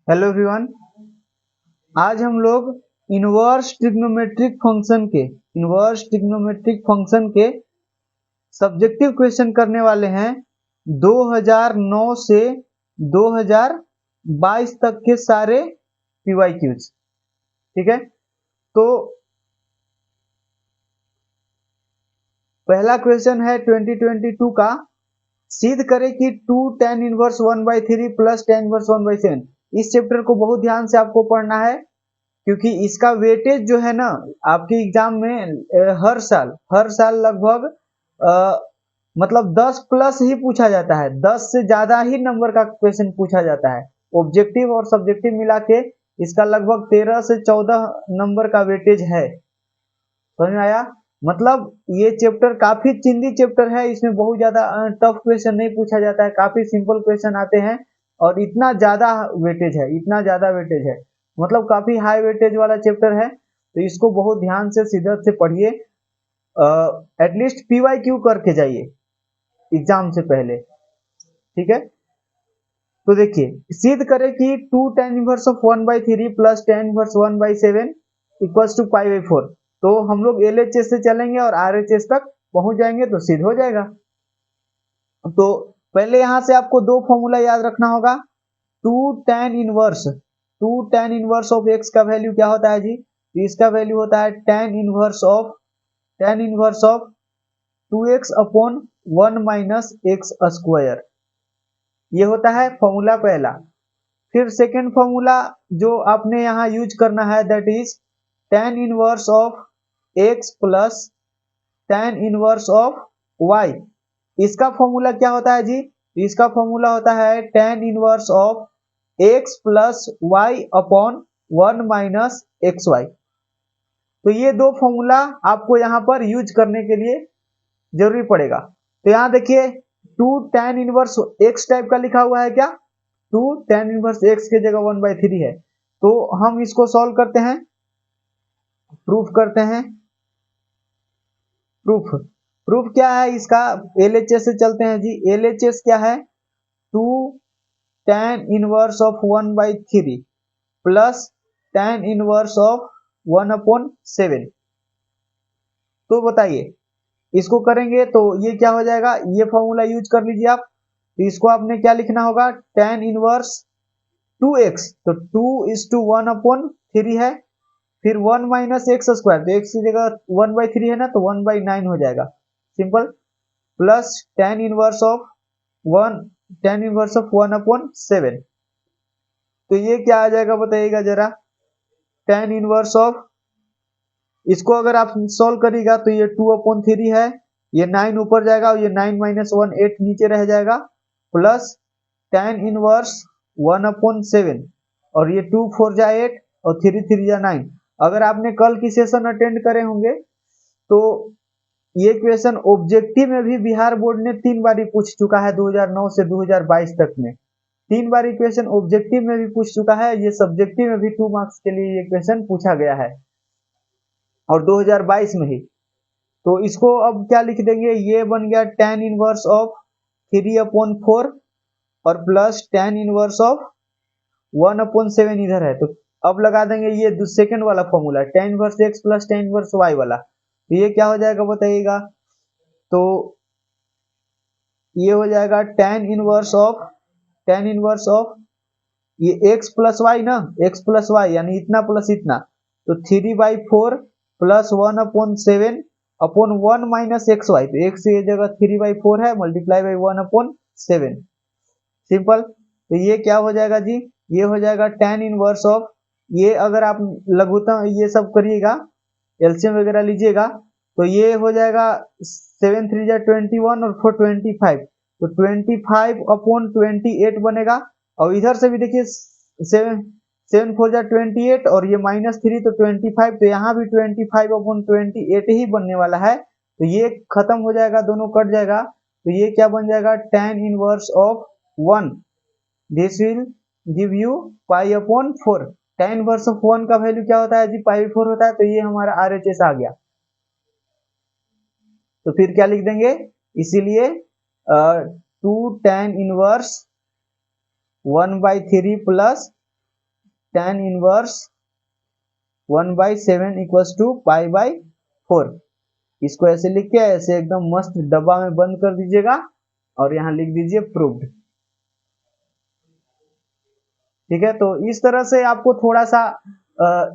Hello everyone. आज हम लोग इनवर्स ट्रिग्नोमेट्रिक फंक्शन के सब्जेक्टिव क्वेश्चन करने वाले हैं 2009 से 2022 तक के सारे पीवाईक्यूज। ठीक है, तो पहला क्वेश्चन है 2022 का। सिद्ध करें कि 2 tan inverse 1/3 plus tan inverse 1/7। इस चैप्टर को बहुत ध्यान से आपको पढ़ना है, क्योंकि इसका वेटेज जो है ना आपके एग्जाम में हर साल लगभग मतलब 10 प्लस ही पूछा जाता है। 10 से ज्यादा ही नंबर का क्वेश्चन पूछा जाता है। ऑब्जेक्टिव और सब्जेक्टिव मिला के इसका लगभग 13 से 14 नंबर का वेटेज है। समझ में आया? मतलब ये चैप्टर काफी चिंदी चैप्टर है। इसमें बहुत ज्यादा टफ क्वेश्चन नहीं पूछा जाता है, काफी सिंपल क्वेश्चन आते हैं। और इतना ज्यादा वेटेज है, मतलब काफी हाई वेटेज वाला चैप्टर है। तो इसको बहुत ध्यान से शिद्दत से पढ़िए, एटलीस्ट पीवाईक्यू करके जाइए एग्जाम से पहले। ठीक है, तो देखिए सिद्ध करें कि 2 tan inverse of 1/3 plus tan inverse 1/7 equals to π/4। तो हम लोग LHS से चलेंगे और RHS तक पहुंच जाएंगे तो सिद्ध हो जाएगा। तो पहले यहां से आपको दो फॉर्मूला याद रखना होगा। 2 tan इनवर्स ऑफ x का वैल्यू क्या होता है जी? तो इसका वैल्यू होता है tan inverse of 2x upon 1 minus x square. ये होता है फॉर्मूला पहला। फिर सेकेंड फॉर्मूला जो आपने यहाँ यूज करना है, that is tan inverse of x plus tan inverse of y। इसका फॉर्मूला क्या होता है जी? इसका फॉर्मूला होता है tan inverse of x plus y upon 1 minus x y. तो ये दो फॉर्मूला आपको यहाँ पर यूज करने के लिए जरूरी पड़ेगा। तो यहाँ देखिए 2 tan इनवर्स x टाइप का लिखा हुआ है क्या? 2 tan इनवर्स x की जगह 1/3 है। तो हम इसको सॉल्व करते हैं, प्रूफ करते हैं। प्रूफ क्या है इसका? LHS से चलते हैं जी। LHS क्या है? 2 tan inverse of 1/3 plus tan inverse of 1/7। तो बताइए इसको करेंगे तो ये क्या हो जाएगा? ये फॉर्मूला यूज कर लीजिए आप। तो इसको आपने क्या लिखना होगा? tan इनवर्स 2x, तो 2:1/3 है। फिर 1 माइनस एक्स स्क्वायर, तो x की जगह 1/3 है ना, तो 1/9 हो जाएगा, simple. Plus tan inverse of 1/7। तो ये क्या आ जाएगा बताइएगा जरा? tan इनवर्स ऑफ, इसको अगर आप सॉल्व करिएगा तो ये 2/3 है, ये 9 ऊपर जाएगा और ये 9 माइनस 1 8 नीचे रह जाएगा, प्लस tan इनवर्स 1/7 और ये 2 4 जा 8 और 3 3 जा 9। अगर आपने कल की सेशन अटेंड करे होंगे तो ये क्वेश्चन ऑब्जेक्टिव में भी बिहार बोर्ड ने 3 बार पूछ चुका है 2009 से 2022 तक में। 3 बार क्वेश्चन ऑब्जेक्टिव में भी पूछ चुका है। ये सब्जेक्टिव में भी 2 मार्क्स के लिए ये क्वेश्चन पूछा गया है और 2022 में ही। तो इसको अब क्या लिख देंगे? ये बन गया tan इनवर्स ऑफ 3/4 और प्लस tan इनवर्स ऑफ 1/7 इधर है। तो अब लगा देंगे ये सेकंड वाला formula tan inverse x plus tan inverse y वाला। तो ये क्या हो जाएगा बताइएगा? तो ये हो जाएगा tan इनवर्स ऑफ ये x प्लस वाई ना, x प्लस वाई यानी इतना प्लस इतना, तो 3/4 plus 1/7 upon 1 minus x y. तो x की जगह 3/4 है, मल्टीप्लाई बाई 1/7, सिंपल। तो ये क्या हो जाएगा जी? ये हो जाएगा tan इनवर्स ऑफ, ये अगर आप लघुत्तम ये सब करिएगा, एलसीएम वगैरह लीजिएगा, तो ये हो जाएगा 7 3 जा 21 और 4 25, तो 25/28 बनेगा। और इधर से भी देखिए 7 4 जा 28 और ये -3 तो 25, तो यहाँ भी 25/28 ही बनने वाला है। तो ये खत्म हो जाएगा, दोनों कट जाएगा। तो ये क्या बन जाएगा? tan inverse of 1, this will give you π/4। tan inverse of 1 का वैल्यू क्या होता है जी? π/4 होता है। तो ये हमारा RHS आ गया। तो फिर क्या लिख देंगे? इसीलिए 2 tan inverse 1/3 plus tan inverse 1/7 equals to π/4। इसको ऐसे लिख के ऐसे एकदम मस्त डब्बा में बंद कर दीजिएगा और यहाँ लिख दीजिए प्रूव्ड। ठीक है, तो इस तरह से आपको थोड़ा सा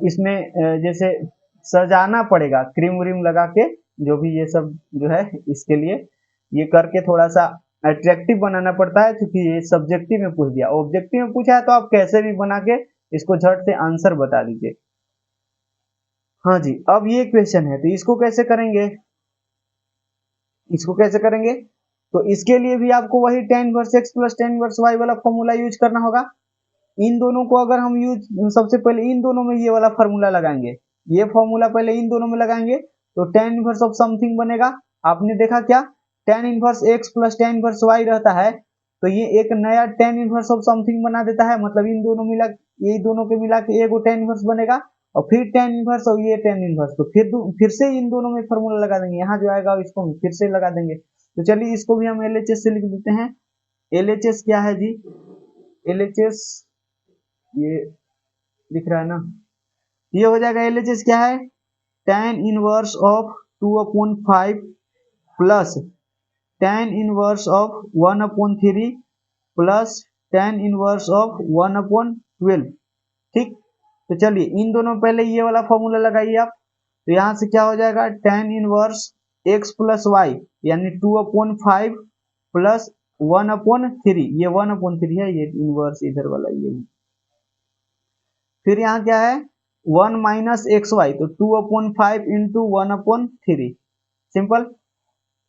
इसमें जैसे सजाना पड़ेगा, क्रीम व्रीम लगा के, जो भी ये सब जो है इसके लिए ये करके थोड़ा सा अट्रैक्टिव बनाना पड़ता है, क्योंकि ये सब्जेक्टिव में पूछ दिया। ऑब्जेक्टिव में पूछा है तो आप कैसे भी बना के इसको झट से आंसर बता दीजिए। हाँ जी, अब ये क्वेश्चन है तो इसको कैसे करेंगे, इसको कैसे करेंगे, तो इसके लिए भी आपको वही tan inverse x plus tan inverse y वाला फॉर्मूला यूज करना होगा। इन दोनों को अगर हम यूज, सबसे पहले इन दोनों में ये वाला फॉर्मूला लगाएंगे, ये फॉर्मूला पहले इन दोनों में लगाएंगे तो tan इनवर्स ऑफ समथिंग बनेगा। आपने देखा क्या, tan inverse x plus tan inverse y रहता है, तो ये एक नया tan इनवर्स ऑफ समथिंग बना देता है, मतलब इन दोनों मिला, ये दोनों के मिला के एक tan इनवर्स बनेगा, और फिर tan इनवर्स और ये tan इनवर्स, तो फिर से इन दोनों में फॉर्मूला लगा देंगे, यहाँ जो आएगा इसको फिर से लगा देंगे। तो चलिए इसको भी हम LHS से लिख देते हैं। LHS क्या है जी, LHS ये दिख रहा है ना, ये हो जाएगा LHS क्या है, tan inverse of 2/5 plus tan inverse of 1/3 plus tan inverse of 1/12। ठीक, तो चलिए इन दोनों पहले ये वाला फॉर्मूला लगाइए आप, तो यहाँ से क्या हो जाएगा, tan inverse x plus y यानी 2/5 प्लस 1/3, ये 1/3 है, ये इनवर्स इधर वाला ये। फिर यहाँ क्या है 1 माइनस एक्स वाई, तो 2/5 इंटू 1/3, सिंपल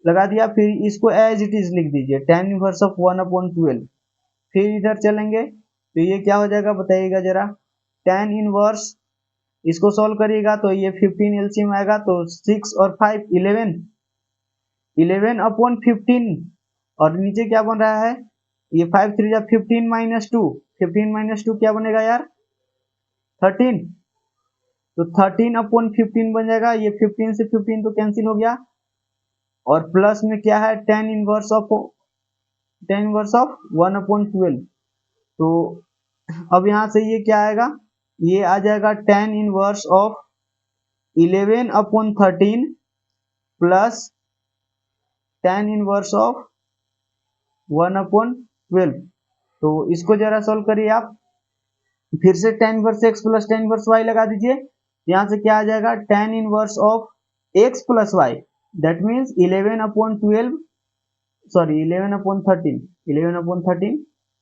लगा दिया। फिर इसको एज इट इज लिख दीजिए tan इनवर्स ऑफ 1/12। फिर इधर चलेंगे तो ये क्या हो जाएगा बताइएगा जरा, tan इनवर्स, इसको सॉल्व करिएगा तो ये 15 एलसीएम आएगा, तो 6 और 5 11/15, और नीचे क्या बन रहा है, ये 5 3 जा 15 माइनस 2, 15 माइनस 2 क्या बनेगा यार 13, तो 13/15 बन जाएगा। ये 15 से 15 तो कैंसिल हो गया, और प्लस में क्या है tan इनवर्स ऑफ 1/12। तो अब यहाँ से ये क्या आएगा, ये आ जाएगा tan inverse of 11/13 plus tan inverse of 1/12। तो इसको जरा सोल्व करिए आप, फिर से tan inverse x plus tan inverse y लगा दीजिए। यहाँ से क्या आ जाएगा tan inverse of x plus y, that means 11/13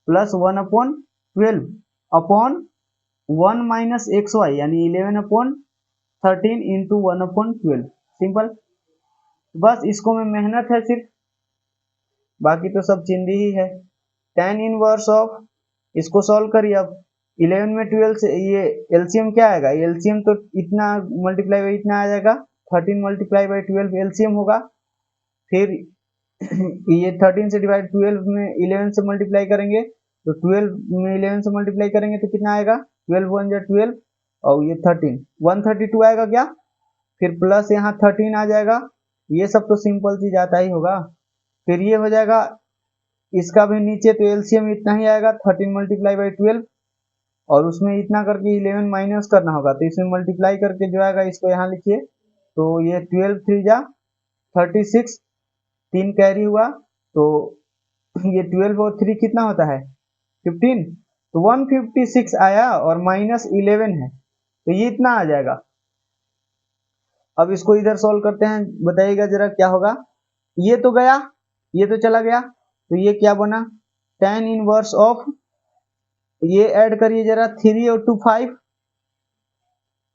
plus 1/12 upon 1 minus x y यानी 11/13 इंटू 1/12, सिंपल। बस इसको में मेहनत है सिर्फ, बाकी तो सब चिंदी ही है। tan इनवर्स ऑफ, इसको सॉल्व करिए अब, 11 में 12 से ये एलसीएम क्या आएगा, एलसीएम तो इतना मल्टीप्लाई बाई इतना आ जाएगा, 13 मल्टीप्लाई बाई 12 एलसीएम होगा। फिर ये 13 से डिवाइड 12 में 11 से मल्टीप्लाई करेंगे, तो 12 में 11 से मल्टीप्लाई करेंगे तो कितना आएगा, 12 1 जा 12, और ये 13 132 आएगा क्या, फिर प्लस यहाँ 13 आ जाएगा। ये सब तो सिंपल चीज आता ही होगा। फिर ये हो जाएगा इसका भी नीचे, तो एलसीएम इतना ही आएगा 13 मल्टीप्लाई बाई 12, और उसमें इतना करके 11 माइनस करना होगा, तो इसमें मल्टीप्लाई करके जो आएगा इसको यहाँ लिखिए, तो ये 12 3 जा 36, 3 कैरी हुआ, तो ये 12 और 3 कितना होता है 15, तो 156 आया और माइनस 11 है, तो ये इतना आ जाएगा। अब इसको इधर सॉल्व करते हैं, बताइएगा जरा क्या होगा। ये तो गया, ये तो चला गया, तो ये क्या बना tan इनवर्स ऑफ, ये ऐड करिए जरा 3 और 2 5,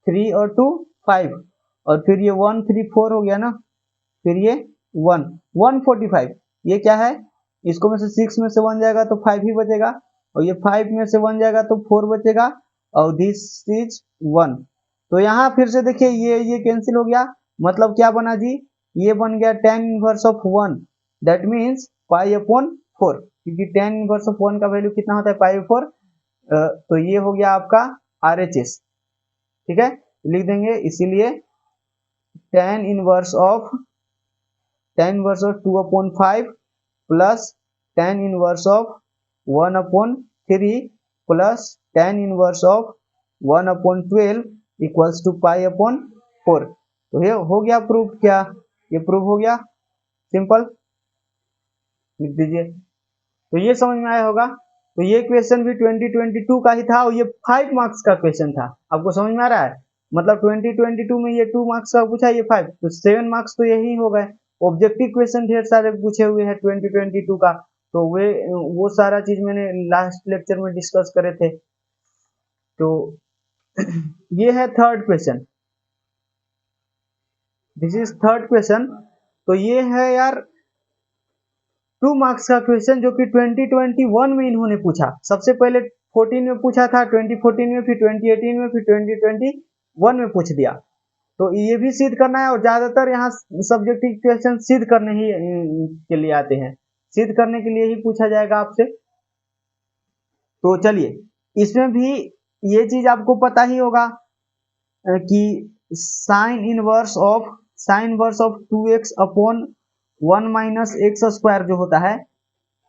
3 और 2 5, और फिर ये 1 3 4 हो गया ना, फिर ये 1 145, ये क्या है, इसको में से 6 में से 1 जाएगा तो 5 ही बचेगा, और ये 5 में से 1 जाएगा तो 4 बचेगा, और दिस इज 1। तो यहाँ फिर से देखिए ये कैंसिल हो गया, मतलब क्या बना जी, ये बन गया tan inverse of 1, that means π/4, क्योंकि tan इनवर्स ऑफ 1 का वैल्यू कितना होता है π/4, तो ये हो गया आपका RHS। ठीक है, लिख देंगे, इसीलिए tan inverse of 2/5 plus tan inverse of 1/3 plus tan inverse of 1/12 equals to π/4। तो ये हो गया प्रूफ। क्या ये प्रूफ हो गया? सिंपल लिख दीजिए। तो ये समझ में आया होगा। तो ये क्वेश्चन भी 2022 का ही था और ये 5 मार्क्स का क्वेश्चन था। आपको समझ में आ रहा है? मतलब 2022 में ये 2 मार्क्स का पूछा, ये 5, तो 7 मार्क्स तो यही हो गए। ऑब्जेक्टिव क्वेश्चन ढेर सारे पूछे हुए हैं 2022 का, तो वो सारा चीज मैंने लास्ट लेक्चर में डिस्कस करे थे। तो ये है third question, this is third question. तो ये है यार 2 मार्क्स का क्वेश्चन जो कि 2021 में इन्होंने पूछा। सबसे पहले 14 में पूछा था, 2014 में, फिर 2018 में, फिर 2021 में पूछ दिया। तो ये भी सिद्ध करना है और ज्यादातर यहाँ सब्जेक्टिव क्वेश्चन सिद्ध करने ही के लिए आते हैं, सिद्ध करने के लिए ही पूछा जाएगा आपसे। तो चलिए, इसमें भी ये चीज आपको पता ही होगा कि sine inverse of 2x upon 1 minus x square जो होता है,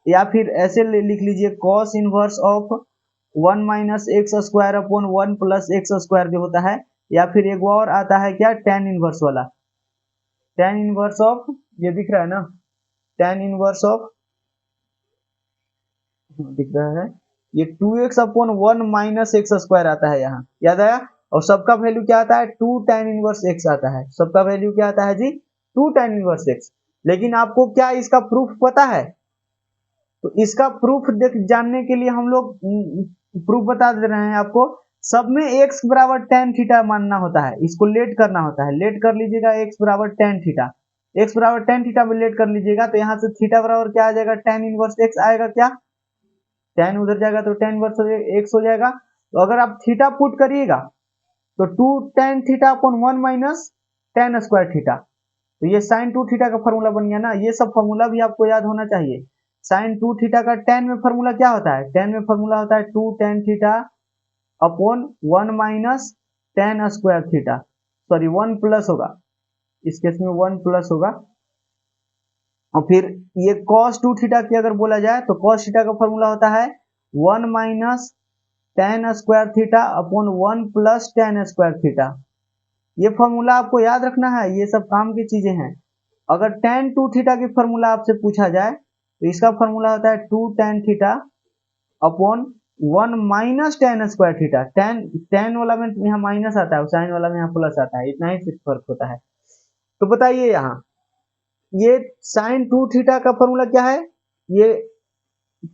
या फिर ऐसे लिख लीजिए cos inverse of 1 minus x square upon 1 plus x square जो होता है, या फिर एक और आता है क्या, tan इनवर्स वाला, tan इनवर्स ऑफ, ये दिख रहा है ना, tan इनवर्स ऑफ दिख रहा है, ये 2x upon 1 minus x square आता है यहाँ, याद आया? और सबका वैल्यू क्या आता है, 2 tan इनवर्स x आता है। सबका वैल्यू क्या आता है जी, 2 tan इनवर्स x। लेकिन आपको क्या इसका प्रूफ पता है? तो इसका प्रूफ जानने के लिए हम लोग प्रूफ बता दे रहे हैं आपको। सब में x बराबर tan थीटा मानना होता है, इसको लेट करना होता है। लेट कर लीजिएगा x बराबर tan थीटा, x बराबर tan थीटा में लेट कर लीजिएगा, तो यहाँ से थीटा बराबर क्या आ जाएगा, tan इनवर्स x आएगा। क्या tan उधर जाएगा तो tan इनवर्स x हो जाएगा। तो अगर आप थीटा पुट करिएगा तो 2 tan theta upon 1 minus tan square theta, तो ये sin 2 थीटा का फॉर्मूला बन गया ना। ये सब फॉर्मूला भी आपको याद होना चाहिए। sin 2 थीटा का tan में फॉर्मूला क्या होता है, tan में फॉर्मूला होता है 2 tan theta upon 1 minus tan square theta, sorry 1 plus होगा, इस केस में 1 प्लस होगा। और फिर ये cos 2 थीटा की अगर बोला जाए तो cos थीटा का फॉर्मूला होता है 1 minus tan square theta upon 1 plus tan square theta. ये फॉर्मूला आपको याद रखना है, ये सब काम की चीजें हैं। अगर tan 2 थीटा की फॉर्मूला आपसे पूछा जाए तो इसका फॉर्मूला होता है 2 tan theta upon 1 minus tan square theta. tan वाला में यहाँ माइनस आता है, साइन वाला में यहाँ प्लस आता है, इतना ही सिर्फ फर्क होता है। तो बताइए यहाँ ये sin 2 थीटा का फॉर्मूला क्या है, ये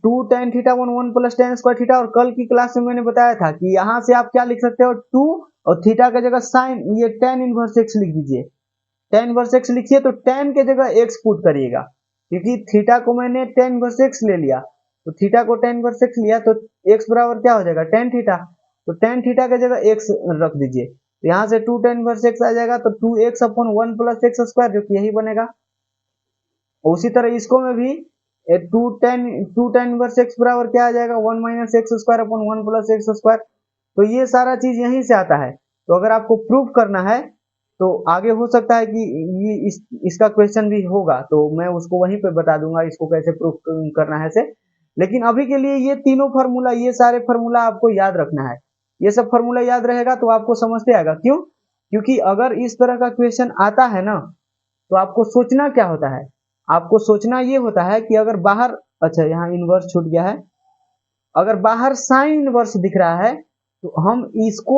2 tan theta 1 plus tan square theta. और कल की क्लास में मैंने बताया था कि यहाँ से आप क्या लिख सकते हो, 2 और थीटा की जगह साइन, ये tan इनवर्स x लिख दीजिए। tan इनवर्स x लिखिए तो tan के जगह x पुट करिएगा, क्योंकि थीटा को मैंने tan इनवर्स x ले लिया, तो थीटा को tan इनवर्स x लिया तो x बराबर क्या हो जाएगा, tan थीटा। तो tan थीटा की जगह x रख दीजिए, तो यहाँ से 2 tan इनवर्स x आ जाएगा, तो 2x upon 1 plus x square, जो कि यही बनेगा। उसी तरह इसको में भी 2 tan इनवर्स x बराबर क्या आ जाएगा, 1 minus x square upon 1 plus x square. तो ये सारा चीज यहीं से आता है। तो अगर आपको प्रूफ करना है तो आगे हो सकता है कि इसका क्वेश्चन भी होगा, तो मैं उसको वहीं पे बता दूंगा इसको कैसे प्रूफ करना है से। लेकिन अभी के लिए ये तीनों फार्मूला, ये सारे फार्मूला आपको याद रखना है। ये सब फार्मूला याद रहेगा तो आपको समझते आएगा। क्यों? क्योंकि अगर इस तरह का क्वेश्चन आता है ना, तो आपको सोचना क्या होता है, आपको सोचना ये होता है कि अगर बाहर, अच्छा यहाँ इनवर्स छूट गया है, अगर बाहर साइन इनवर्स दिख रहा है तो हम इसको,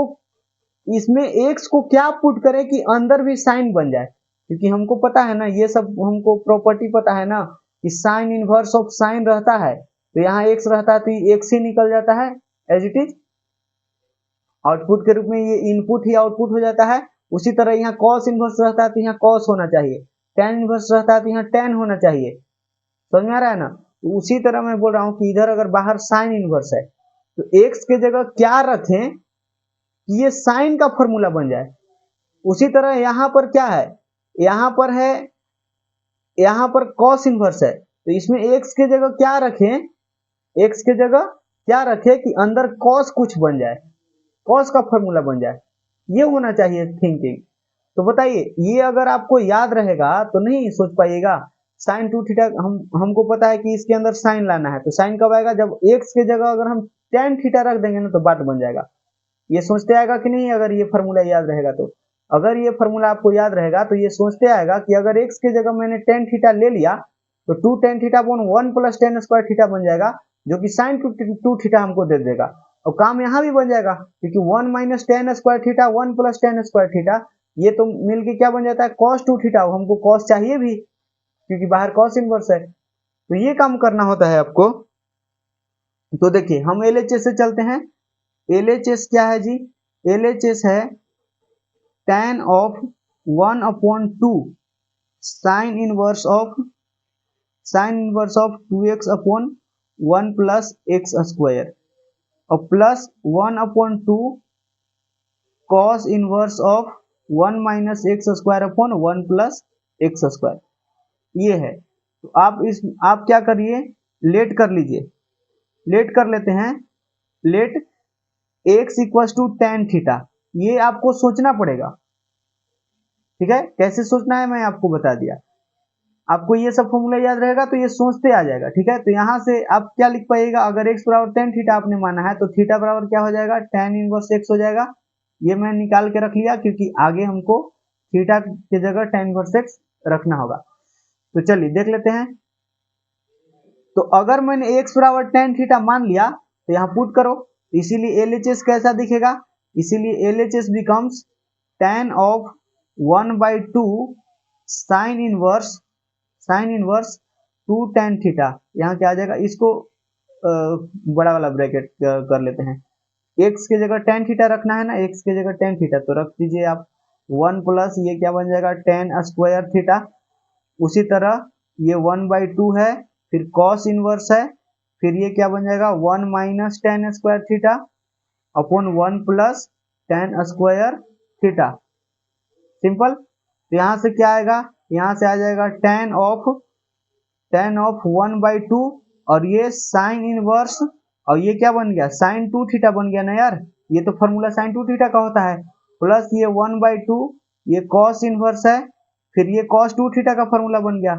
इसमें एक्स को क्या पुट करें कि अंदर भी साइन बन जाए। क्योंकि हमको पता है ना, ये सब हमको प्रॉपर्टी पता है ना कि साइन इनवर्स ऑफ साइन रहता है, तो यहाँ एक्स रहता है तो एक्स ही निकल जाता है एज इट इज, आउटपुट के रूप में ये इनपुट ही आउटपुट हो जाता है। उसी तरह यहाँ कॉस इनवर्स रहता है तो यहाँ कॉस होना चाहिए, tan इनवर्स रहता है तो यहाँ tan होना चाहिए। समझ में आ रहा है ना? तो उसी तरह मैं बोल रहा हूँ कि इधर अगर बाहर साइन इनवर्स है तो x के जगह क्या रखें कि ये साइन का फॉर्मूला बन जाए। उसी तरह यहाँ पर क्या है, यहाँ पर है, यहाँ पर कॉस इनवर्स है, तो इसमें x के जगह क्या रखें, x के जगह क्या रखें कि अंदर कॉस कुछ बन जाए, कॉस का फॉर्मूला बन जाए। ये होना चाहिए थिंकिंग। तो बताइए, ये अगर आपको याद रहेगा तो नहीं सोच पाइएगा। साइन 2 थीटा हमको पता है कि इसके अंदर साइन लाना है, तो साइन कब आएगा, जब x के जगह अगर हम tan थीटा रख देंगे ना तो बात बन जाएगा। ये सोचते आएगा कि नहीं, अगर ये फार्मूला याद रहेगा तो। अगर ये फार्मूला आपको याद रहेगा तो ये सोचते आएगा कि अगर x के जगह मैंने टेन थीटा ले लिया तो 2 tan theta upon 1 plus ten square theta बन जाएगा, जो कि साइन 2 थीटा हमको दे देगा। और काम यहाँ भी बन जाएगा, क्योंकि 1 minus ten square theta 1 plus ten square theta, ये तो मिलके क्या बन जाता है cos 2 थीटा। हमको cos चाहिए भी, क्योंकि बाहर cos इनवर्स है, तो ये काम करना होता है आपको। तो देखिए हम LHS से चलते हैं। LHS क्या है जी? LHS है tan of 1 upon 2 sine inverse of 2x upon 1 plus x square, और plus 1 upon 2 cos inverse of 1 minus x square upon 1 plus x square, ये है। तो आप क्या करिए, लेट कर लीजिए, लेट कर लेते हैं। Let x equal to tan theta, ये आपको सोचना पड़ेगा, ठीक है। कैसे सोचना है मैं आपको बता दिया। आपको ये सब फॉर्मूला याद रहेगा तो ये सोचते आ जाएगा, ठीक है। तो यहाँ से आप क्या लिख पाइएगा, अगर x बराबर tan थीटा आपने माना है तो थीटा बराबर क्या हो जाएगा, tan इनवर्स x हो जाएगा। ये मैं निकाल के रख लिया, क्योंकि आगे हमको थीटा की जगह tan इनवर्स x रखना होगा। तो चलिए देख लेते हैं। तो अगर मैंने x बराबर tan थीटा मान लिया तो यहाँ पुट करो, इसीलिए LHS कैसा दिखेगा, इसीलिए LHS becomes tan of 1/2 sine inverse 2 tan theta. यहाँ क्या आ जाएगा, इसको बड़ा वाला ब्रैकेट कर लेते हैं। x के जगह tan थीटा रखना है ना, x के जगह tan थीटा तो रख दीजिए आप 1 प्लस ये क्या बन जाएगा tan स्क्वायर थीटा। उसी तरह ये 1/2 है, फिर cos इनवर्स है, फिर ये क्या बन जाएगा 1 minus tan square theta upon 1 plus tan square theta. Simple. तो यहाँ से क्या आएगा, यहाँ से आ जाएगा tan ऑफ 1/2, और ये साइन इनवर्स, और ये क्या बन गया साइन 2 थीटा बन गया ना यार, ये तो फॉर्मूला साइन 2 थीटा का होता है, प्लस ये 1/2 ये cos इनवर्स है, फिर ये cos 2 थीटा का फॉर्मूला बन गया।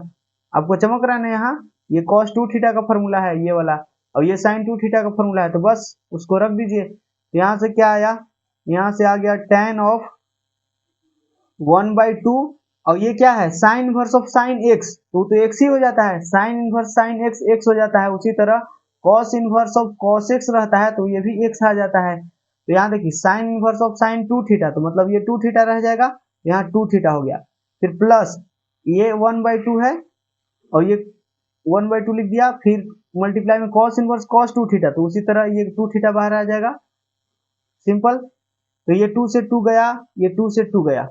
आपको चमक रहा है ना, यहाँ ये cos 2 थीटा का फॉर्मूला है ये वाला, और ये साइन 2 थीटा का फॉर्मूला है, तो बस उसको रख दीजिए। यहाँ से क्या आया, यहाँ से आ गया tan ऑफ 1/2, और ये क्या है sine inverse of sine x, तो एक्स ही हो जाता है, sine inverse sine x x हो जाता है। उसी तरह cos inverse of cos x रहता है तो ये भी एक्स आ जाता है। तो यहाँ देखिए sign inverse of sine 2 theta, तो मतलब ये 2 थीटा रह जाएगा, यहाँ 2 थीटा हो गया, फिर प्लस ये 1/2 है, और ये 1/2 लिख दिया, फिर मल्टीप्लाई में कॉस इनवर्स कॉस 2 थीटा, तो उसी तरह ये 2 थीटा बाहर आ जाएगा। सिंपल। तो ये 2 से 2 गया, ये 2 से 2 गया,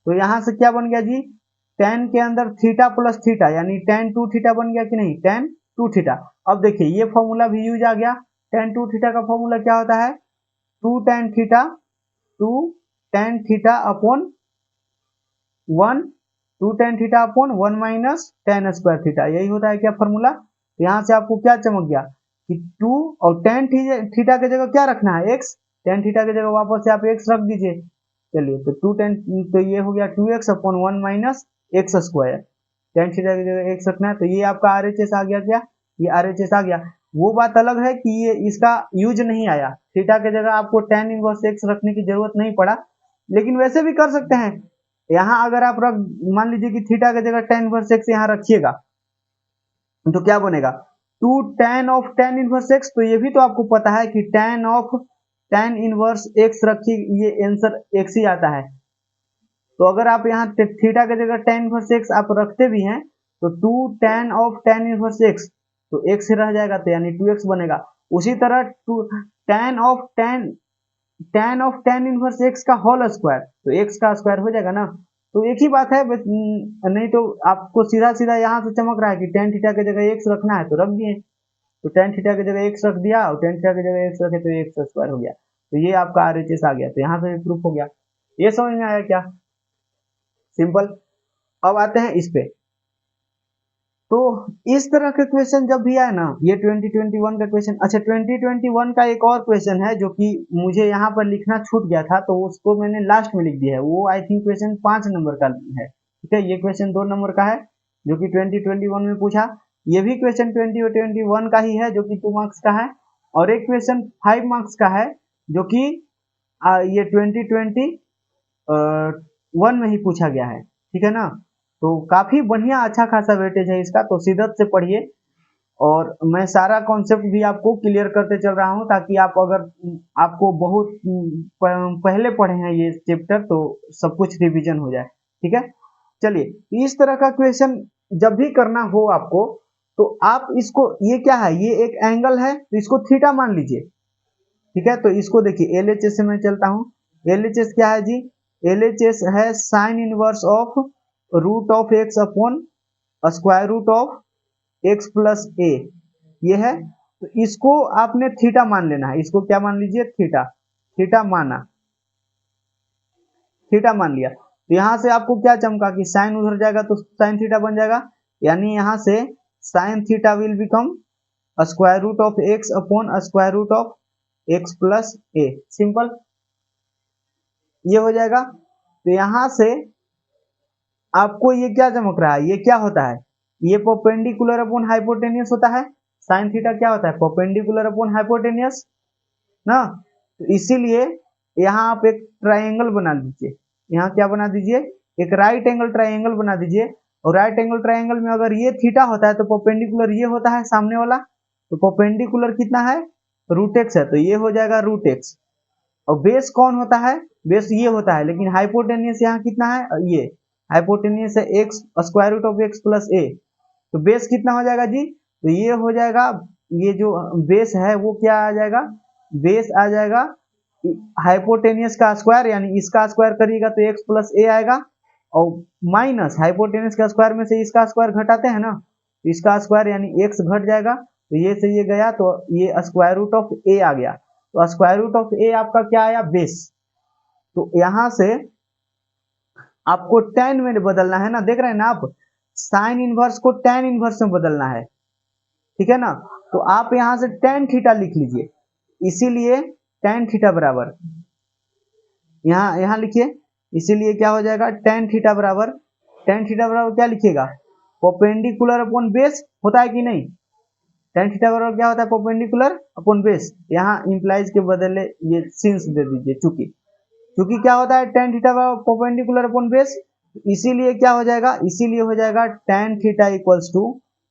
तो यहां से क्या बन गया जी, tan के अंदर थीटा प्लस थीटा, यानी tan 2 थीटा बन गया कि नहीं, tan 2 थीटा। अब देखिए ये फॉर्मूला भी यूज आ गया। tan 2 थीटा का फॉर्मूला क्या होता है, 2 tan theta upon 1, 2 tan theta upon 1 minus tan square theta, यही होता है क्या फॉर्मूला। यहाँ से आपको क्या चमक गया कि 2 और tan थीटा के जगह क्या रखना है x, tan थीटा के जगह वापस से आप x रख दीजिए। चलिए तो 2 tan, तो ये हो गया 2x upon 1 minus x square, tan theta की जगह x रखना है, तो ये आपका RHS आ गया। क्या ये RHS आ गया। वो बात अलग है कि ये इसका यूज नहीं आया, थीटा के जगह आपको tan इनवर्स x रखने की जरूरत नहीं पड़ा, लेकिन वैसे भी कर सकते हैं। यहाँ अगर आप मान लीजिए कि थीटा की जगह tan इनवर्स x यहाँ रखिएगा तो क्या बनेगा 2 tan of tan inverse x, तो ये भी तो आपको पता है कि tan of tan inverse x रखिए, ये आंसर x ही आता है। तो अगर आप यहाँ थीटा की जगह tan इनवर्स x आप रखते भी हैं तो 2 tan of tan inverse x, तो x रह जाएगा, तो यानी 2x बनेगा। उसी तरह tan of tan inverse x का होल स्क्वायर, तो x का स्क्वायर हो जाएगा ना। तो एक ही बात है, नहीं तो आपको सीधा सीधा यहाँ से चमक रहा है कि tan थीटा की जगह x रखना है तो रख दिए, तो tan थीटा की जगह x रख दिया, और tan थीटा की जगह x रखे तो x स्क्वायर हो गया। तो ये आपका RHS आ गया, तो यहाँ से भी प्रूफ हो गया। ये समझ में आया क्या, सिंपल। अब आते हैं इस पे। तो इस तरह के क्वेश्चन जब भी आए ना, ये 2021 का क्वेश्चन, अच्छा 2021 का एक और क्वेश्चन है जो कि मुझे यहाँ पर लिखना छूट गया था, तो उसको मैंने लास्ट में लिख दिया है। वो आई थिंक क्वेश्चन 5 नंबर का है, ठीक है। ये क्वेश्चन 2 नंबर का है जो कि 2021 में पूछा। ये भी क्वेश्चन 2021 का ही है जो कि 2 मार्क्स का है, और एक क्वेश्चन 5 मार्क्स का है जो कि ये 2021 में ही पूछा गया है, ठीक है ना। तो काफी बढ़िया अच्छा खासा वेटेज है इसका, तो शिद्दत से पढ़िए। और मैं सारा कॉन्सेप्ट भी आपको क्लियर करते चल रहा हूँ, ताकि आप अगर आपको बहुत पहले पढ़े हैं ये चैप्टर तो सब कुछ रिवीजन हो जाए, ठीक है। चलिए, इस तरह का क्वेश्चन जब भी करना हो आपको, तो आप इसको, ये क्या है, ये एक एंगल है तो इसको थीटा मान लीजिए, ठीक है। तो इसको देखिए, एलएचएस से मैं चलता हूँ। एलएचएस क्या है जी? एलएचएस है sine inverse of root of x upon square root of x plus a, ये है। तो इसको आपने थीटा मान लेना है, इसको क्या मान लीजिए? थीटा। थीटा माना, थीटा मान लिया, तो यहां से आपको क्या चमका कि साइन उधर जाएगा तो साइन थीटा बन जाएगा, यानी यहां से sine theta will become square root of x upon square root of x plus a, simple, ये हो जाएगा। तो यहां से आपको ये क्या चमक रहा है, ये क्या होता है? ये परपेंडिकुलर अपॉन हाइपोटेनियस होता है। साइन थीटा क्या होता है? परपेंडिकुलर अपॉन हाइपोटेनियस ना। तो इसीलिए यहाँ आप एक ट्राइंगल बना दीजिए, यहाँ क्या बना दीजिए? एक राइट एंगल ट्राइंगल बना दीजिए। और राइट एंगल ट्राइंगल में अगर ये थीटा होता है तो परपेंडिकुलर ये होता है सामने वाला, तो परपेंडिकुलर कितना है? रूट एक्स है, तो ये हो जाएगा रूट एक्स। और बेस कौन होता है? बेस ये होता है, लेकिन हाइपोटेनियस यहाँ कितना है? ये हाइपोटेनियस है x square root of x plus a, तो बेस कितना हो जाएगा जी? तो ये हो जाएगा, ये जो बेस है वो क्या आ जाएगा? बेस आ जाएगा हाइपोटेनियस का स्क्वायर, यानी इसका स्क्वायर करिएगा तो एक्स प्लस ए आएगा, और माइनस हाइपोटेनियस का स्क्वायर में से इसका स्क्वायर घटाते हैं ना, तो इसका स्क्वायर यानी एक्स घट जाएगा, तो ये से ये गया तो ये स्क्वायर रूट ऑफ ए आ गया। तो स्क्वायर रूट ऑफ ए आपका क्या आया? बेस। तो यहां से आपको tan में बदलना है ना, देख रहे हैं ना आप, साइन इनवर्स को tan इनवर्स में बदलना है, ठीक है ना। तो आप यहां से tan थीटा लिख लीजिए, इसीलिए tan थीटा बराबर, यहाँ यहाँ लिखिए, इसीलिए क्या हो जाएगा? tan थीटा बराबर, tan थीटा बराबर क्या लिखिएगा? परपेंडिकुलर अपॉन बेस होता है कि नहीं? tan थीटा बराबर क्या होता है? Perpendicular upon base. यहाँ इंप्लाइज के बदले ये सिंस दे दीजिए, चूंकि क्योंकि क्या होता है? tan theta perpendicular upon base, इसीलिए क्या हो जाएगा? इसीलिए हो जाएगा tan theta equals to,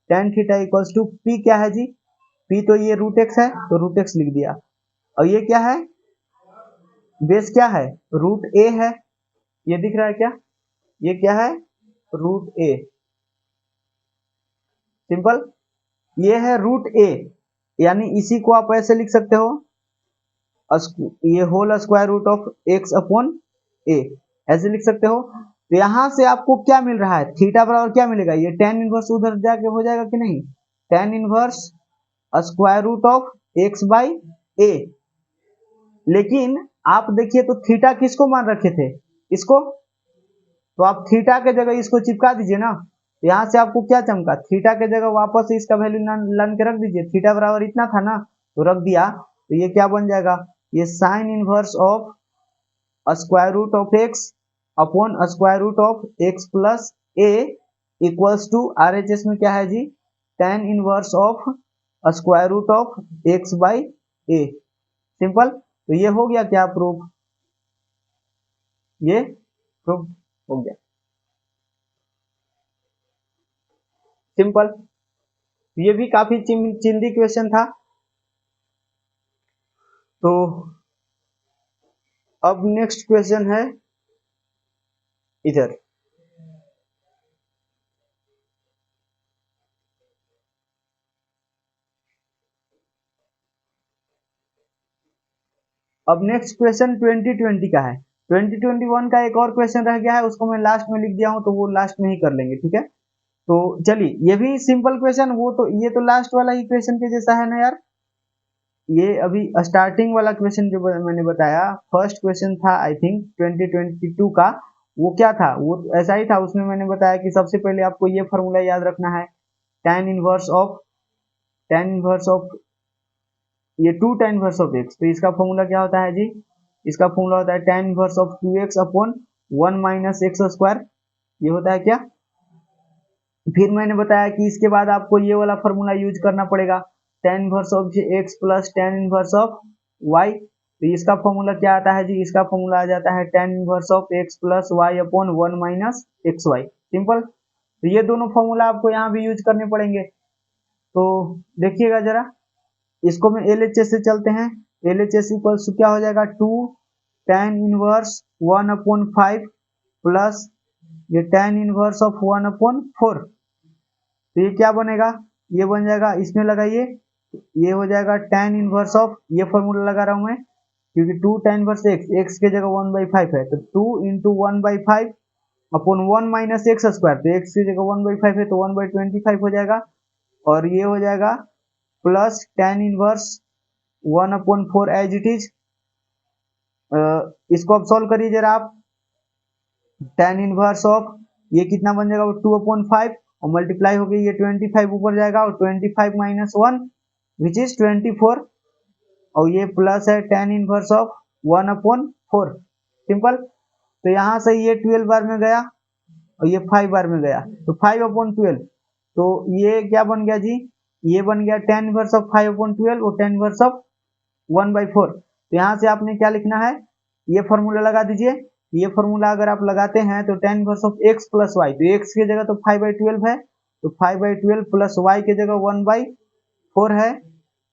tan theta equals to p क्या है जी? p तो ये रूट एक्स है, तो रूट एक्स लिख दिया। और ये क्या है? बेस क्या है? रूट ए है, ये दिख रहा है क्या? ये क्या है? रूट ए, सिंपल, ये है रूट ए, यानी इसी को आप ऐसे लिख सकते हो, ये whole square root of x upon a, ऐसे लिख सकते हो। तो यहां से आपको क्या मिल रहा है? थीटा बराबर क्या मिलेगा? ये tan इनवर्स उधर जाके हो जाएगा कि नहीं? tan inverse square root of x by a. लेकिन आप देखिए तो थीटा किसको मान रखे थे? इसको, तो आप थीटा के जगह इसको चिपका दीजिए ना, तो यहाँ से आपको क्या चमका? थीटा के जगह वापस इसका वैल्यू लन के रख दीजिए, थीटा बराबर इतना था ना, तो रख दिया, तो ये क्या बन जाएगा? ये sine inverse of square root of x upon square root of x plus a equals to RHS में क्या है जी? tan inverse of square root of x by a, simple. तो ये हो गया क्या प्रूफ? ये प्रूफ हो गया, सिंपल। ये भी काफी चिल्दी क्वेश्चन था। तो अब नेक्स्ट क्वेश्चन है इधर, अब नेक्स्ट क्वेश्चन 2020 का है। 2021 का एक और क्वेश्चन रह गया है, उसको मैं लास्ट में लिख दिया हूं, तो वो लास्ट में ही कर लेंगे, ठीक है। तो चलिए, ये भी सिंपल क्वेश्चन, वो तो ये तो लास्ट वाला ही क्वेश्चन के जैसा है ना यार। ये अभी स्टार्टिंग वाला क्वेश्चन जो मैंने बताया, फर्स्ट क्वेश्चन था आई थिंक 2022 का, वो क्या था? वो ऐसा ही था, उसमें मैंने बताया कि सबसे पहले आपको ये फॉर्मूला याद रखना है, tan inverse of, tan inverse of ये 2 tan इनवर्स ऑफ एक्स, तो इसका फॉर्मूला क्या होता है जी? इसका फॉर्मूला होता है tan inverse of 2x upon 1 minus x square, ये होता है क्या? फिर मैंने बताया कि इसके बाद आपको ये वाला फॉर्मूला यूज करना पड़ेगा, tan inverse of x plus tan inverse of y, तो इसका फॉर्मूला क्या आता है जी, इसका फॉर्मूला आ जाता है tan inverse of x plus y upon 1 minus x y. Simple. तो ये दोनों फॉर्मूला आपको यहाँ भी यूज करने पड़ेंगे। तो देखिएगा जरा, इसको में LHS से चलते हैं। LHS इक्वल्स क्या हो जाएगा, 2 tan इनवर्स 1 अपॉन 5 प्लस ये tan इनवर्स ऑफ 1 अपॉन 4। तो ये क्या बनेगा, ये बन जाएगा, इसमें लगाइए, ये हो जाएगा tan इनवर्स ऑफ, ये फॉर्मूला लगा रहा हूं मैं क्योंकि 2 tan इनवर्स x के जगह 1/5 है, तो 2 into 1/5 upon 1 minus x square, तो x की जगह 1/5 है तो 1/25 हो जाएगा, और ये हो जाएगा प्लस tan इनवर्स 1 अपॉन 4 एज इट इज। इसको अब सॉल्व करिए जरा आप। tan इनवर्स ऑफ ये कितना बन जाएगा, 2/5 और मल्टीप्लाई हो गई ये 25 ऊपर जाएगा, और 25 माइनस 1 विच इज 24, और ये प्लस है tan इनवर्स ऑफ 1/4। सिंपल। तो यहाँ से ये 12 बार में गया और ये 5 बार में गया, तो 5/12। तो ये क्या बन गया जी, ये बन गया tan इनवर्स ऑफ 5/12 और tan इनवर्स ऑफ 1/4। तो यहाँ से आपने क्या लिखना है, ये फॉर्मूला लगा दीजिए। ये फॉर्मूला अगर आप लगाते हैं तो tan inverse of x plus y, तो x की जगह तो 5/12 है, तो 5/12 प्लस y की जगह 1/4 है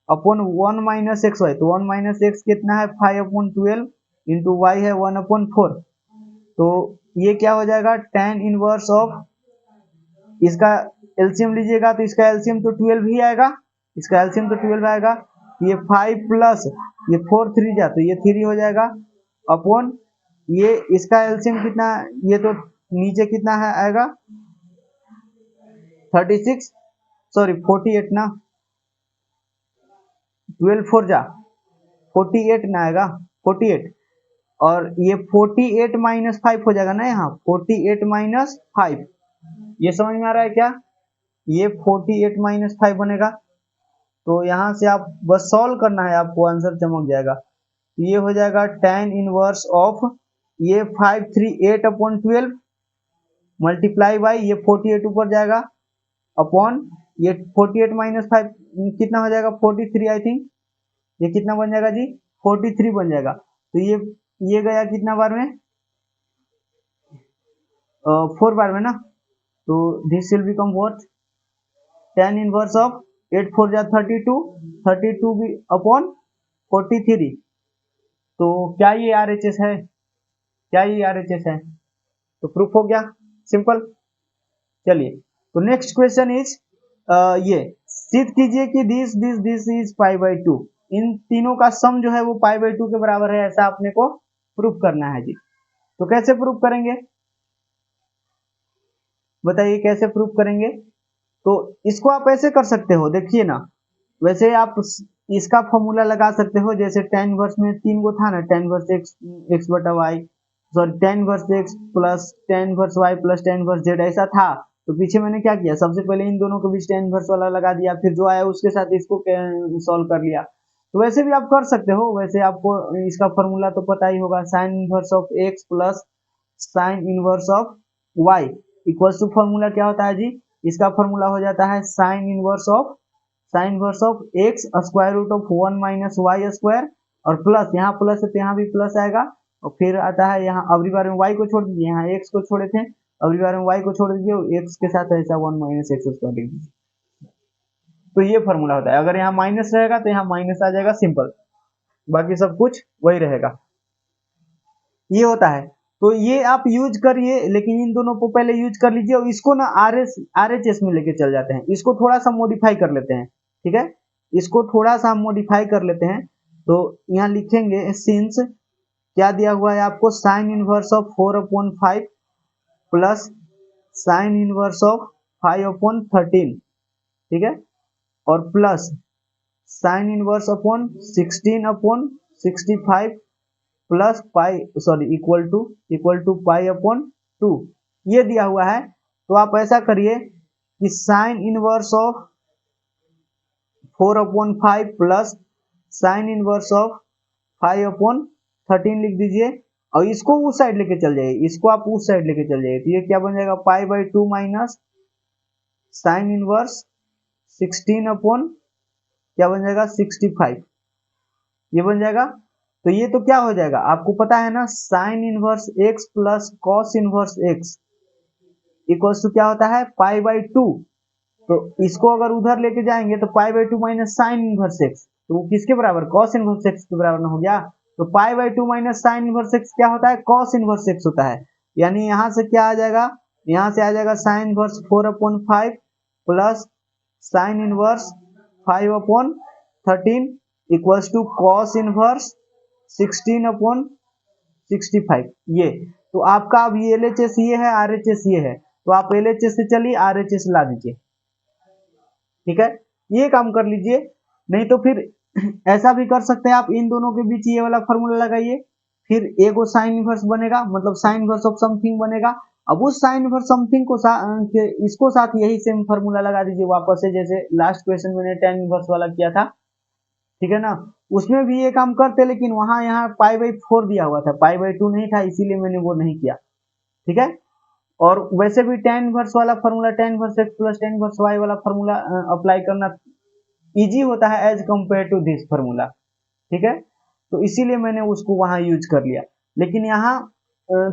अपॉन 1 माइनस एक्स वाई, तो 1 माइनस एक्स कितना है, 5/12 इंटू वाई है 1/4। तो ये क्या हो जाएगा, tan इनवर्स ऑफ, इसका एलसीएम लीजिएगा तो इसका एलसीएम तो 12 ही आएगा, इसका एलसीएम तो 12 आएगा। ये 5 प्लस ये 4 3 जा, तो ये 3 हो जाएगा अपॉन ये, इसका एलसीएम कितना, ये तो नीचे कितना है आएगा 36, सॉरी 48 ना, 12 4 जा 48 ना आएगा 48, और ये 48 माइनस 5 हो जाएगा ना, यहाँ 48 माइनस 5, ये समझ में आ रहा है क्या, ये 48 माइनस 5 बनेगा। तो यहाँ से आप बस सॉल्व करना है, आपको आंसर चमक जाएगा। ये हो जाएगा tan इनवर्स ऑफ ये 538/12 मल्टीप्लाई बाई ये 48 ऊपर जाएगा अपॉन ये 48 माइनस 5 कितना हो जाएगा 43 आई थिंक, ये कितना बन जाएगा जी 43 बन जाएगा। तो ये गया कितना बार में, 4 बार में ना, तो this will become what, tan inverse of 8 4 जा 32 भी अपॉन 43। तो क्या ये RHS है, क्या ये RHS है, तो प्रूफ हो गया, सिंपल। चलिए, तो नेक्स्ट क्वेश्चन इज ये सिद्ध कीजिए कि दिस इज π/2, इन तीनों का सम जो है वो π/2 के बराबर है, ऐसा आपने को प्रूफ करना है जी। तो कैसे प्रूफ करेंगे, बताइए कैसे प्रूफ करेंगे। तो इसको आप ऐसे कर सकते हो, देखिए ना, वैसे आप इसका फॉर्मूला लगा सकते हो, जैसे tan इनवर्स में 3 गो था ना, tan इनवर्स x बटा y, sorry tan inverse x plus tan inverse y plus tan inverse z, ऐसा था। तो पीछे मैंने क्या किया, सबसे पहले इन दोनों के बीच tan इनवर्स वाला लगा दिया, फिर जो आया उसके साथ इसको सॉल्व कर लिया। तो वैसे भी आप कर सकते हो, वैसे आपको इसका फॉर्मूला तो पता ही होगा, sine inverse of x plus sine inverse of y equals to, formula क्या होता है जी, इसका फॉर्मूला हो जाता है sine inverse of x square root of 1 minus y square, और प्लस यहाँ प्लस है तो यहाँ भी प्लस आएगा, और फिर आता है यहाँ, अगली बार में y को छोड़ दीजिए, यहाँ x को छोड़े थे, अगली बार में y को छोड़ दीजिए, x के साथ ऐसा 1 माइनस एक्स स्क्वायर लिख दीजिए। तो ये फॉर्मूला होता है, अगर यहाँ माइनस रहेगा तो यहाँ माइनस आ जाएगा, सिंपल, बाकी सब कुछ वही रहेगा, ये होता है। तो ये आप यूज करिए, लेकिन इन दोनों को पहले यूज कर लीजिए, और इसको ना RHS में लेके चल जाते हैं, इसको थोड़ा सा मॉडिफाई कर लेते हैं, ठीक है, इसको थोड़ा सा हम मॉडिफाई कर लेते हैं। तो यहाँ लिखेंगे सिंस, क्या दिया हुआ है आपको, sine inverse of 4/5 plus sine inverse of 5/13, ठीक है, और plus sine inverse upon 16/65 plus pi, sorry equal to π/2, ये दिया हुआ है। तो आप ऐसा करिए कि sine inverse of 4/5 plus sine inverse of 5/13 लिख दीजिए, और इसको उस साइड लेके चल जाइए, इसको आप उस साइड लेके चल जाइए, तो ये क्या बन जाएगा π/2 माइनस साइन इनवर्स 16 अपॉन क्या बन जाएगा 65, ये बन जाएगा। तो ये तो क्या हो जाएगा, आपको पता है ना, sine inverse x plus cos inverse x equals to क्या होता है, पाई बाई टू। तो इसको अगर उधर लेके जाएंगे तो pi by two minus sine inverse x, तो वो किसके बराबर, कॉस इनवर्स एक्स के बराबर ना हो गया। तो pi by two minus sine inverse x क्या होता है, कॉस इनवर्स एक्स होता है। यानी यहां से क्या आ जाएगा, यहां से आ जाएगा sine inverse 4/5 plus sine inverse 5/13 equals to cos inverse 16/65। ये तो आपका अब ये LHS ये है, RHS ये है, तो आप LHS से चलिए RHS ला दीजिए, ठीक है, ये काम कर लीजिए। नहीं तो फिर ऐसा भी कर सकते हैं आप, इन दोनों के बीच ये वाला फॉर्मूला लगाइए, फिर एगो साइन इनवर्स बनेगा, मतलब साइन इनवर्स ऑफ समथिंग बनेगा। अब उस साइन इनवर्स समथिंग को इसको साथ यही सेम फॉर्मूला लगा दीजिए वापस से, जैसे लास्ट क्वेश्चन मैंने tan इनवर्स वाला किया था, ठीक है ना। उसमें भी ये काम करते, लेकिन वहां यहाँ पाई बाई 4 दिया हुआ था, पाई बाई 2 नहीं था, इसीलिए मैंने वो नहीं किया, ठीक है। और वैसे भी tan इनवर्स वाला formula, tan inverse x plus tan inverse y वाला फॉर्मूला अप्लाई करना इजी होता है as compare to this formula, ठीक है। तो इसीलिए मैंने उसको वहां यूज कर लिया, लेकिन यहाँ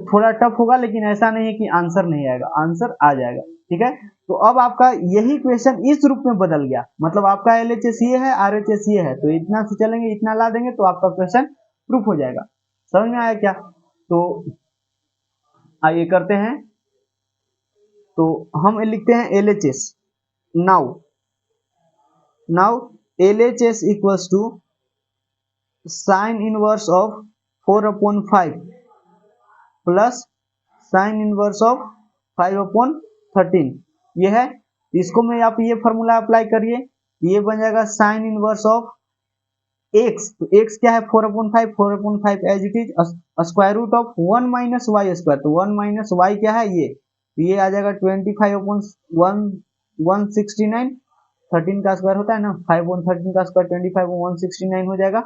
थोड़ा टफ होगा, लेकिन ऐसा नहीं है कि आंसर नहीं आएगा, आंसर आ जाएगा, ठीक है। तो अब आपका यही क्वेश्चन इस रूप में बदल गया, मतलब आपका LHS ये है, RHS ये है, तो इतना से चलेंगे, इतना ला देंगे तो आपका क्वेश्चन प्रूफ हो जाएगा। समझ में आया क्या? तो आइए करते हैं। तो हम लिखते हैं LHS। Now LHS equals to sine inverse of 4/5 plus sine inverse of 5/13 ये है। इसको में आप ये फॉर्मूला अप्लाई करिए, ये बन जाएगा साइन इनवर्स ऑफ एक्स। तो एक्स क्या है, 4/5, 4/5 as it is square root of 1 minus y square, तो 1 माइनस वाई क्या है, ये आ जाएगा 25/169, 13 का स्क्वायर होता है ना, 5/13 का स्क्वायर 25/169 हो जाएगा।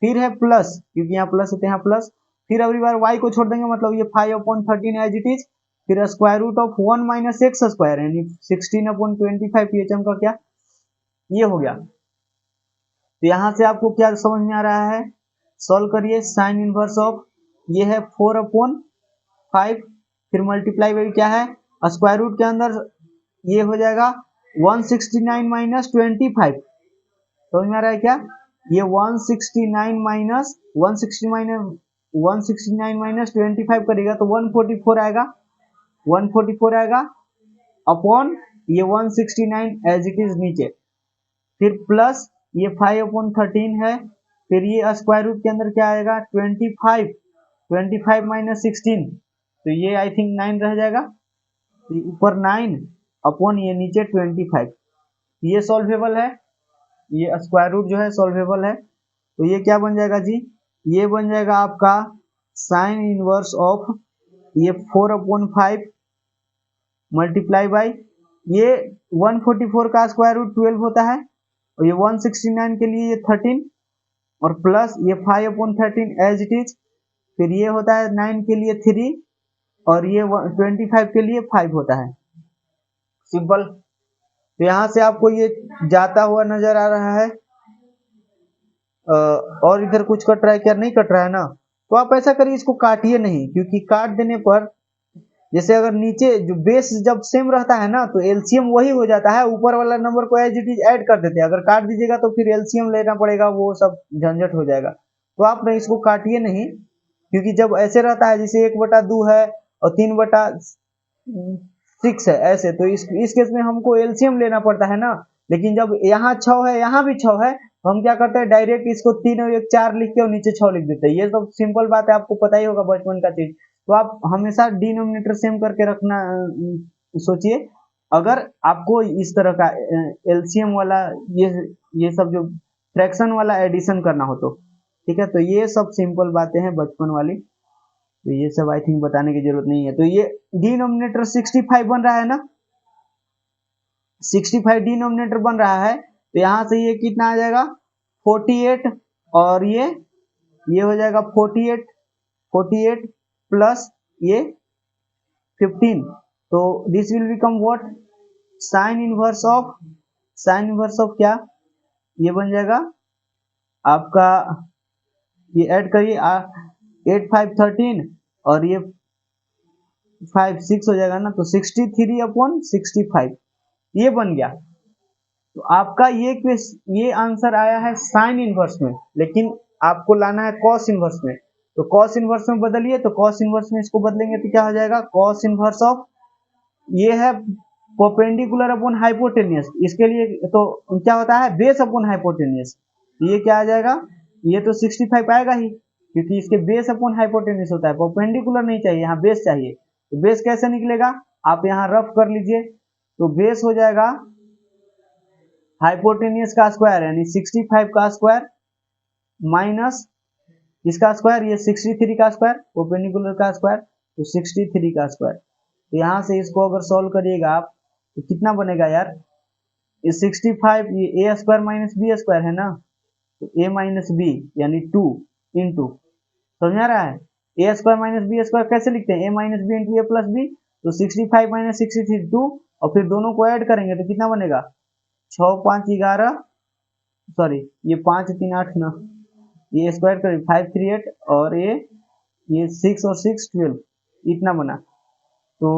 फिर है प्लस, क्योंकि यहाँ प्लस होते हैं, यहाँ प्लस, फिर अगली बार y को छोड़ देंगे, मतलब ये 5/13 एज इट इज, फिर square root of 1 minus x square यानी 16/25, पीएचएम का क्या, ये हो गया। तो यहाँ से आपको क्या समझ में आ रहा है, सॉल्व करिए। साइन इनवर्स ऑफ ये है 4/5, फिर मल्टीप्लाई बाई क्या है, स्क्वायर रूट के अंदर ये हो जाएगा 169 माइनस 25। समझ में आ रहा है क्या, ये 169 माइनस 169 माइनस 25 करेगा तो 144 आएगा, 144 आएगा अपॉन ये 169 एज इट इज नीचे, फिर प्लस ये 5/13 है, फिर ये स्क्वायर रूट के अंदर क्या आएगा 25 माइनस 16, तो ये आई थिंक 9 रह जाएगा, तो ऊपर 9 अपॉन ये नीचे 25, ये सॉल्वेबल है, ये स्क्वायर रूट जो है सॉल्वेबल है। तो ये क्या बन जाएगा जी, ये बन जाएगा आपका साइन इनवर्स ऑफ ये 4/5 मल्टीप्लाई बाई ये 144 का स्क्वायर रूट 12 होता है, और ये 169 के लिए ये 13, और प्लस ये 5/13 एज इट इज, फिर ये होता है 9 के लिए 3, और ये 25 के लिए 5 होता है, सिंपल। तो यहाँ से आपको ये जाता हुआ नजर आ रहा है, और इधर कुछ कट रहा है क्या, नहीं कट रहा है ना, तो आप ऐसा करिए, इसको काटिए नहीं, क्योंकि काट देने पर जैसे अगर नीचे जो बेस जब सेम रहता है ना तो एलसीएम वही हो जाता है, ऊपर वाला नंबर को एज इट इज ऐड कर देते हैं, अगर काट दीजिएगा तो फिर एलसीएम लेना पड़ेगा, वो सब झंझट हो जाएगा। तो आप ना इसको काटिए नहीं, क्योंकि जब ऐसे रहता है जैसे 1/2 है और 3/6 है ऐसे, तो इस केस में हमको एलसीएम लेना पड़ता है ना, लेकिन जब यहाँ 6 है यहाँ भी 6 है, तो हम क्या करते हैं डायरेक्ट इसको 3 और 1 4 लिख के और नीचे 6 लिख देते हैं, ये सब सिंपल बात है, आपको पता ही होगा बचपन का चीज। तो आप हमेशा डिनोमिनेटर सेम करके रखना, सोचिए अगर आपको इस तरह का एलसीएम वाला ये सब जो फ्रैक्शन वाला एडिशन करना हो तो, ठीक है। तो ये सब सिंपल बातें हैं बचपन वाली, तो ये सब आई थिंक बताने की जरूरत नहीं है। तो ये डिनोमिनेटर 65 बन रहा है ना, 65 डिनोमिनेटर बन रहा है, तो यहाँ से ये कितना आ जाएगा 48, और ये हो जाएगा 48 प्लस ये 15, तो this will become what, sign inverse of क्या, ये बन जाएगा आपका ये ऐड करिए 8 5 13 और ये 5 6 हो जाएगा ना, तो 63/65 ये बन गया। तो आपका ये आंसर आया है साइन इनवर्स में, लेकिन आपको लाना है कॉस इनवर्स में। तो कॉस इनवर्स में बदलिए, तो कॉस इनवर्स में इसको बदलेंगे तो क्या हो जाएगा, कॉस इनवर्स ऑफ ये है परपेंडिकुलर अपॉन हाइपोटेनियस, इसके लिए तो क्या होता है बेस अपॉन हाइपोटेनियस। ये क्या आ जाएगा, ये तो 65 आएगा ही, क्योंकि इसके बेस अपॉन हाइपोटेनियस होता है, परपेंडिकुलर नहीं चाहिए, यहाँ बेस चाहिए। तो बेस कैसे निकलेगा, आप यहाँ रफ कर लीजिए। तो बेस हो जाएगा हाइपोटेनियस का स्क्वायर यानी 65 का स्क्वायर माइनस इसका स्क्वायर, ये 63 का स्क्वायर, परपेंडिकुलर का स्क्वायर, तो 63 का स्क्वायर। तो यहाँ से इसको अगर सॉल्व करिएगा आप तो कितना बनेगा यार, ये 65 ये ए स्क्वायर माइनस बी स्क्वायर है ना, तो ए माइनस बी यानी 2 इंटू, समझ आ रहा है, ए स्क्वायर माइनस बी स्क्वायर कैसे लिखते हैं, ए माइनस बी इंटू ए प्लस बी। तो 65 माइनस 63 2, और फिर दोनों को ऐड करेंगे तो कितना बनेगा 6 5 11, सॉरी ये 5 3 8 9, ये स्क्वायर करिए 5 3 8 और ये 6 और 6 12, इतना बना। तो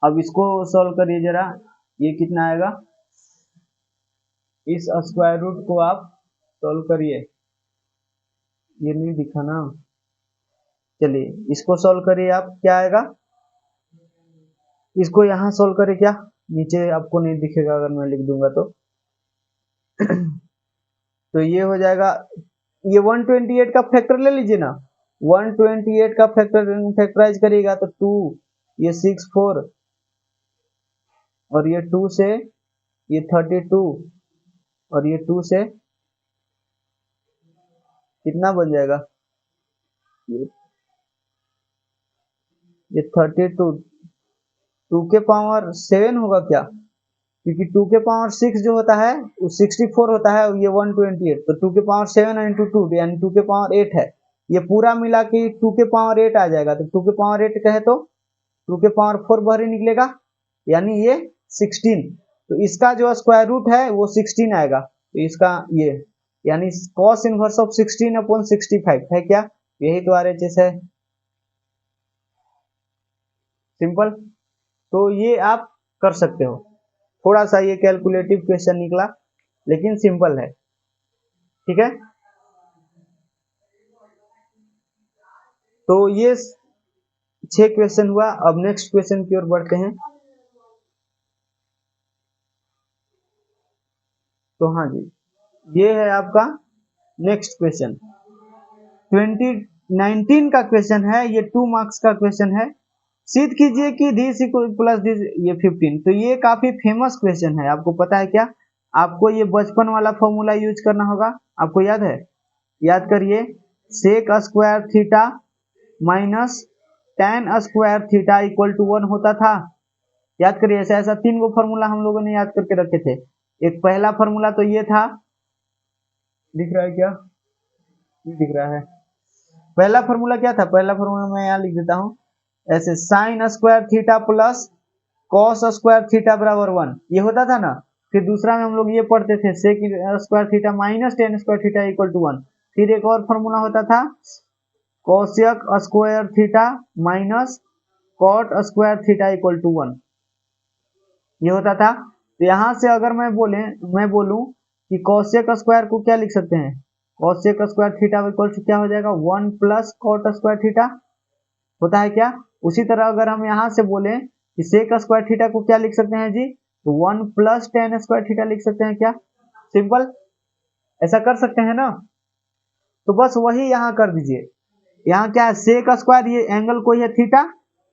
अब इसको सॉल्व करिए जरा, ये कितना आएगा, इस स्क्वायर रूट को आप सॉल्व करिए, ये नहीं दिखा ना, चलिए इसको सॉल्व करिए आप, क्या आएगा, इसको यहाँ सॉल्व करिए, क्या नीचे आपको नहीं दिखेगा अगर मैं लिख दूंगा तो तो ये हो जाएगा, ये 128 का फैक्टर ले लीजिए ना, 128 का फैक्टराइज करिएगा तो 2, ये 6 4 और ये 2 से ये 32 और ये 2 से कितना बन जाएगा, ये 32 2 के पावर 7 होगा क्या, क्योंकि 2 के पावर 6 जो होता है वो 64 होता है, ये 128, तो 2 के पावर 7 इंटू 2 यानी 2 के पावर 8 है, ये पूरा मिला के 2 के पावर 8 आ जाएगा। तो 2 के पावर 8 कहे तो 2 के पावर 4 बाहर ही निकलेगा, यानी ये 16। तो इसका जो स्क्वायर रूट है वो 16 आएगा, तो इसका ये यानी cos इनवर्स ऑफ 16/65 है क्या, यही तो RHS है, सिंपल। तो ये आप कर सकते हो, थोड़ा सा ये कैलकुलेटिव क्वेश्चन निकला लेकिन सिंपल है, ठीक है। तो ये 6 क्वेश्चन हुआ, अब नेक्स्ट क्वेश्चन की ओर बढ़ते हैं। तो हाँ जी, ये है आपका नेक्स्ट क्वेश्चन 2019 का क्वेश्चन है, ये 2 मार्क्स का क्वेश्चन है। सिद्ध कीजिए कि दिस प्लस दिस ये 15। तो ये काफी फेमस क्वेश्चन है, आपको पता है क्या, आपको ये बचपन वाला फॉर्मूला यूज करना होगा, आपको याद है, याद करिए, sec square theta minus tan square theta equal to 1 होता था, याद करिए, ऐसा ऐसा 3 गो फॉर्मूला हम लोगों ने याद करके रखे थे। एक पहला फॉर्मूला तो ये था, दिख रहा है क्या, दिख रहा है, पहला फॉर्मूला क्या था, पहला फॉर्मूला मैं यहाँ लिख देता हूँ, ऐसे sine square theta plus cos square theta बराबर 1, ये होता था ना। फिर दूसरा में हम लोग ये पढ़ते थे sec square theta minus tan square theta equal to 1। फिर एक और फॉर्मूला होता था cosec square theta minus cot square theta equal to 1, ये होता था। तो यहाँ से अगर मैं बोलूं कि कोसेक स्क्वायर को क्या लिख सकते हैं, cosec square theta equal to क्या हो जाएगा 1 प्लस कॉट स्क्वायर थीटा, होता है क्या। उसी तरह अगर हम यहाँ से बोले कि सेक स्क्वायर थीटा को क्या लिख सकते हैं जी, तो 1 प्लस tan स्क्वायर थीटा लिख सकते हैं क्या, सिंपल, ऐसा कर सकते हैं ना। तो बस वही यहाँ कर दीजिए, यहाँ क्या है सेक स्क्वायर, ये एंगल कोई है थीटा,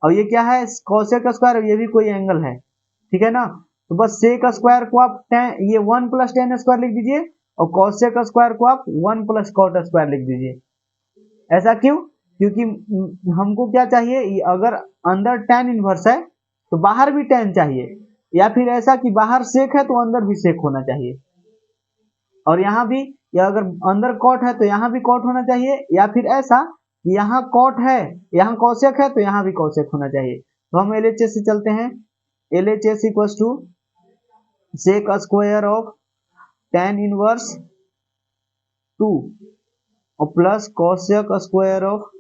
और ये क्या है कोसेक स्क्वायर, ये भी कोई एंगल है, ठीक है ना। तो बस सेक स्क्वायर को आप ये 1 प्लस tan स्क्वायर लिख दीजिए, और कोसेक स्क्वायर को आप 1 प्लस कॉट स्क्वायर लिख दीजिए। ऐसा क्यों, क्योंकि हमको क्या चाहिए, अगर अंदर tan इनवर्स है तो बाहर भी tan चाहिए, या फिर ऐसा कि बाहर सेक है तो अंदर भी सेक होना चाहिए, और यहाँ भी, या अगर अंदर कॉट है तो यहाँ भी कॉट होना चाहिए, या फिर ऐसा कि यहाँ कॉट है यहाँ कौशेक है तो यहाँ भी कौशेक होना चाहिए। तो हम LHS से चलते हैं, LHS equals to sec square of tan inverse 2 और plus cosec square of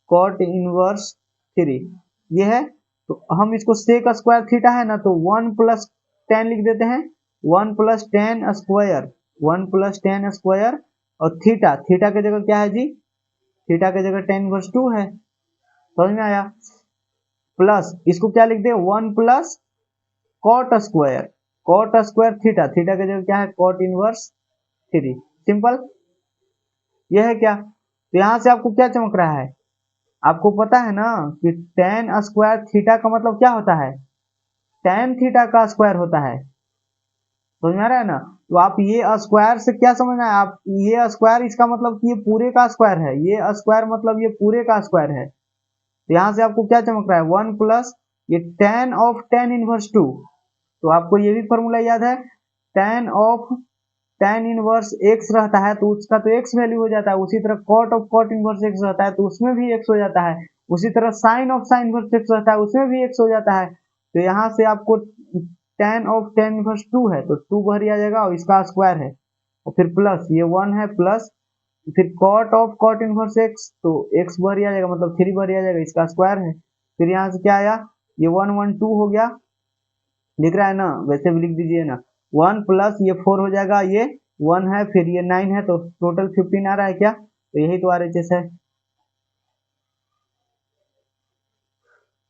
cot inverse 3 ये है। तो हम इसको सेक स्क्वायर थीटा है ना, तो 1 प्लस 10 लिख देते हैं, 1 प्लस 10 स्क्वायर, 1 प्लस 10 स्क्वायर और थीटा, थीटा की जगह क्या है जी, थीटा की जगह tan इनवर्स 2 है, समझ में आया। प्लस इसको क्या लिख दे, 1 plus cot square, cot square theta, theta की जगह क्या है कॉट इनवर्स 3, सिंपल। यह है क्या, तो यहां से आपको क्या चमक रहा है, आपको पता है ना कि tan स्क्वायर थीटा का मतलब क्या होता है, tan थीटा का स्क्वायर होता है, समझ में आ रहा है ना। तो आप ये स्क्वायर से क्या समझना है, आप ये स्क्वायर इसका मतलब कि ये पूरे का स्क्वायर है, ये स्क्वायर मतलब ये पूरे का स्क्वायर है। तो यहां से आपको क्या चमक रहा है, 1 प्लस ये tan ऑफ tan इनवर्स 2, तो आपको ये भी फॉर्मूला याद है, tan of tan inverse x रहता है तो उसका तो x वैल्यू हो जाता है, उसी तरह cot of cot inverse x रहता है तो उसमें भी x हो जाता है, उसी तरह sin of sin inverse x रहता है उसमें भी x हो जाता है। तो यहाँ से आपको tan ऑफ tan इनवर्स 2 है तो 2 बाहर आ जाएगा और इसका स्क्वायर है और फिर प्लस ये 1 है प्लस फिर cot of cot inverse x, तो x बाहर आ जाएगा मतलब 3 बाहर आ जाएगा, इसका स्क्वायर है। फिर यहाँ से क्या आया, ये 1 1 2 हो गया, दिख रहा है ना, वैसे भी लिख दीजिए ना, 1 प्लस ये 4 हो जाएगा, ये 1 है फिर ये 9 है तो टोटल 15 आ रहा है क्या, तो यही तो RHS है।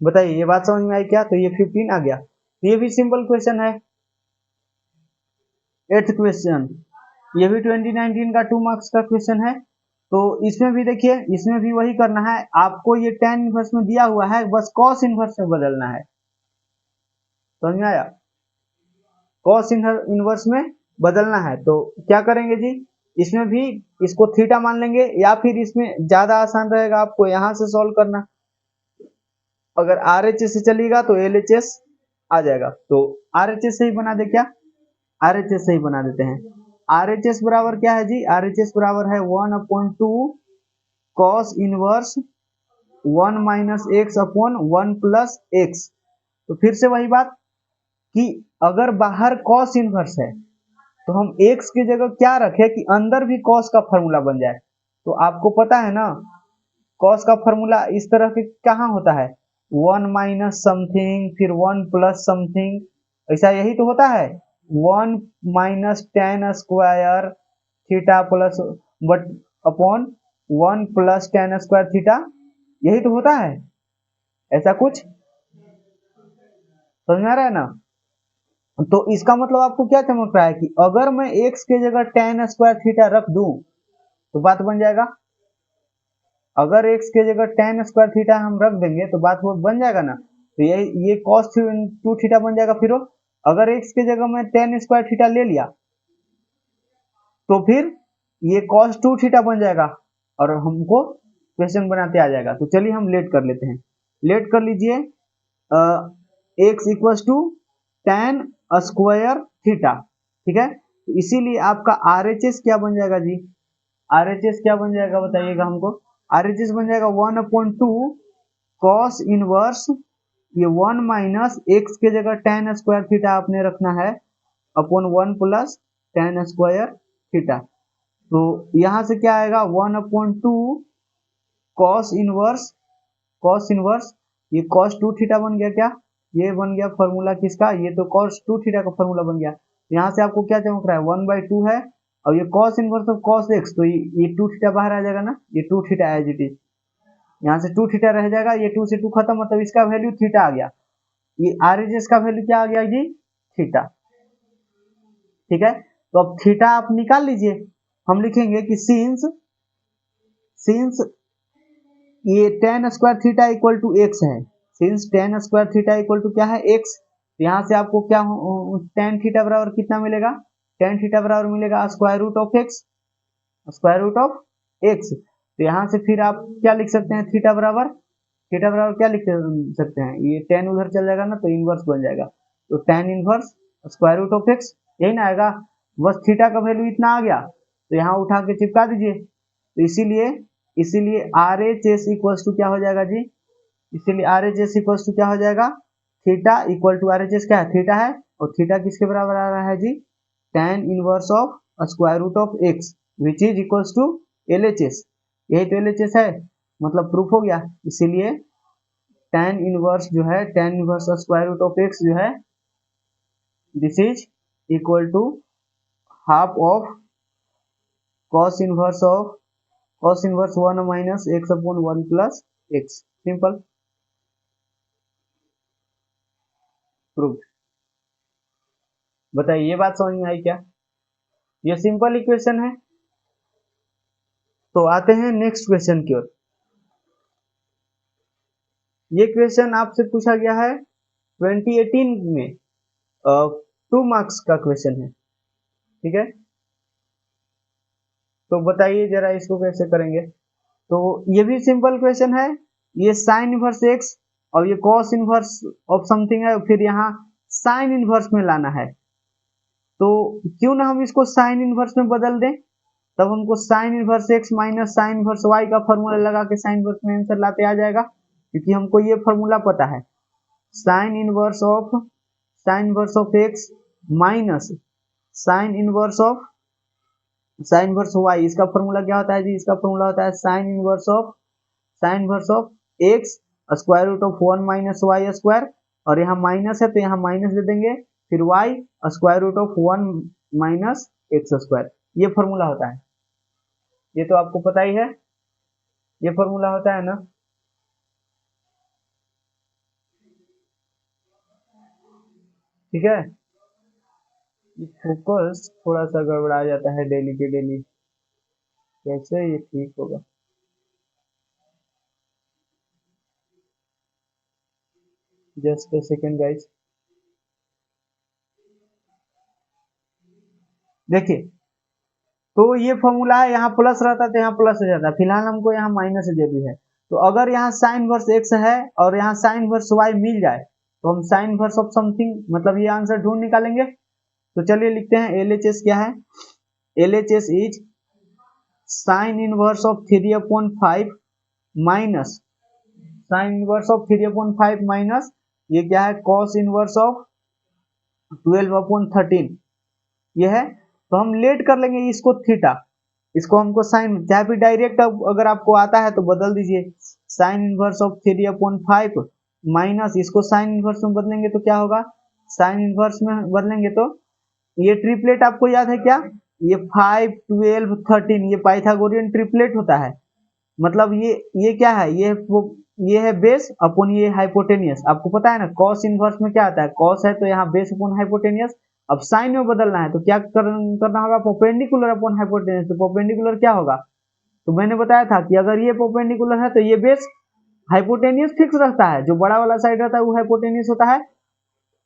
बताइए ये बात समझ में आई क्या, तो ये 15 आ गया, तो ये भी सिंपल क्वेश्चन है। 8th क्वेश्चन, ये भी 2019 का 2 मार्क्स का क्वेश्चन है। तो इसमें भी देखिए, इसमें भी वही करना है आपको, ये tan इनवर्स में दिया हुआ है बस cos इनवर्स में बदलना है, समझ में आया, cos इनवर्स में बदलना है। तो क्या करेंगे जी, इसमें भी इसको थीटा मान लेंगे या फिर इसमें ज्यादा आसान रहेगा आपको यहाँ से सॉल्व करना, अगर RHS से चलेगा तो LHS आ जाएगा, तो RHS से ही बना दे क्या, RHS से ही बना देते हैं। RHS बराबर क्या है जी, RHS बराबर है 1/2 cos inverse 1 minus x upon 1 plus x. तो फिर से वही बात कि अगर बाहर cos इनवर्स है तो हम x की जगह क्या रखें कि अंदर भी cos का फॉर्मूला बन जाए। तो आपको पता है ना cos का फॉर्मूला इस तरह के कहाँ होता है, 1 माइनस समथिंग फिर 1 प्लस समथिंग, ऐसा यही तो होता है, 1 minus tan square theta plus but upon 1 plus tan square theta, यही तो होता है, ऐसा कुछ समझ में आ रहा है ना। तो इसका मतलब आपको क्या चमक रहा है कि अगर मैं x के जगह tan स्क्वायर थीटा रख दूं तो बात बन जाएगा, अगर x के जगह tan स्क्वायर थीटा हम रख देंगे तो बात वो बन जाएगा ना, तो ये cos 2 थीटा बन जाएगा। फिर अगर x के जगह मैं tan स्क्वायर थीटा ले लिया तो फिर ये cos 2 थीटा बन जाएगा और हमको क्वेश्चन बनाते आ जाएगा। तो चलिए हम लेट कर लेते हैं, लेट कर लीजिए, x equal to tan square theta, ठीक है। तो इसीलिए आपका RHS क्या बन जाएगा जी, RHS क्या बन जाएगा बताइएगा हमको, RHS बन जाएगा 1/2 cos इनवर्स ये 1 माइनस x के जगह tan स्क्वायर थीटा आपने रखना है upon 1 plus tan square theta. तो यहां से क्या आएगा 1/2 cos इनवर्स ये cos 2 थीटा बन गया क्या, ये बन गया फॉर्मूला किसका, ये तो cos 2 थीटा का फॉर्मूला बन गया। यहाँ से आपको क्या चमक रहा है 1/2 है और ये cos inverse of cos x, तो ये 2 थीटा बाहर आ जाएगा ना, ये 2 थीटा एज इट इज, यहाँ से 2 थीटा रह जाएगा, ये 2 से 2 खत्म, मतलब इसका वैल्यू थीटा आ गया, ये RHS का वैल्यू क्या आ गया जी, थीटा, ठीक है। तो अब थीटा आप निकाल लीजिए, हम लिखेंगे कि सिंस ये tan square theta equal to x है, since tan square theta equal to क्या है एक्स, यहाँ से आपको क्या tan थीटा बराबर कितना मिलेगा, tan थीटा बराबर मिलेगा square root of x, square root of x. तो यहाँ से फिर आप क्या लिख सकते हैं, थीटा बराबर क्या लिख सकते हैं, ये tan उधर चल जाएगा ना तो इनवर्स बन जाएगा, तो tan inverse square root of x, यही ना आएगा, बस थीटा का वैल्यू इतना आ गया तो यहाँ उठा के चिपका दीजिए। तो इसीलिए RHS इक्वल टू क्या हो जाएगा जी, इसीलिए RHS इक्वल टू क्या हो जाएगा, थीटा इक्वल टू RHS क्या है, थीटा है, और थीटा किसके बराबर आ रहा है जी, tan inverse of square root of x, which is equals to LHS। यही तो LHS है, मतलब प्रूफ हो गया। इसीलिए tan इनवर्स जो है, tan inverse square root of x जो है, this is equal to half of cos inverse 1 minus x upon 1 plus x। Simple proof. बताइए ये बात समझ में आई क्या? ये सिंपल इक्वेशन है। तो आते हैं नेक्स्ट क्वेश्चन की ओर। ये क्वेश्चन आपसे पूछा गया है 2018 में, 2 मार्क्स का क्वेश्चन है, ठीक है। तो बताइए जरा इसको कैसे करेंगे। तो ये भी सिंपल क्वेश्चन है। ये साइन इनवर्स एक्स और ये कॉस इनवर्स ऑफ समथिंग है, फिर यहाँ साइन इनवर्स में लाना है। तो क्यों ना हम इसको साइन इनवर्स में बदल दें, तब हमको sine inverse x minus sine inverse y का फॉर्मूला लगा के साइन इनवर्स में आंसर लाते आ जाएगा, क्योंकि हमको ये फॉर्मूला पता है। Sine inverse of x minus sine inverse y, इसका फॉर्मूला क्या होता है जी? इसका फॉर्मूला होता है sine inverse of x square root of 1 minus y square, और यहाँ माइनस है तो यहाँ माइनस दे देंगे, फिर y square root of 1 minus x square. ये फॉर्मूला होता है, ये तो आपको पता ही है, ये फॉर्मूला होता है ना। ठीक है, फोकस थोड़ा सा गड़बड़ा जाता है डेली के डेली, कैसे ये ठीक होगा? Just a second guys. देखिए, तो ये फॉर्मूला है, यहाँ प्लस रहता तो यहाँ प्लस हो जाता, फिलहाल हमको यहाँ माइनस जरूरी है। तो अगर यहाँ साइन वर्स एक्स है और यहाँ साइन वर्स वाई मिल जाए, तो हम साइन वर्स ऑफ समथिंग, मतलब ये आंसर ढूंढ निकालेंगे। तो चलिए लिखते हैं LHS क्या है। LHS is sine inverse of 3/5 minus sine inverse of 3/5 minus ये क्या है, कॉस इनवर्स ऑफ 12/13 ये है। तो हम लेट कर लेंगे इसको थीटा, इसको हमको साइन, चाहे फिर डायरेक्ट अगर आपको आता है तो बदल दीजिए। साइन इनवर्स ऑफ 3/5 माइनस इसको साइन इनवर्स में बदलेंगे तो क्या होगा, साइन इनवर्स में बदलेंगे तो ये ट्रिपलेट आपको याद है क्या, ये 5 12 13 ये पाइथागोरियन ट्रिपलेट होता है। मतलब ये क्या है, ये है बेस अपॉन ये हाइपोटेनियस। आपको पता है ना कॉस इनवर्स में क्या आता है, कॉस है तो यहाँ बेस अपॉन हाइपोटेनियस। अब साइन में बदलना है तो क्या करना होगा, परपेंडिकुलर अपॉन हाइपोटेनियस। तो परपेंडिकुलर क्या होगा, तो मैंने बताया था कि अगर ये परपेंडिकुलर है तो ये बेस, हाइपोटेनियस फिक्स रहता है, जो बड़ा वाला साइड रहता है वो हाइपोटेनियस होता है,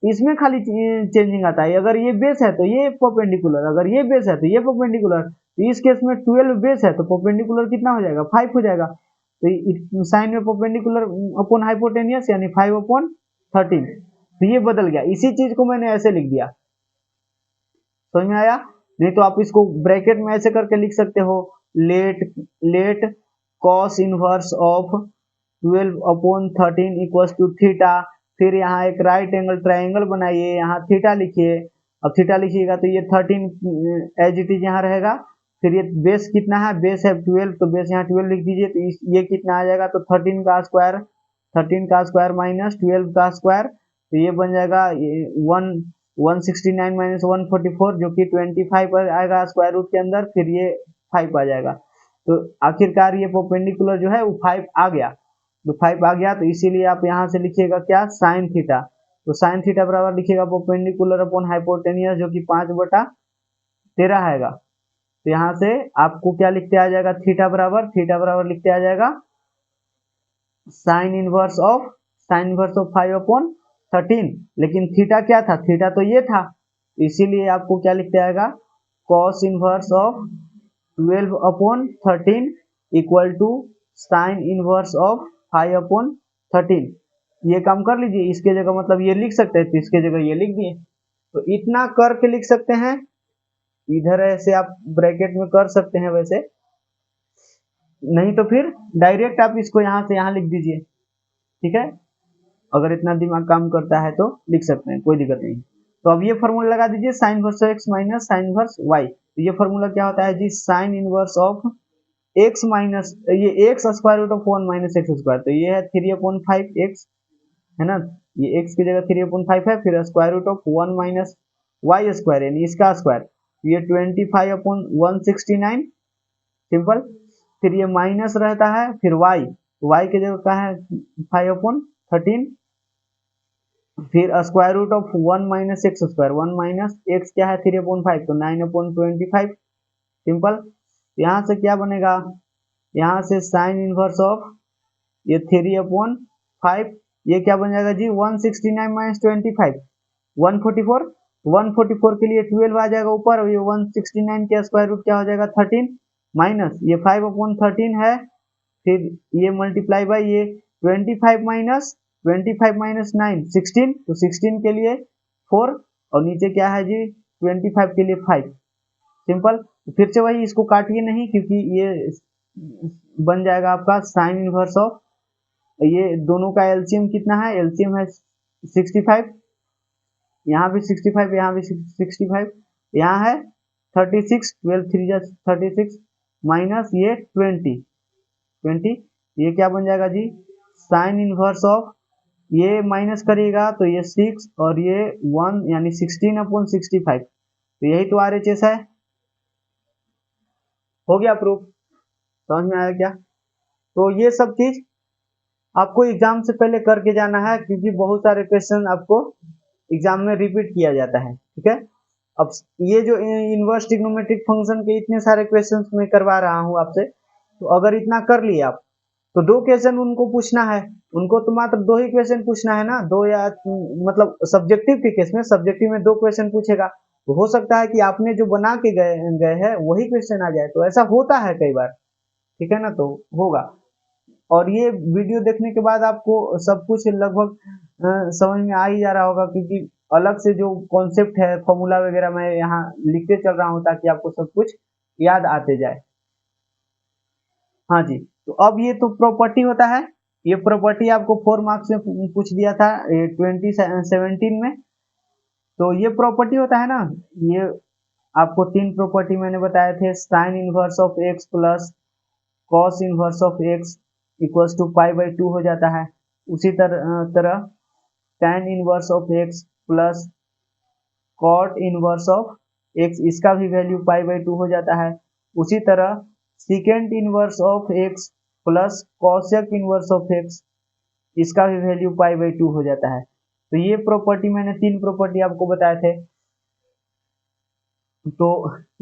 इसमें खाली चेंजिंग आता है। अगर ये बेस है तो ये परपेंडिकुलर, अगर ये बेस है तो ये परपेंडिकुलर। तो इस केस में 12 बेस है तो परपेंडिकुलर कितना हो जाएगा, 5 हो जाएगा। तो साइन में परपेंडिकुलर अपॉन हाइपोटेनियस यानी 5/13, तो ये बदल गया। इसी चीज को मैंने ऐसे लिख दिया, समझ में आया? नहीं तो आप इसको ब्रैकेट में ऐसे करके लिख सकते हो, let cos inverse of 12/13 equals to theta. फिर यहाँ एक राइट एंगल ट्राइंगल बनाइए, यहाँ थीटा लिखिए। अब थीटा लिखिएगा तो ये 13 एज इट इज यहाँ रहेगा। फिर ये बेस कितना है, बेस है 12, तो बेस यहाँ 12 लिख दीजिए। तो ये कितना आ जाएगा, तो 13 का स्क्वायर माइनस 12 का स्क्वायर, तो ये बन जाएगा 169 माइनस 144, जो कि 25 आएगा स्क्वायर रूट के अंदर, फिर ये 5 आ जाएगा। तो आखिरकार ये परपेंडिकुलर जो है वो 5 आ गया। तो 5 आ गया, तो इसीलिए आप यहाँ से लिखिएगा क्या, साइन थीटा। तो साइन थीटा बराबर लिखिएगा परपेंडिकुलर अपॉन हाइपोटेनियस, जो कि 5/13 आएगा। तो यहाँ से आपको क्या लिखते आ जाएगा, थीटा बराबर लिखते आ जाएगा साइन इनवर्स ऑफ 5/13। लेकिन थीटा क्या था, थीटा तो ये था, इसीलिए आपको क्या लिखते आएगा, cos inverse of 12/13 equal to sine inverse of 5/13। ये काम कर लीजिए, इसके जगह मतलब ये लिख सकते हैं तो इसके जगह ये लिख दिए। तो इतना करके लिख सकते हैं, इधर ऐसे आप ब्रैकेट में कर सकते हैं वैसे, नहीं तो फिर डायरेक्ट आप इसको यहाँ से यहाँ लिख दीजिए, ठीक है। अगर इतना दिमाग काम करता है तो लिख सकते हैं, कोई दिक्कत नहीं। तो अब ये फॉर्मूला लगा दीजिए, sine verse x minus sine verse y, तो ये फॉर्मूला क्या होता है जी, sine inverse of x minus ये x square root of 1 minus x square, तो ये है 3/5 एक्स, है ना, ये x की जगह 3/5 है, फिर square root of 1 minus y square यानी इसका स्क्वायर, ये 25/169 सिंपल, फिर ये माइनस रहता है, फिर y की जगह क्या है 5/13, फिर square root of 1 minus x square, 1 minus X क्या है 3/5 तो 9/25 सिंपल। यहाँ से क्या बनेगा, यहाँ से साइन इनवर्स ऑफ ये 3/5, ये क्या बन जाएगा जी 169 माइनस 25 144, 144 के लिए 12 आ जाएगा ऊपर, और ये 169 के स्क्वायर रूट क्या हो जाएगा 13 माइनस ये 5/13 है, फिर ये मल्टीप्लाई बाय ये 25 माइनस 9 16, तो 16 के लिए 4 और नीचे क्या है जी 25 के लिए 5 सिंपल। फिर से वही, इसको काटिए नहीं क्योंकि ये बन जाएगा आपका साइन इनवर्स ऑफ, ये दोनों का एलसीएम कितना है, एलसीएम है 65, यहाँ भी 65, यहाँ भी 65, यहाँ है 36, 12 3 जा 36 माइनस ये 20, ये क्या बन जाएगा जी साइन इनवर्स ऑफ, ये माइनस करिएगा तो ये 6 और ये 1 यानी 16/65, तो यही तो RHS है। हो गया प्रूफ, समझ में आया क्या? तो ये सब चीज आपको एग्जाम से पहले करके जाना है, क्योंकि बहुत सारे क्वेश्चन आपको एग्जाम में रिपीट किया जाता है, ठीक है। अब ये जो इनवर्स ट्रिग्नोमेट्रिक फंक्शन के इतने सारे क्वेश्चन मैं करवा रहा हूँ आपसे, तो अगर इतना कर लिए आप, तो 2 क्वेश्चन उनको पूछना है, उनको तो मात्र 2 ही क्वेश्चन पूछना है ना, 2 या मतलब सब्जेक्टिव के केस में, सब्जेक्टिव में 2 क्वेश्चन पूछेगा, तो हो सकता है कि आपने जो बना के गए हैं वही क्वेश्चन आ जाए, तो ऐसा होता है कई बार, ठीक है ना, तो होगा। और ये वीडियो देखने के बाद आपको सब कुछ लगभग समझ में आ ही जा रहा होगा, क्योंकि अलग से जो कॉन्सेप्ट है फॉर्मूला वगैरह मैं यहाँ लिखते चल रहा हूँ ताकि आपको सब कुछ याद आते जाए। हाँ जी, तो अब ये तो प्रॉपर्टी होता है, ये प्रॉपर्टी आपको 4 मार्क्स में पूछ दिया था 2017 में, तो ये प्रॉपर्टी होता है ना, ये आपको 3 प्रॉपर्टी मैंने बताए थे, sine inverse of x plus cos inverse of x equals to π/2 हो जाता है। उसी तरह tan inverse of x plus cot inverse of x, इसका भी वैल्यू π/2 हो जाता है। उसी तरह secant inverse of x plus cosec inverse of x, इसका भी वैल्यू π/2 हो जाता है। तो ये प्रॉपर्टी मैंने 3 प्रॉपर्टी आपको बताए थे, तो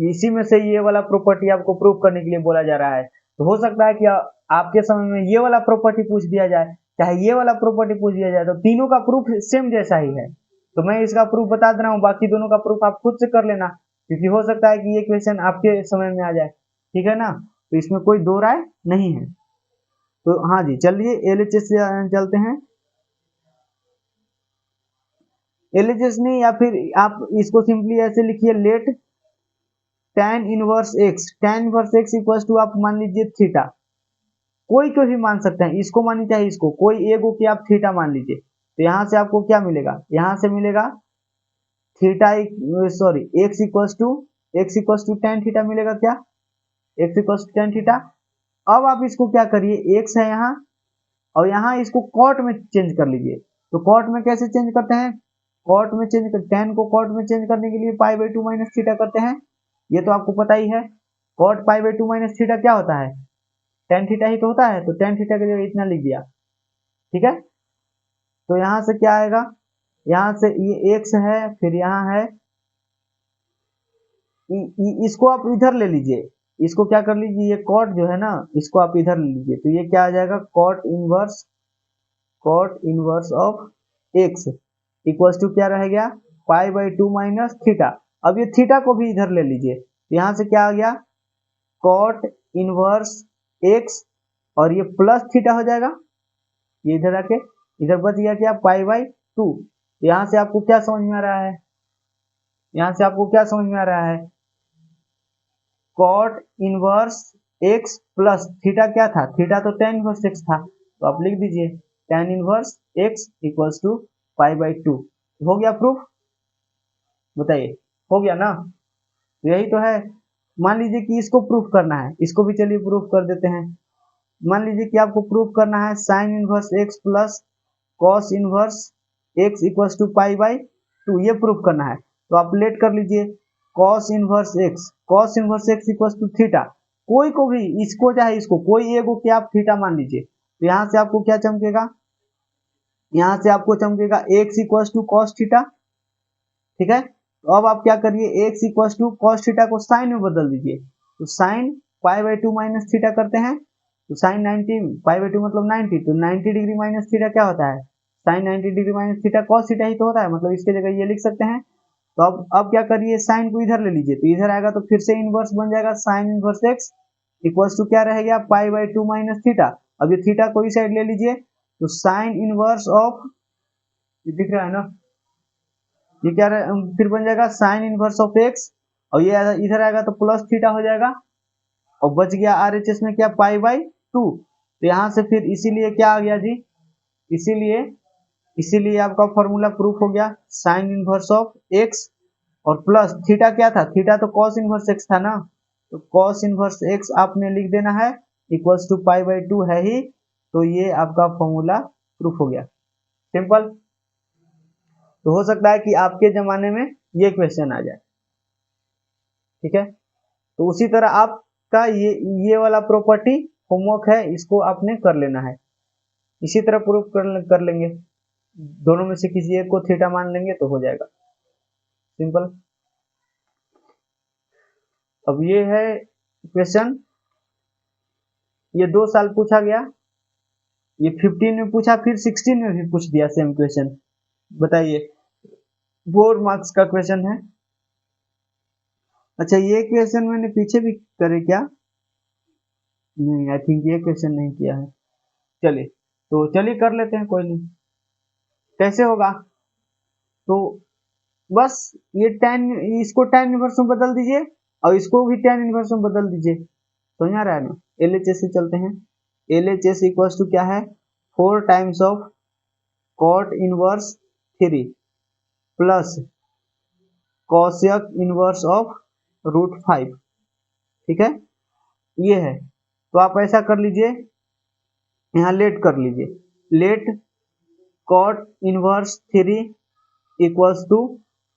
इसी में से ये वाला प्रॉपर्टी आपको प्रूव करने के लिए बोला जा रहा है। तो हो सकता है कि आपके समय में ये वाला प्रॉपर्टी पूछ दिया जाए, चाहे ये वाला प्रॉपर्टी पूछ दिया जाए, तो तीनों का प्रूफ सेम जैसा ही है, तो मैं इसका प्रूफ बता दे रहा हूँ, बाकी दोनों का प्रूफ आप खुद से कर लेना, क्योंकि हो सकता है कि ये क्वेश्चन आपके समय में आ जाए, ठीक है ना, तो इसमें कोई दो राय नहीं है। तो हाँ जी, चलिए LHS से चलते हैं। LHS नहीं, या फिर आप इसको सिंपली ऐसे लिखिए, let tan inverse x equal to आप मान लीजिए थीटा, कोई को भी मान सकते हैं, इसको मानी चाहे इसको, कोई एगो की आप थीटा मान लीजिए, तो यहाँ से आपको क्या मिलेगा, यहाँ से मिलेगा theta sorry x equal to tan theta मिलेगा, क्या x equal to tan theta. अब आप इसको क्या करिए, एक्स है यहाँ और यहाँ इसको कॉट में चेंज कर लीजिए, तो कॉट में कैसे चेंज करते हैं, कॉट में चेंज कर tan को कॉट में चेंज करने के लिए π/2 माइनस थीटा करते हैं, ये तो आपको पता ही है, कॉट π/2 माइनस थीटा क्या होता है, tan थीटा ही तो होता है, तो tan थीटा की जगह इतना लिख दिया, ठीक है। तो यहाँ से क्या आएगा, यहाँ से ये एक्स है, फिर यहाँ है इसको आप इधर ले लीजिए, इसको क्या कर लीजिए, ये कॉट जो है ना इसको आप इधर ले लीजिए, तो ये क्या आ जाएगा cot inverse of x equals to क्या रह गया π/2 माइनस थीटा। अब ये थीटा को भी इधर ले लीजिए, यहाँ से क्या आ गया कॉट इनवर्स एक्स और ये प्लस थीटा हो जाएगा, ये इधर आके इधर बच गया क्या π/2। यहाँ से आपको क्या समझ में आ रहा है, यहाँ से आपको क्या समझ में आ रहा है, cot inverse x plus theta क्या था, थीटा तो tan इनवर्स एक्स था, तो आप लिख दीजिए tan inverse x equals to π/2। हो गया प्रूफ, बताइए हो गया ना, यही तो है। मान लीजिए कि इसको प्रूफ करना है, इसको भी चलिए प्रूफ कर देते हैं। मान लीजिए कि आपको प्रूफ करना है sine inverse x plus cos inverse x equals to pi by 2, ये प्रूफ करना है। तो आप लेट कर लीजिए cos inverse x equals to theta, कोई को भी, इसको चाहे इसको, कोई एक को क्या आप थीटा मान लीजिए। तो यहाँ से आपको क्या चमकेगा, यहाँ से आपको चमकेगा x equals to cos theta, ठीक है। तो अब आप क्या करिए, x equals to cos theta को साइन में बदल दीजिए। तो sine pi by 2 minus theta करते हैं, तो साइन 90 पाई बाई 2 मतलब 90, तो 90 डिग्री माइनस थीटा क्या होता है, sine 90 degree minus theta cos theta ही तो होता है, मतलब इसके जगह ये लिख सकते हैं। तो अब क्या करिए, साइन को इधर ले लीजिए, तो इधर आएगा तो फिर से इनवर्स बन जाएगा sine inverse x equals to क्या रहेगा, पाई बाई 2 माइनस थीटा। अब ये थीटा को इस साइड ले लीजिए, तो साइन इनवर्स ऑफ, ये दिख रहा है ना, ये क्या फिर बन जाएगा साइन इनवर्स ऑफ एक्स, और ये इधर आएगा तो प्लस थीटा हो जाएगा, और बच गया आरएचएस में क्या, पाई बाई 2। तो यहाँ से फिर इसीलिए क्या आ गया जी, इसीलिए आपका फॉर्मूला प्रूफ हो गया, साइन इनवर्स ऑफ एक्स और प्लस थीटा क्या था, थीटा तो कॉस इनवर्स एक्स था ना, तो कॉस इनवर्स एक्स आपने लिख देना है इक्वल्स टू पाई बाई 2 है ही, तो ये आपका फॉर्मूला प्रूफ हो गया, सिंपल। तो हो सकता है कि आपके जमाने में ये क्वेश्चन आ जाए, ठीक है। तो उसी तरह आपका ये वाला प्रॉपर्टी होमवर्क है, इसको आपने कर लेना है, इसी तरह प्रूफ कर लेंगे, दोनों में से किसी एक को थीटा मान लेंगे तो हो जाएगा, सिंपल। अब ये है क्वेश्चन, ये 2 साल पूछा गया, ये 15 में पूछा, फिर 16 में भी पूछ दिया सेम क्वेश्चन, बताइए 4 मार्क्स का क्वेश्चन है। अच्छा, ये क्वेश्चन मैंने पीछे भी करे क्या, नहीं, आई थिंक ये क्वेश्चन नहीं किया है, चलिए तो चलिए कर लेते हैं, कोई नहीं। कैसे होगा, तो बस ये tan, इसको tan इनवर्स में बदल दीजिए और इसको भी tan इनवर्स में बदल दीजिए, तो यहाँ रहा ना, LHS से चलते हैं, LHS इक्वल्स टू क्या है, 4 times of cot inverse 3 plus cosec inverse of √5, ठीक है, ये है। तो आप ऐसा कर लीजिए, यहाँ लेट कर लीजिए, let cot inverse 3 equals to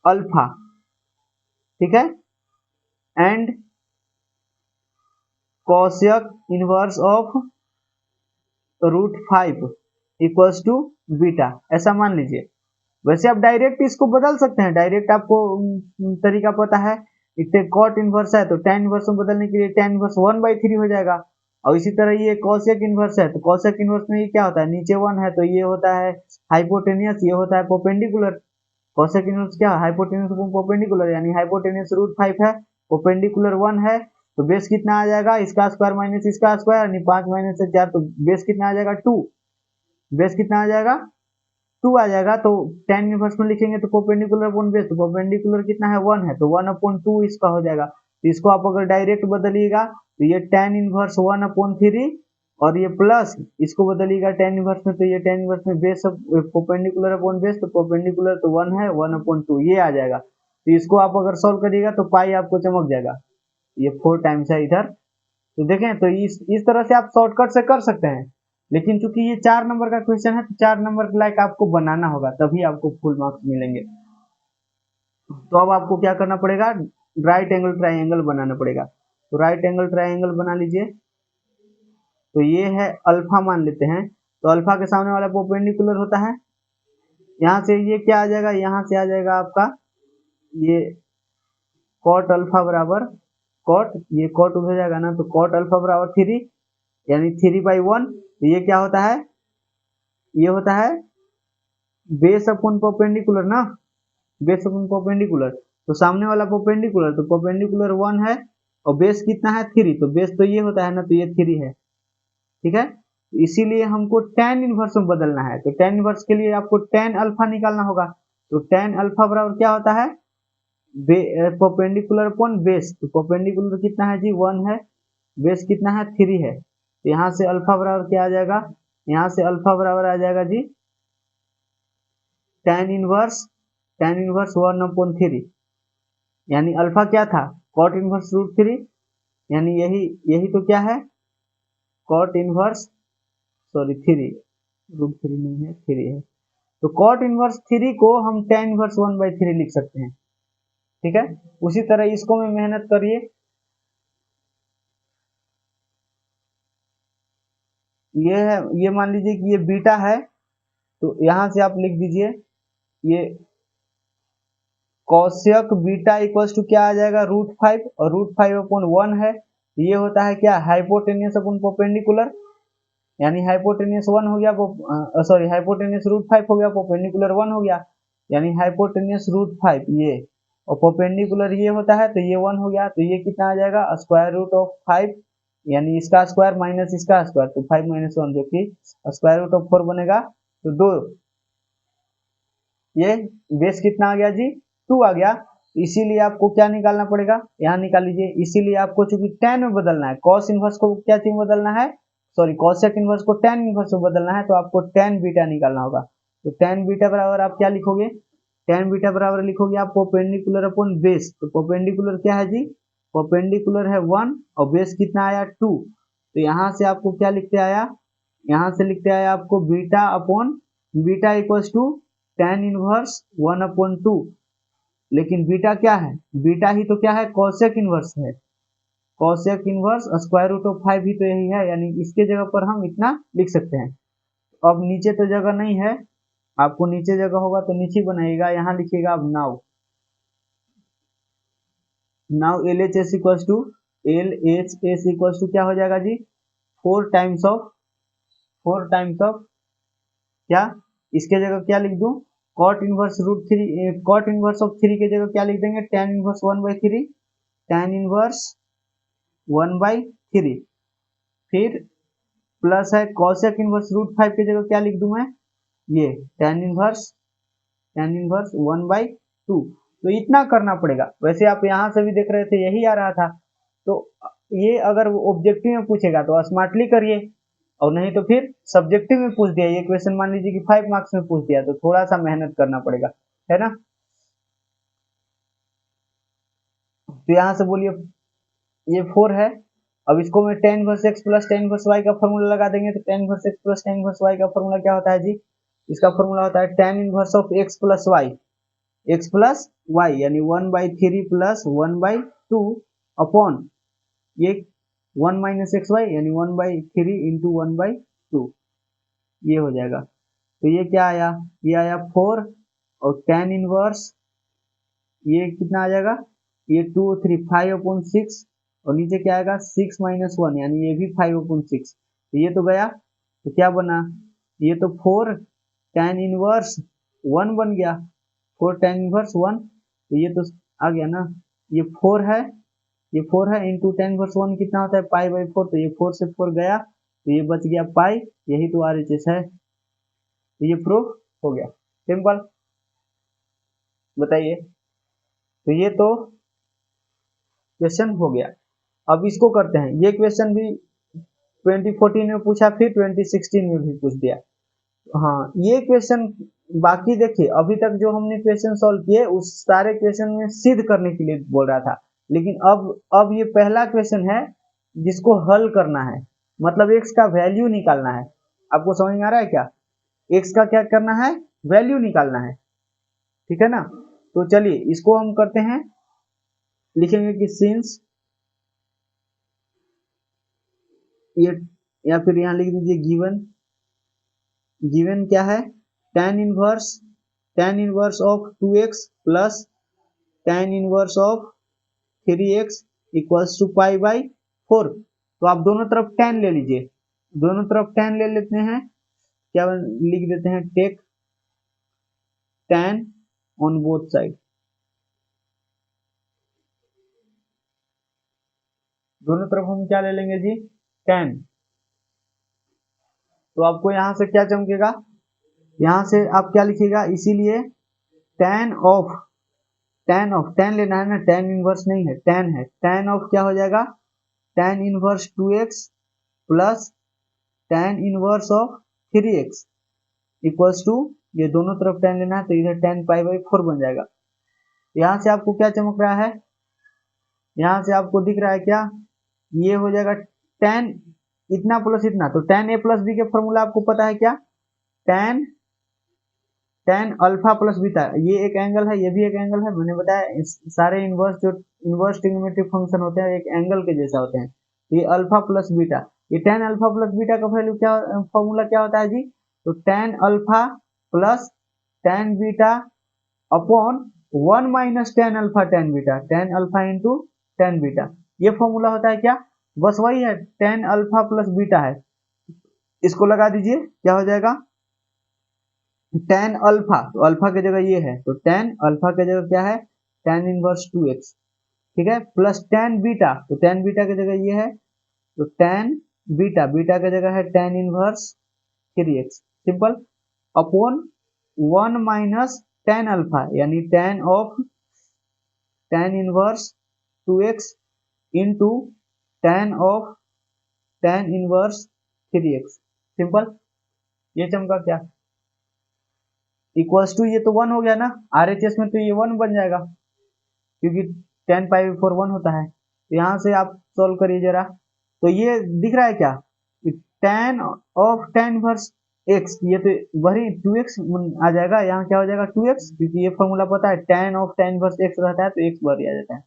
alpha, ठीक है, and cosec inverse of √5 equals to beta, ऐसा मान लीजिए। वैसे आप डायरेक्ट इसको बदल सकते हैं, डायरेक्ट आपको तरीका पता है, इतने कॉट इनवर्स है तो tan इनवर्स में बदलने के लिए tan इनवर्स 1/3 हो जाएगा, और इसी तरह ये cosec इनवर्स है तो cosec इनवर्स में ये क्या होता है, नीचे 1 है तो ये होता है हाइपोटेनियस, ये होता है परपेंडिकुलर। cosec इनवर्स क्या है, हाइपोटेनियस को परपेंडिकुलर, यानी हाइपोटेनियस √5 है, परपेंडिकुलर 1 है, तो बेस कितना आ जाएगा, इसका स्क्वायर माइनस इसका स्क्वायर, यानी 5 माइनस 4, तो बेस कितना आ जाएगा 2, बेस कितना आ जाएगा 2 आ जाएगा। तो tan इनवर्स में लिखेंगे तो परपेंडिकुलर अपॉन बेस, तो परपेंडिकुलर कितना है 1 है, तो 1/2 इसका हो जाएगा। तो इसको आप अगर डायरेक्ट बदलिएगा तो ये tan इनवर्स 1/3, और ये प्लस इसको बदलिएगा tan इनवर्स में, तो ये tan इनवर्स में बेस परपेंडिकुलर अपॉन बेस, तो परपेंडिकुलर तो 1 है, 1/2 ये आ जाएगा। तो इसको आप अगर सॉल्व करिएगा तो पाई आपको चमक जाएगा, ये 4 टाइम्स है इधर। तो देखें, तो इस तरह से आप शॉर्टकट से कर सकते हैं, लेकिन चूंकि ये 4 नंबर का क्वेश्चन है तो 4 नंबर के लायक आपको बनाना होगा, तभी आपको फुल मार्क्स मिलेंगे। तो अब आपको क्या करना पड़ेगा, राइट एंगल ट्राइंगल बनाना पड़ेगा। तो राइट एंगल ट्राइंगल बना लीजिए, तो ये है अल्फा मान लेते हैं, तो अल्फा के सामने वाला परपेंडिकुलर होता है, यहाँ से ये क्या आ जाएगा, यहाँ से आ जाएगा आपका ये कॉट अल्फा बराबर कॉट, ये कॉट उधर जाएगा ना, तो कॉट अल्फा बराबर 3, यानी 3/1। तो ये क्या होता है, ये होता है बेस अपॉन परपेंडिकुलर ना, बेस अपॉन परपेंडिकुलर, तो सामने वाला परपेंडिकुलर, तो परपेंडिकुलर 1 है और बेस कितना है 3, तो बेस तो ये होता है ना, तो ये 3 है, ठीक है। इसीलिए हमको tan इनवर्स में बदलना है, तो tan इनवर्स के लिए आपको tan अल्फा निकालना होगा। तो tan अल्फा बराबर क्या होता है, परपेंडिकुलर अपॉन बेस, तो परपेंडिकुलर कितना है जी 1 है, बेस कितना है 3 है, तो यहाँ से अल्फा बराबर क्या आ जाएगा, यहाँ से अल्फा बराबर आ जाएगा जी tan इनवर्स 1/3, यानी अल्फा क्या था कॉट इनवर्स रूट थ्री, यानी यही तो क्या है, cot inverse, sorry three, root three नहीं है, थ्री है, तो कॉट इनवर्स थ्री को हम टेन इनवर्स 1/3 लिख सकते हैं। ठीक है, उसी तरह इसको में मेहनत करिए। ये है, ये मान लीजिए कि ये बीटा है, तो यहां से आप लिख दीजिए ये कौशिक बीटा इक्वल्स टू क्या आ जाएगा, √5, और √5/1 है, ये होता है क्या, हाइपोटेनियस अपन परपेंडिकुलर, यानी हाइपोटेनियस 1 हो गया, सॉरी हाइपोटेनियस √5 हो गया, परपेंडिकुलर 1 हो गया, यानी हाइपोटेनियस √5 ये, और परपेंडिकुलर ये होता है, तो ये 1 हो गया, तो ये कितना आ जाएगा, स्क्वायर रूट ऑफ 5, यानी इसका स्क्वायर माइनस इसका स्क्वायर, तो 5 - 1 जो कि स्क्वायर रूट ऑफ 4 बनेगा, तो 2, ये बेस कितना आ गया जी, 2 आ गया, इसीलिए आपको क्या निकालना पड़ेगा, यहाँ निकाल लीजिए, इसीलिए आपको चूंकि tan में बदलना है, cos इनवर्स को क्या चीज में बदलना है, सॉरी cosec इनवर्स को tan इनवर्स में बदलना है, तो आपको tan बीटा निकालना होगा, तो tan बीटा बराबर आप क्या लिखोगे, tan बीटा बराबर लिखोगे आप परपेंडिकुलर अपॉन बेस, तो परपेंडिकुलर क्या है जी, परपेंडिकुलर है 1 और बेस कितना आया 2, तो यहाँ से आपको क्या लिखते आया, यहाँ से लिखते आया आपको beta upon beta equals to tan inverse 1/2, लेकिन बीटा क्या है, बीटा ही तो क्या है, कॉसेक इनवर्स है, cosec inverse square root of 5 ही तो यही है, यानी इसके जगह पर हम इतना लिख सकते हैं। अब नीचे तो जगह नहीं है, आपको नीचे जगह होगा तो नीचे बनाइएगा, यहाँ लिखिएगा अब now, now L H S equals to, L H S equals to क्या हो जाएगा जी, 4 टाइम्स ऑफ, 4 टाइम्स ऑफ क्या, इसके जगह क्या लिख दूं, cot inverse √3, cot inverse of 3 के जगह क्या लिख देंगे, tan इनवर्स 1/3, tan इनवर्स 1/3, फिर प्लस है कॉसेक इनवर्स √5 की जगह क्या लिख दूं मैं, ये tan इनवर्स 1/2, तो इतना करना पड़ेगा। वैसे आप यहाँ से भी देख रहे थे यही आ रहा था, तो ये अगर ऑब्जेक्टिव में पूछेगा तो स्मार्टली करिए, और नहीं तो फिर सब्जेक्टिव में पूछ दिया, ये क्वेश्चन मान लीजिए कि 5 मार्क्स में पूछ दिया, तो थोड़ा सा मेहनत करना पड़ेगा, है ना। तो यहाँ से बोलिए ये 4 है, अब इसको मैं tan inverse x plus tan inverse y का फॉर्मूला लगा देंगे, तो tan inverse x plus tan inverse y का फॉर्मूला क्या होता है जी, इसका फॉर्मूला होता है tan inverse of x plus y, यानी 1/3 प्लस 1/2 अपॉन ये 1 माइनस एक्स वाई, यानी 1/3 इंटू 1/2, ये हो जाएगा, तो ये क्या आया, ये आया 4, और tan इनवर्स ये कितना आ जाएगा, ये 2 3 5/6, और नीचे क्या आएगा 6 - 1, यानी ये भी 5/6, तो ये तो गया, तो क्या बना, ये तो 4 tan इनवर्स 1 बन गया, 4 tan इनवर्स 1, तो ये तो आ गया ना, ये 4 है, ये 4 है इंटू tan इनवर्स 1 कितना होता है π/4, तो ये 4 से 4 गया, तो ये बच गया पाई, यही तो RHS है, तो ये प्रूफ हो गया, सिंपल, बताइए, तो ये तो क्वेश्चन हो गया। अब इसको करते हैं, ये क्वेश्चन भी 2014 में पूछा, फिर 2016 में भी पूछ दिया, हाँ ये क्वेश्चन, बाकी देखिए अभी तक जो हमने क्वेश्चन सॉल्व किए उस सारे क्वेश्चन में सिद्ध करने के लिए बोल रहा था, लेकिन अब ये पहला क्वेश्चन है जिसको हल करना है, मतलब x का वैल्यू निकालना है, आपको समझ में आ रहा है क्या, x का क्या करना है, वैल्यू निकालना है, ठीक है ना। तो चलिए इसको हम करते हैं, लिखेंगे कि सिंस, ये या फिर यहाँ लिख दीजिए गिवन, गिवन क्या है, tan inverse of 2x plus tan inverse of 3x equals to π/4, तो आप दोनों तरफ tan ले लीजिए, दोनों तरफ tan ले लेते हैं, क्या लिख देते हैं, take tan on both side, दोनों तरफ हम क्या ले लेंगे जी, tan, तो आपको यहां से क्या चमकेगा, यहां से आप क्या लिखिएगा, इसीलिए tan ऑफ, tan लेना है ना, tan इनवर्स नहीं है, tan है, tan ऑफ क्या हो जाएगा, tan inverse 2x plus tan inverse of 3x equals to, ये दोनों तरफ tan लेना है, तो इधर tan π/4 बन जाएगा, यहाँ से आपको क्या चमक रहा है, यहाँ से आपको दिख रहा है क्या, ये हो जाएगा tan इतना प्लस इतना, तो tan a प्लस बी के फॉर्मूला आपको पता है क्या, tan अल्फा प्लस बीटा, ये एक एंगल है, ये भी एक एंगल है, मैंने बताया सारे इनवर्स जो इनवर्स ट्रिग्नोमेट्रिक फंक्शन होते हैं एक एंगल के जैसा होते हैं। ये अल्फा प्लस बीटा, ये tan अल्फा प्लस बीटा का वैल्यू क्या, फॉर्मूला क्या होता है जी, तो tan alpha plus tan beta upon 1 minus tan alpha tan beta, tan alpha into tan beta, ये फॉर्मूला होता है क्या, बस वही है, tan अल्फा प्लस बीटा है, इसको लगा दीजिए, क्या हो जाएगा tan अल्फा, तो अल्फा की जगह ये है, तो tan अल्फा की जगह क्या है, tan इनवर्स 2x, ठीक है, प्लस tan बीटा, तो tan बीटा की जगह ये है, तो tan बीटा, बीटा की जगह है tan inverse 3x, simple, upon 1 minus tan alpha, यानी tan of tan inverse 2x into tan of tan inverse 3x, simple, ये चमका क्या, इक्वल्स टू, ये तो 1 हो गया ना, आरएचएस में तो ये 1 बन जाएगा, क्योंकि tan पाई 4 1 होता है, तो यहाँ से आप सोल्व करिए जरा, तो ये दिख रहा है क्या, tan of tan inverse x, ये तो वही 2x आ जाएगा, यहाँ क्या हो जाएगा 2x, क्योंकि ये फॉर्मूला पता है tan of tan inverse x रहता है तो x बार आ जाता है,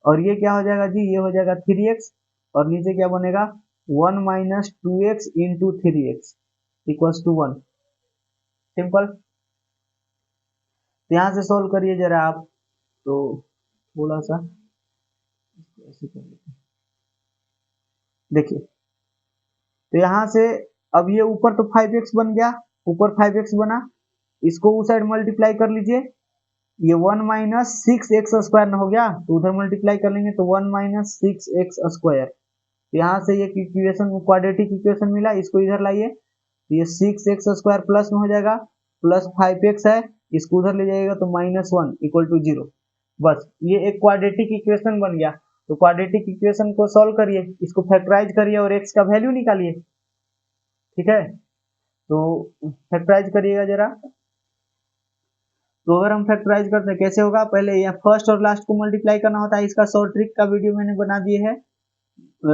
और ये क्या हो जाएगा जी, ये हो जाएगा 3x, और नीचे क्या बनेगा 1 minus 2x into 3x equals to 1, simple, यहाँ से सोल्व करिए जरा आप, तो थोड़ा सा ऐसे कर लेते हैं, देखिए, तो यहाँ से अब ये ऊपर तो 5x बन गया, ऊपर 5x बना, इसको उस साइड मल्टीप्लाई कर लीजिए, ये 1 माइनस 6x स्क्वायर न हो गया, तो उधर मल्टीप्लाई कर लेंगे तो 1 माइनस 6x स्क्वायर, यहाँ से ये इक्वेशन क्वाड्रेटिक इक्वेशन मिला, इसको इधर लाइए, तो ये 6x स्क्वायर प्लस में हो जाएगा, प्लस 5x है, इसको उधर ले जाइएगा तो -1 इक्वल टू 0, बस ये एक क्वाड्रेटिक इक्वेशन बन गया, तो क्वाड्रेटिक इक्वेशन को सॉल्व करिए, इसको फैक्टराइज करिए और x का वैल्यू निकालिए, ठीक है, तो फैक्टराइज करिएगा जरा, तो अगर हम फैक्टराइज करते हैं कैसे होगा, पहले यहाँ फर्स्ट और लास्ट को मल्टीप्लाई करना होता है, इसका शॉर्ट ट्रिक का वीडियो मैंने बना दिए है,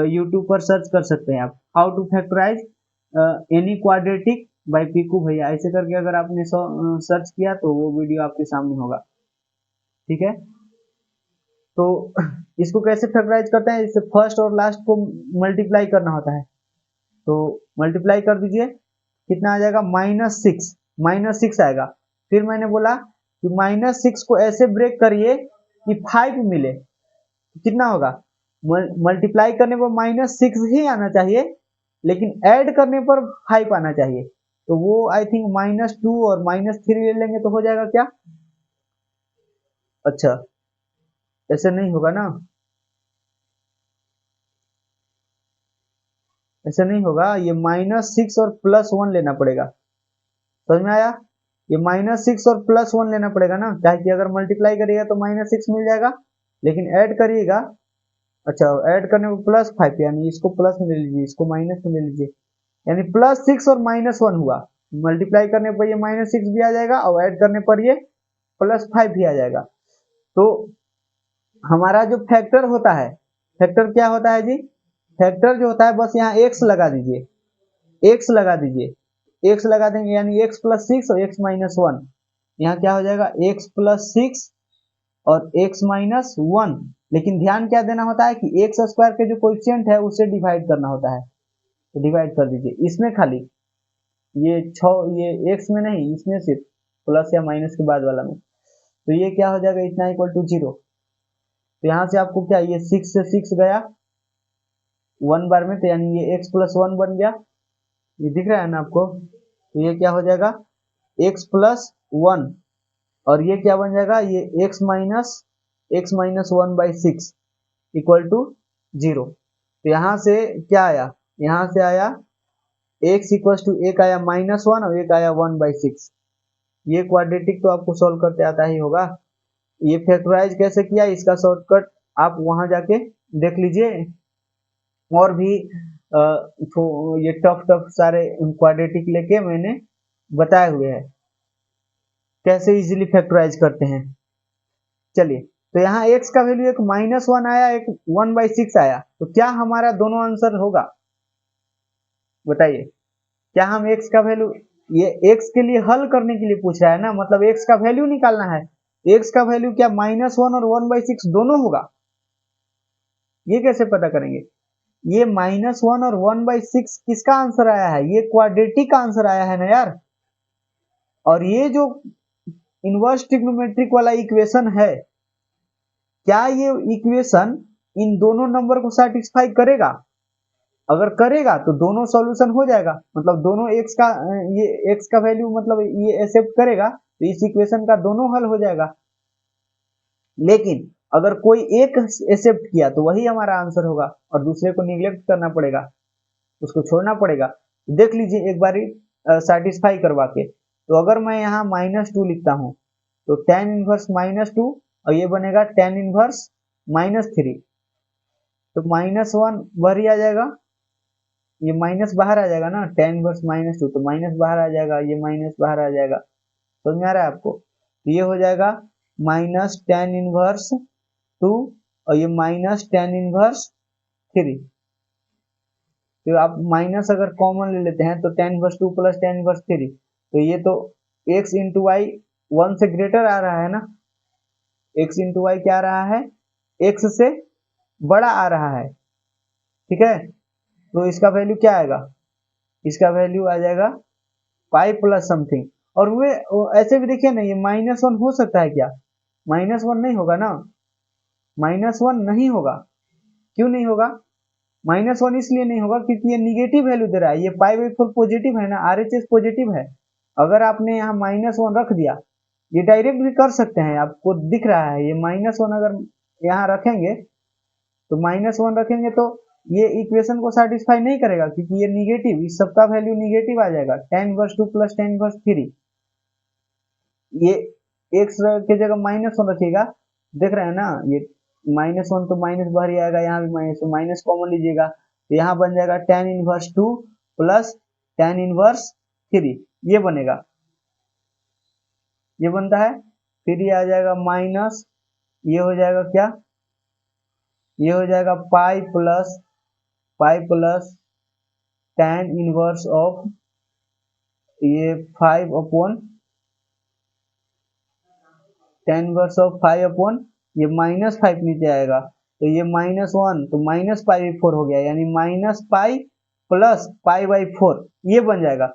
यूट्यूब पर सर्च कर सकते हैं आप, how to factorise any quadratic by Piku भैया, ऐसे करके अगर आपने सर्च किया तो वो वीडियो आपके सामने होगा, ठीक है, तो इसको कैसे फैक्टराइज करते हैं, इससे फर्स्ट और लास्ट को मल्टीप्लाई करना होता है, तो मल्टीप्लाई कर दीजिए, कितना आ जाएगा -6 आएगा, फिर मैंने बोला कि -6 को ऐसे ब्रेक करिए कि 5 मिले, कितना होगा, मल्टीप्लाई करने पर -6 ही आना चाहिए, लेकिन ऐड करने पर 5 आना चाहिए, तो वो आई थिंक -2 और -3 ले लेंगे तो हो जाएगा क्या, अच्छा ऐसे नहीं होगा ना, ऐसे नहीं होगा, ये -6 और +1 लेना पड़ेगा, समझ में आया, ये -6 और +1 लेना पड़ेगा ना, क्या कि अगर मल्टीप्लाई करिएगा तो -6 मिल जाएगा, लेकिन ऐड करिएगा, अच्छा ऐड करने को +5, यानी इसको प्लस में ले लीजिए, इसको माइनस में ले लीजिए, यानी +6 और -1 हुआ, मल्टीप्लाई करने पर ये -6 भी आ जाएगा और ऐड करने पर ये +5 भी आ जाएगा, तो हमारा जो फैक्टर होता है, फैक्टर क्या होता है जी, फैक्टर जो होता है बस यहाँ x लगा दीजिए, x लगा दीजिए, x लगा देंगे यानी x + 6 और x - 1, यहाँ क्या हो जाएगा x + 6 और x - 1, लेकिन ध्यान क्या देना होता है कि x स्क्वायर के जो कोएफिशिएंट है उससे डिवाइड करना होता है, तो डिवाइड कर दीजिए, इसमें खाली ये 6, ये x में नहीं, इसमें सिर्फ प्लस या माइनस के बाद वाला में, तो ये क्या हो जाएगा, इतना इक्वल टू 0, तो यहाँ से आपको क्या, ये 6 से 6 गया 1 बार में, तो यानी ये x + 1 बन गया, ये दिख रहा है ना आपको, तो ये क्या हो जाएगा x + 1, और ये क्या बन जाएगा, ये x - 1/6 इक्वल टू 0, तो यहाँ से क्या आया, यहाँ से आया x इक्वल टू, एक आया -1 और एक आया 1/6, ये क्वाड्रेटिक तो आपको सॉल्व करते आता ही होगा, ये फैक्टराइज कैसे किया इसका शॉर्टकट आप वहां जाके देख लीजिए, और भी ये टफ सारे क्वाड्रेटिक लेके मैंने बताए हुए हैं कैसे इजीली फैक्टराइज करते हैं, चलिए तो यहाँ x का वैल्यू एक -1 आया, एक 1/6 आया, तो क्या हमारा दोनों आंसर होगा? बताइए, क्या हम x का वैल्यू, ये x के लिए हल करने के लिए पूछ रहा है ना, मतलब x का वैल्यू निकालना है। x का वैल्यू क्या -1 और 1/6 दोनों होगा? ये कैसे पता करेंगे? ये -1 और 1/6 किसका आंसर आया है? ये क्वाड्रेटिक का आंसर आया है ना यार। और ये जो इनवर्स ट्रिग्नोमेट्रिक वाला इक्वेशन है, क्या ये इक्वेशन इन दोनों नंबर को सेटिस्फाई करेगा? अगर करेगा तो दोनों सॉल्यूशन हो जाएगा, मतलब दोनों x का, ये x का वैल्यू मतलब ये एक्सेप्ट करेगा तो इस इक्वेशन का दोनों हल हो जाएगा। लेकिन अगर कोई एक एक्सेप्ट किया तो वही हमारा आंसर होगा और दूसरे को निग्लेक्ट करना पड़ेगा, उसको छोड़ना पड़ेगा। देख लीजिए एक बारी सेटिस्फाई करवा के। तो अगर मैं यहाँ -2 लिखता हूँ तो tan इनवर्स -2 और ये बनेगा tan इनवर्स -3, तो -1 बाहर ही आ जाएगा, ये माइनस बाहर आ जाएगा ना, tan इनवर्स -2 तो माइनस बाहर आ जाएगा, ये माइनस बाहर आ जाएगा। समझ में आ रहा है आपको? तो ये हो जाएगा -tan इनवर्स 2 और ये -tan इनवर्स 3। तो आप माइनस अगर कॉमन ले लेते हैं तो tan inverse 2 plus tan inverse 3, तो ये तो x इंटू वाई 1 से ग्रेटर आ रहा है ना, x इंटू वाई क्या आ रहा है? x से बड़ा आ रहा है, ठीक है। तो इसका वैल्यू क्या आएगा? इसका वैल्यू आ जाएगा पाई प्लस समथिंग। और वे ऐसे भी देखिए ना, ये -1 हो सकता है क्या? -1 नहीं होगा ना, -1 नहीं होगा। क्यों नहीं होगा? -1 इसलिए नहीं होगा क्योंकि ये निगेटिव वैल्यू दे रहा है, ये π/4 पॉजिटिव है ना, RHS पॉजिटिव है। अगर आपने यहाँ -1 रख दिया, ये डायरेक्ट भी कर सकते हैं, आपको दिख रहा है ये -1 अगर यहाँ रखेंगे तो -1 रखेंगे तो ये इक्वेशन को सेटिस्फाई नहीं करेगा क्योंकि ये निगेटिव, इस सबका वैल्यू निगेटिव आ जाएगा। tan inverse 2 plus tan inverse 3, ये x के जगह -1 रखिएगा, देख रहे हैं ना, ये -1 तो माइनस बाहर ही आएगा, यहाँ भी माइनस, तो माइनस कॉमन लीजिएगा तो यहाँ बन जाएगा tan inverse 2 plus tan inverse 3, ये बनेगा, ये बनता है। फिर ये आ जाएगा माइनस, ये हो जाएगा क्या? ये हो जाएगा pi plus tan inverse of ये 5 upon tan inverse of 5 upon ये -5 नीचे आएगा तो ये -1 तो -π/4 हो गया, यानी -पाई प्लस π/4 ये बन जाएगा।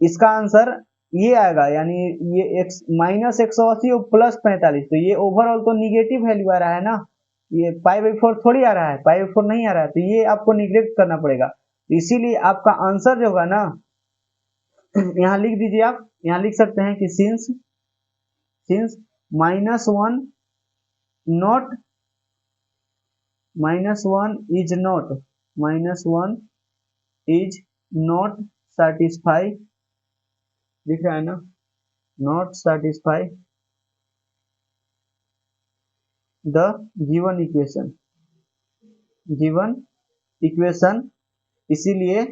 इसका आंसर ये आएगा, यानी ये x -180 और प्लस 45, तो ये ओवरऑल तो निगेटिव वैल्यू आ रहा है ना, ये π/4 थोड़ी आ रहा है, π/4 नहीं आ रहा है, तो ये आपको निग्लेक्ट करना पड़ेगा। इसीलिए आपका आंसर जो होगा ना, यहाँ लिख दीजिए, आप यहाँ लिख सकते हैं कि since -1 not -1 is not satisfy, दिख रहा है ना, not satisfy the given equation, इसीलिए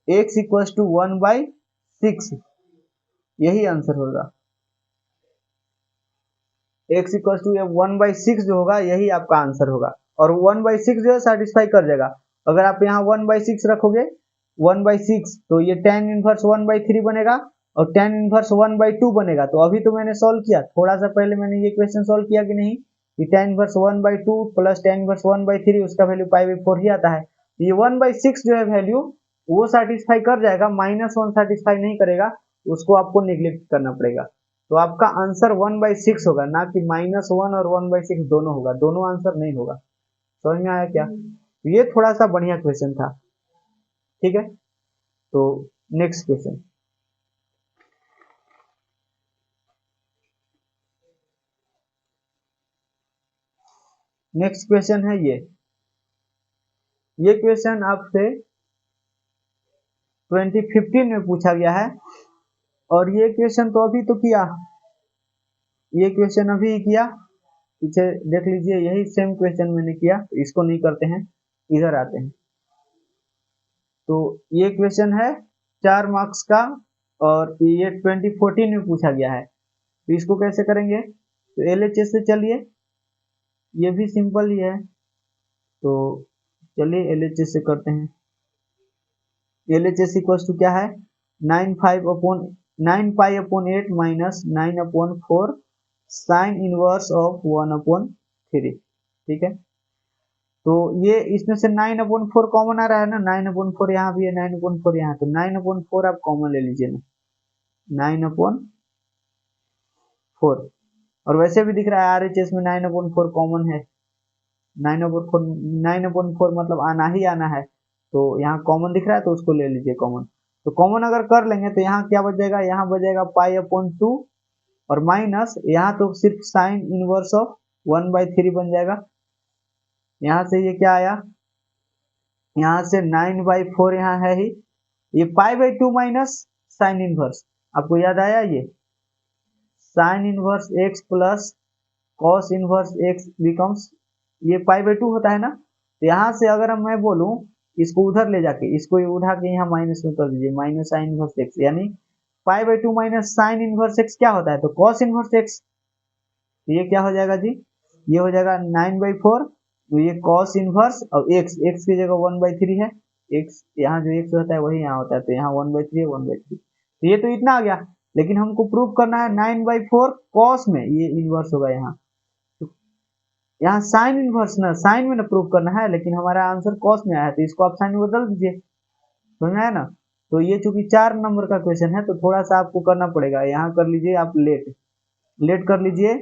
x इक्वल टू 1/6, यही आंसर होगा। x इक्वल टू 1/6 जो होगा यही आपका आंसर होगा, और 1/6 जो है सेटिस्फाई कर जाएगा। अगर आप यहाँ 1/6 रखोगे, 1/6 तो ये tan इनवर्स 1/3 बनेगा और tan इनवर्स 1/2 बनेगा। तो अभी तो मैंने सॉल्व किया, थोड़ा सा पहले मैंने ये क्वेश्चन सॉल्व किया कि नहीं, कि tan inverse 1/2 plus tan inverse 1/3 उसका वैल्यू π/4 ही आता है। ये 1/6 जो है वैल्यू वो सेटिस्फाई कर जाएगा, -1 सेटिस्फाई नहीं करेगा, उसको आपको निग्लेक्ट करना पड़ेगा। तो आपका आंसर 1/6 होगा, ना कि -1 और 1/6 दोनों होगा, दोनों आंसर नहीं होगा। समझ में आया क्या? ये थोड़ा सा बढ़िया क्वेश्चन था, ठीक है। तो नेक्स्ट क्वेश्चन, नेक्स्ट क्वेश्चन है ये क्वेश्चन आपसे 2015 में पूछा गया है, और ये क्वेश्चन तो अभी तो किया, ये क्वेश्चन अभी किया, पीछे देख लीजिए, यही सेम क्वेश्चन मैंने किया, इसको नहीं करते हैं, इधर आते हैं। तो ये क्वेश्चन है 4 मार्क्स का, और ये 2014 में पूछा गया है। तो इसको कैसे करेंगे? तो LHS से चलिए, ये भी सिंपल ही है। तो चलिए LHS से करते हैं। LHS इक्वल टू क्या है, 9 pi upon 8 minus 9/4 sign inverse of 1/3। ठीक है, तो ये इसमें से 9/4 कॉमन आ रहा है ना, 9/4 यहाँ भी है, 9/4 यहाँ, तो 9/4 आप कॉमन ले लीजिए ना, 9/4। और वैसे भी दिख रहा है RHS में 9/4 कॉमन है, 9/4 मतलब आना ही आना है, तो यहाँ कॉमन दिख रहा है तो उसको ले लीजिए कॉमन। तो कॉमन अगर कर लेंगे तो यहाँ क्या बचेगा, यहाँ बचेगा पाई/2 और माइनस यहाँ तो सिर्फ साइन इनवर्स ऑफ 1/3 बन जाएगा। यहाँ से ये क्या आया, यहाँ से 9/4 यहाँ है ही, ये पाई/2 माइनस साइन इनवर्स, आपको याद आया, ये sine inverse x plus cos inverse x becomes, ये पाई/2 होता है ना, तो यहाँ से अगर हम मैं बोलूं इसको उधर ले जाके, इसको उठा के यहाँ माइनस में कर दीजिए, माइनस साइन इनवर्स एक्स, यानी पाई/2 माइनस साइन इनवर्स एक्स क्या होता है, तो कॉस इनवर्स एक्स। तो ये क्या हो जाएगा जी, ये हो जाएगा 9/4, तो ये कॉस इनवर्स और एक्स, एक्स की जगह 1/3 है, एक्स यहाँ जो एक्स होता है वही यहाँ होता है, तो यहाँ 1/3 है, 1/3, तो ये तो इतना आ गया। लेकिन हमको प्रूव करना है 9/4 कॉस में, ये इनवर्स होगा यहाँ, तो यहाँ साइन इनवर्स ना, साइन में ना प्रूव करना है, लेकिन हमारा आंसर कॉस में आया है, तो इसको आप साइन में बदल दीजिए, समझ में आया ना। तो ये चूंकि 4 नंबर का क्वेश्चन है तो थोड़ा सा आपको करना पड़ेगा, यहाँ कर लीजिए आप लेट, लेट कर लीजिए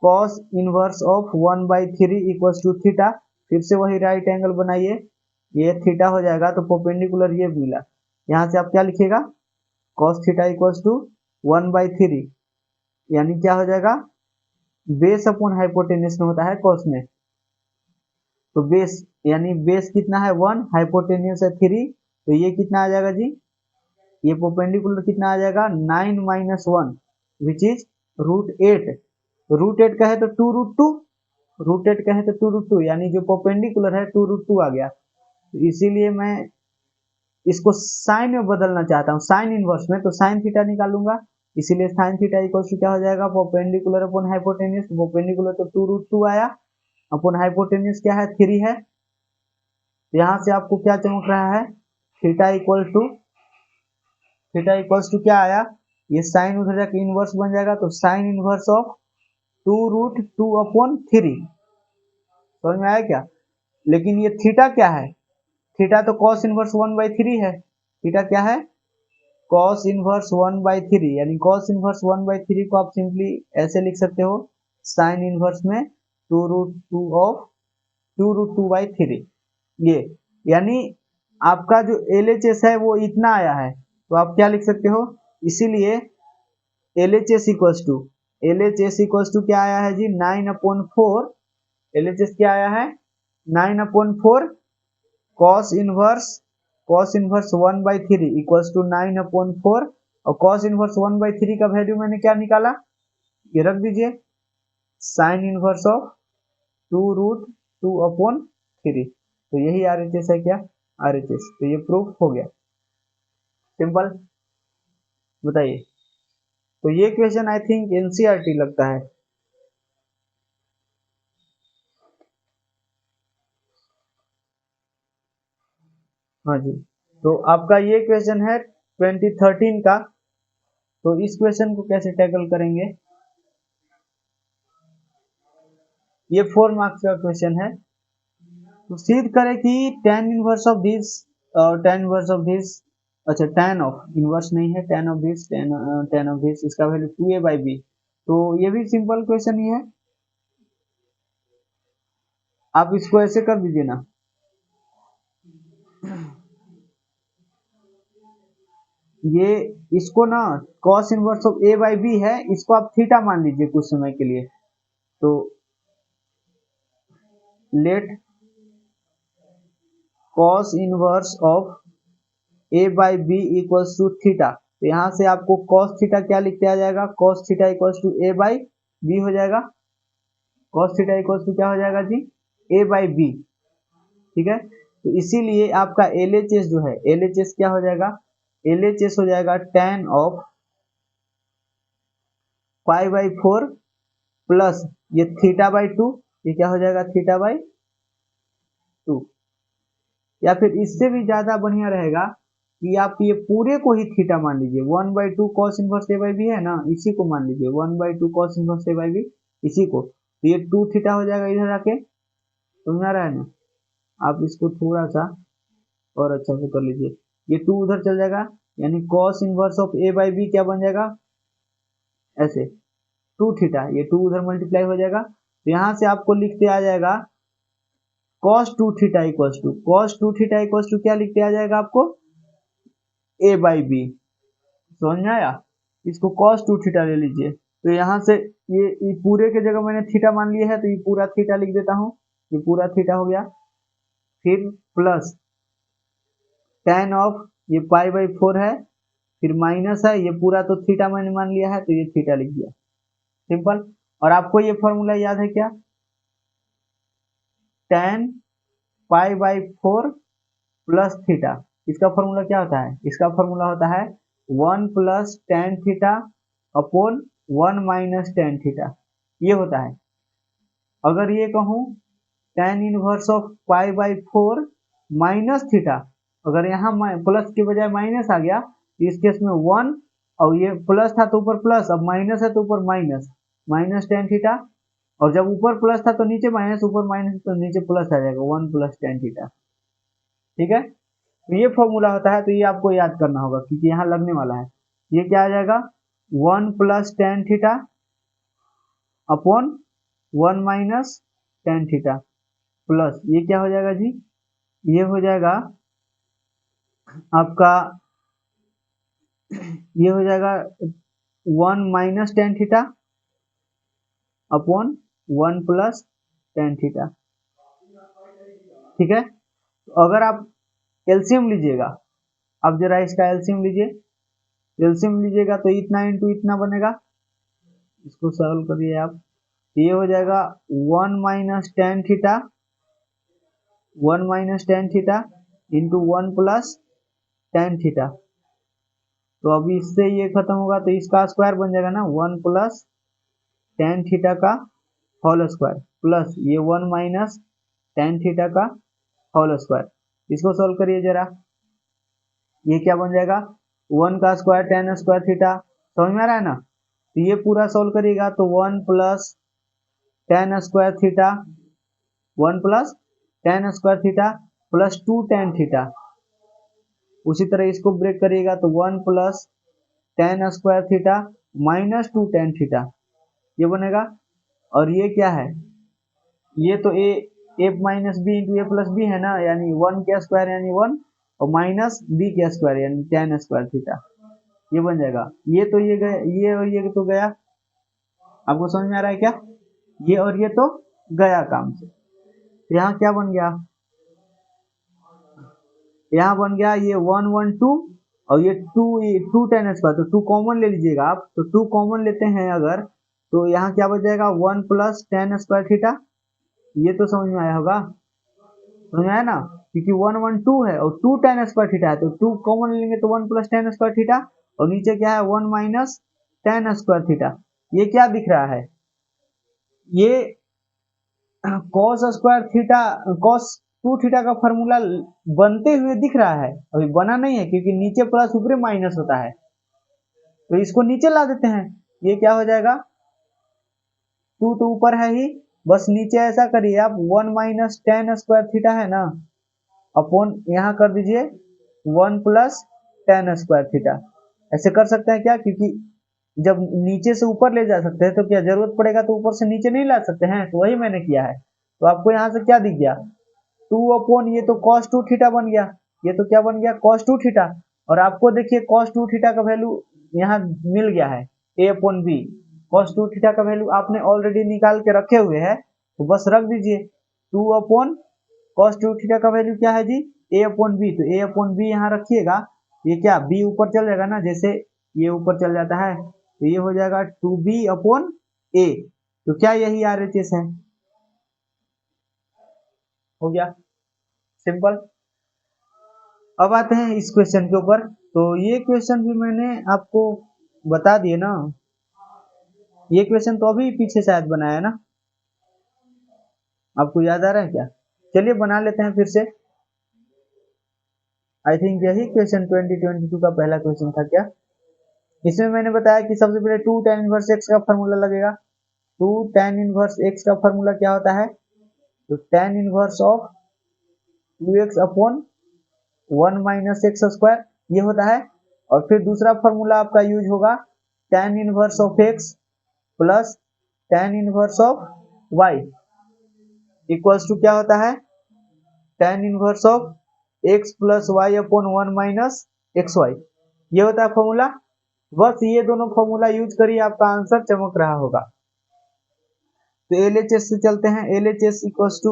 cos inverse of 1/3 equal to theta, फिर से वही राइट एंगल बनाइए, ये थीटा हो जाएगा, तो परपेंडिकुलर ये मिला, यहाँ से आप क्या लिखिएगा, cos थीटा इक्वल टू 1/3, यानी क्या हो जाएगा, बेस अपॉन हाइपोटेन्यूज में होता है cos में, तो बेस यानी बेस कितना है 1, हाइपोटेन्यूज है 3, तो ये कितना आ जाएगा जी, ये परपेंडिकुलर कितना आ जाएगा 9 माइनस 1 विच इज √8, √8 कहे तो 2√2, √8 कहे तो 2√2, यानी जो परपेंडिकुलर है 2√2 आ गया, तो इसीलिए मैं इसको साइन में बदलना चाहता हूँ, साइन इनवर्स में, तो साइन थीटा निकालूंगा, इसीलिए साइन थीटा इक्वल टू क्या हो जाएगा, परपेंडिकुलर अपॉन हाइपोटेन्यूज, परपेंडिकुलर तो 2√2 आया, अपॉन हाइपोटेन्यूज क्या है 3 है, तो यहाँ से आपको क्या चमक रहा है, थीटा इक्वल टू क्या आया, ये साइन उधर जाके इनवर्स बन जाएगा, तो साइन इनवर्स ऑफ 2√2/3, समझ में आया क्या। लेकिन ये थीटा क्या है, थीटा तो कॉस इनवर्स 1/3 है, थीटा क्या है, कॉस इनवर्स 1/3, यानी कॉस इनवर्स 1/3 को आप सिंपली ऐसे लिख सकते हो, साइन इनवर्स में 2√2/3, ये यानी आपका जो LHS है वो इतना आया है, तो आप क्या लिख सकते हो, इसीलिए LHS इक्वल्स टू क्या आया है जी, 9/4, LHS क्या आया है 9/4 cos इनवर्स 1/3 इक्वल्स टू 9/4, और cos इनवर्स 1/3 का वैल्यू मैंने क्या निकाला, ये रख दीजिए, साइन इनवर्स ऑफ 2√2/3, तो यही RHS है, क्या RHS, तो ये प्रूफ हो गया, सिंपल। बताइए, तो ये क्वेश्चन आई थिंक NCERT लगता है। हाँ जी, तो आपका ये क्वेश्चन है 2013 का, तो इस क्वेश्चन को कैसे टैकल करेंगे, ये 4 मार्क्स का क्वेश्चन है। तो सिद्ध करें कि tan inverse of this, tan inverse of this, अच्छा tan ऑफ इनवर्स नहीं है, tan of this, tan of this, इसका वैल्यू 2a/b, तो ये भी सिंपल क्वेश्चन ही है, आप इसको ऐसे कर दीजिए ना, ये इसको ना cos इनवर्स ऑफ a/b है, इसको आप थीटा मान लीजिए कुछ समय के लिए, तो let cos inverse of a/b equals to theta, तो यहाँ से आपको cos थीटा क्या लिखते आ जाएगा, cos theta equals to a/b हो जाएगा, cos थीटा इक्वल्स टू क्या हो जाएगा जी, a/b, ठीक है। तो इसीलिए आपका LHS जो है, LHS क्या हो जाएगा, LHS हो जाएगा tan ऑफ पाई/4 प्लस ये θ/2, ये क्या हो जाएगा थीटा बाई 2। या फिर इससे भी ज्यादा बढ़िया रहेगा कि आप ये पूरे को ही थीटा मान लीजिए, 1/2 cos inverse a by b है ना, इसी को मान लीजिए 1/2 cos inverse a by b, इसी को, तो ये 2 थीटा हो जाएगा इधर आके, समझ आ रहा है ना। आप इसको थोड़ा सा और अच्छा से कर लीजिए, ये 2 उधर चल जाएगा, यानी cos inverse of a by b क्या बन जाएगा ऐसे 2 थीटा, ये 2 उधर मल्टीप्लाई हो जाएगा, तो यहाँ से आपको लिखते आ जाएगा cos 2 theta equals to, cos 2 theta equals to क्या लिखते आ जाएगा आपको ए बाई बी, समझ में आया। इसको cos 2 थीटा ले लीजिए, तो यहाँ से ये पूरे के जगह मैंने थीटा मान लिया है, तो ये पूरा थीटा लिख देता हूँ, ये पूरा थीटा हो गया, फिर प्लस tan ऑफ ये पाई बाई 4 है, फिर माइनस है, ये पूरा तो थीटा मैंने मान लिया है, तो ये थीटा लिख दिया, सिंपल। और आपको ये फॉर्मूला याद है क्या, tan pi by 4 plus theta, इसका फॉर्मूला क्या होता है, इसका फॉर्मूला होता है 1 plus tan theta upon 1 minus tan theta, ये होता है। अगर ये कहूँ tan inverse of pi by 4 minus theta, अगर यहाँ प्लस के बजाय माइनस आ गया, इस केस में 1, और ये प्लस था तो ऊपर प्लस, अब माइनस है तो ऊपर माइनस, माइनस tan थीटा, और जब ऊपर प्लस था तो नीचे माइनस, ऊपर माइनस तो नीचे प्लस आ जाएगा, 1 प्लस tan थीटा, ठीक है। तो ये फॉर्मूला होता है, तो ये आपको याद करना होगा क्योंकि यहाँ लगने वाला है। ये क्या आ जाएगा 1 plus tan theta upon 1 minus tan theta, plus ये क्या हो जाएगा जी, ये हो जाएगा आपका, ये हो जाएगा 1 minus tan theta upon 1 plus tan theta, ठीक है। तो अगर आप एलसीएम लीजिएगा, अब जरा इसका एलसीएम लीजिए, एलसीएम लीजिएगा तो इतना इंटू इतना बनेगा, इसको सॉल्व करिए आप, ये हो जाएगा 1 minus tan theta, 1 minus tan theta into 1 plus tan theta, तो अभी इससे ये खत्म होगा तो इसका स्क्वायर बन जाएगा ना, 1 प्लस tan थीटा का होल स्क्वायर, प्लस ये 1 माइनस tan थीटा का होल स्क्वायर, इसको सोल्व करिए जरा, ये क्या बन जाएगा 1 का स्क्वायर tan स्क्वायर थीटा, समझ में आ रहा है ना। तो ये पूरा सोल्व करिएगा तो 1 plus tan square theta, 1 plus tan square theta plus 2 tan theta, उसी तरह इसको ब्रेक करिएगा तो 1 plus tan square theta minus 2 tan theta, ये बनेगा। और ये क्या है, ये तो ए माइनस बी इंटू ए प्लस बी है ना, यानी 1 के स्क्वायर यानी 1 और माइनस बी के स्क्वायर यानी tan स्क्वायर थीटा, ये बन जाएगा। ये तो ये गया, ये और ये तो गया, आपको समझ में आ रहा है क्या, ये और ये तो गया काम से। यहाँ क्या बन गया, यहाँ बन गया ये 1 1 2 और ये 2 tan स्क्वायर, तो 2 कॉमन ले लीजिएगा आप, तो 2 कॉमन लेते हैं अगर, तो यहाँ क्या बच जाएगा 1 प्लस tan स्क्वायर थीटा, ये तो समझ में आया होगा, समझ में आया ना, क्योंकि 1 1 2 है और 2 tan स्क्वायर थीटा है, तो 2 कॉमन लेंगे तो 1 प्लस tan स्क्वायर थीटा, और नीचे क्या है 1 माइनस tan स्क्वायर थीटा, ये क्या दिख रहा है, ये cos स्क्वायर थीटा, cos 2 थीटा का फॉर्मूला बनते हुए दिख रहा है, अभी बना नहीं है क्योंकि नीचे प्लस ऊपर माइनस होता है, तो इसको नीचे ला देते हैं, ये क्या हो जाएगा 2 तो ऊपर है ही, बस नीचे ऐसा करिए आप 1 माइनस tan स्क्वायर थीटा है ना अपॉन यहाँ कर दीजिए 1 प्लस tan स्क्वायर थीटा, ऐसे कर सकते हैं क्या, क्योंकि जब नीचे से ऊपर ले जा सकते हैं तो क्या जरूरत पड़ेगा तो ऊपर से नीचे नहीं ला सकते हैं, तो वही मैंने किया है। तो आपको यहाँ से क्या दिख गया 2 अपॉन ये तो cos 2 थीटा बन गया, ये तो क्या बन गया cos 2 थीटा, और आपको देखिए cos 2 थीटा का वैल्यू यहाँ मिल गया है a अपॉन बी, cos 2 थीटा का वैल्यू आपने ऑलरेडी निकाल के रखे हुए हैं, तो बस रख दीजिए 2 अपॉन cos 2 थीटा का वैल्यू क्या है जी a अपॉन बी, तो a अपॉन बी यहाँ रखिएगा, ये क्या b ऊपर चल जाएगा ना, जैसे ये ऊपर चल जाता है, तो ये हो जाएगा 2b अपॉन a, तो क्या यही RHS है, हो गया सिंपल। अब आते हैं इस क्वेश्चन के ऊपर, तो ये क्वेश्चन भी मैंने आपको बता दिए ना, ये क्वेश्चन तो अभी पीछे शायद बनाया ना, आपको याद आ रहा है क्या? चलिए बना लेते हैं फिर से। आई थिंक यही क्वेश्चन 2022 का पहला क्वेश्चन था क्या? इसमें मैंने बताया कि सबसे पहले 2 tan इनवर्स x का फॉर्मूला लगेगा। 2 tan इनवर्स x का फॉर्मूला क्या होता है? तो tan inverse of 2x upon 1 minus x square ये होता है। और फिर दूसरा फॉर्मूला आपका यूज होगा tan inverse of x plus tan inverse of y equals to क्या होता है? tan inverse of x plus y upon 1 minus x y ये होता है फॉर्मूला। बस ये दोनों फॉर्मूला यूज करिए, आपका आंसर चमक रहा होगा। तो LHS से चलते हैं। LHS equals to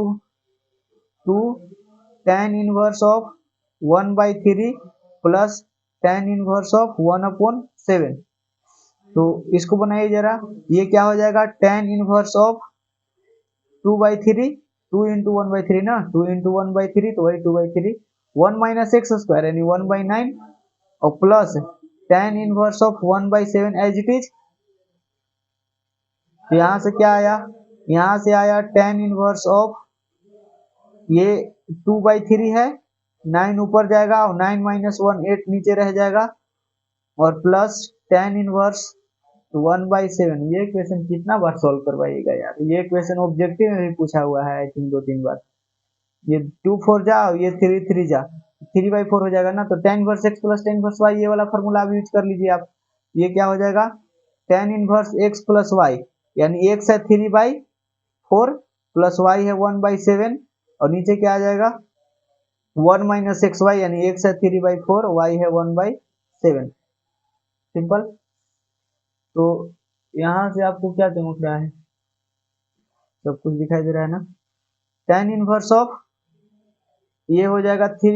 2 tan inverse of 1/3 plus tan inverse of 1 upon 7। तो इसको बनाइए जरा, ये क्या हो जाएगा? tan इनवर्स ऑफ 2/3, 2 इंटू 1/3 ना, 2 इंटू 1/3 तो वही 2/3, 1 माइनस एक्स स्क्वायर यानी 1/9 और plus tan inverse of 1/7 as it is. तो यहाँ से क्या आया? यहाँ से आया tan इनवर्स ऑफ ये 2/3 है, 9 ऊपर जाएगा और 9 माइनस 1 8 नीचे रह जाएगा और प्लस tan इनवर्स 1/7। ये क्वेश्चन कितना बार सॉल्व करवाइएगा यार, ये क्वेश्चन ऑब्जेक्टिव में भी पूछा हुआ है आई थिंक 2-3 बार। ये 2 4 जा और ये 3 3 जा, 3/4 हो जाएगा ना। तो tan inverse x plus tan inverse y ये वाला फॉर्मूला आप यूज कर लीजिए आप। ये क्या हो जाएगा? tan inverse x plus y यानी x है 3/4 प्लस y है 1/7 और नीचे क्या आ जाएगा? 1 माइनस एक्स वाई यानी x है 3/4 y है 1/7। सिंपल। तो यहाँ से आपको क्या चमक रहा है? सब कुछ दिखाई दे रहा है ना? tan इनवर्स ऑफ ये हो जाएगा 3,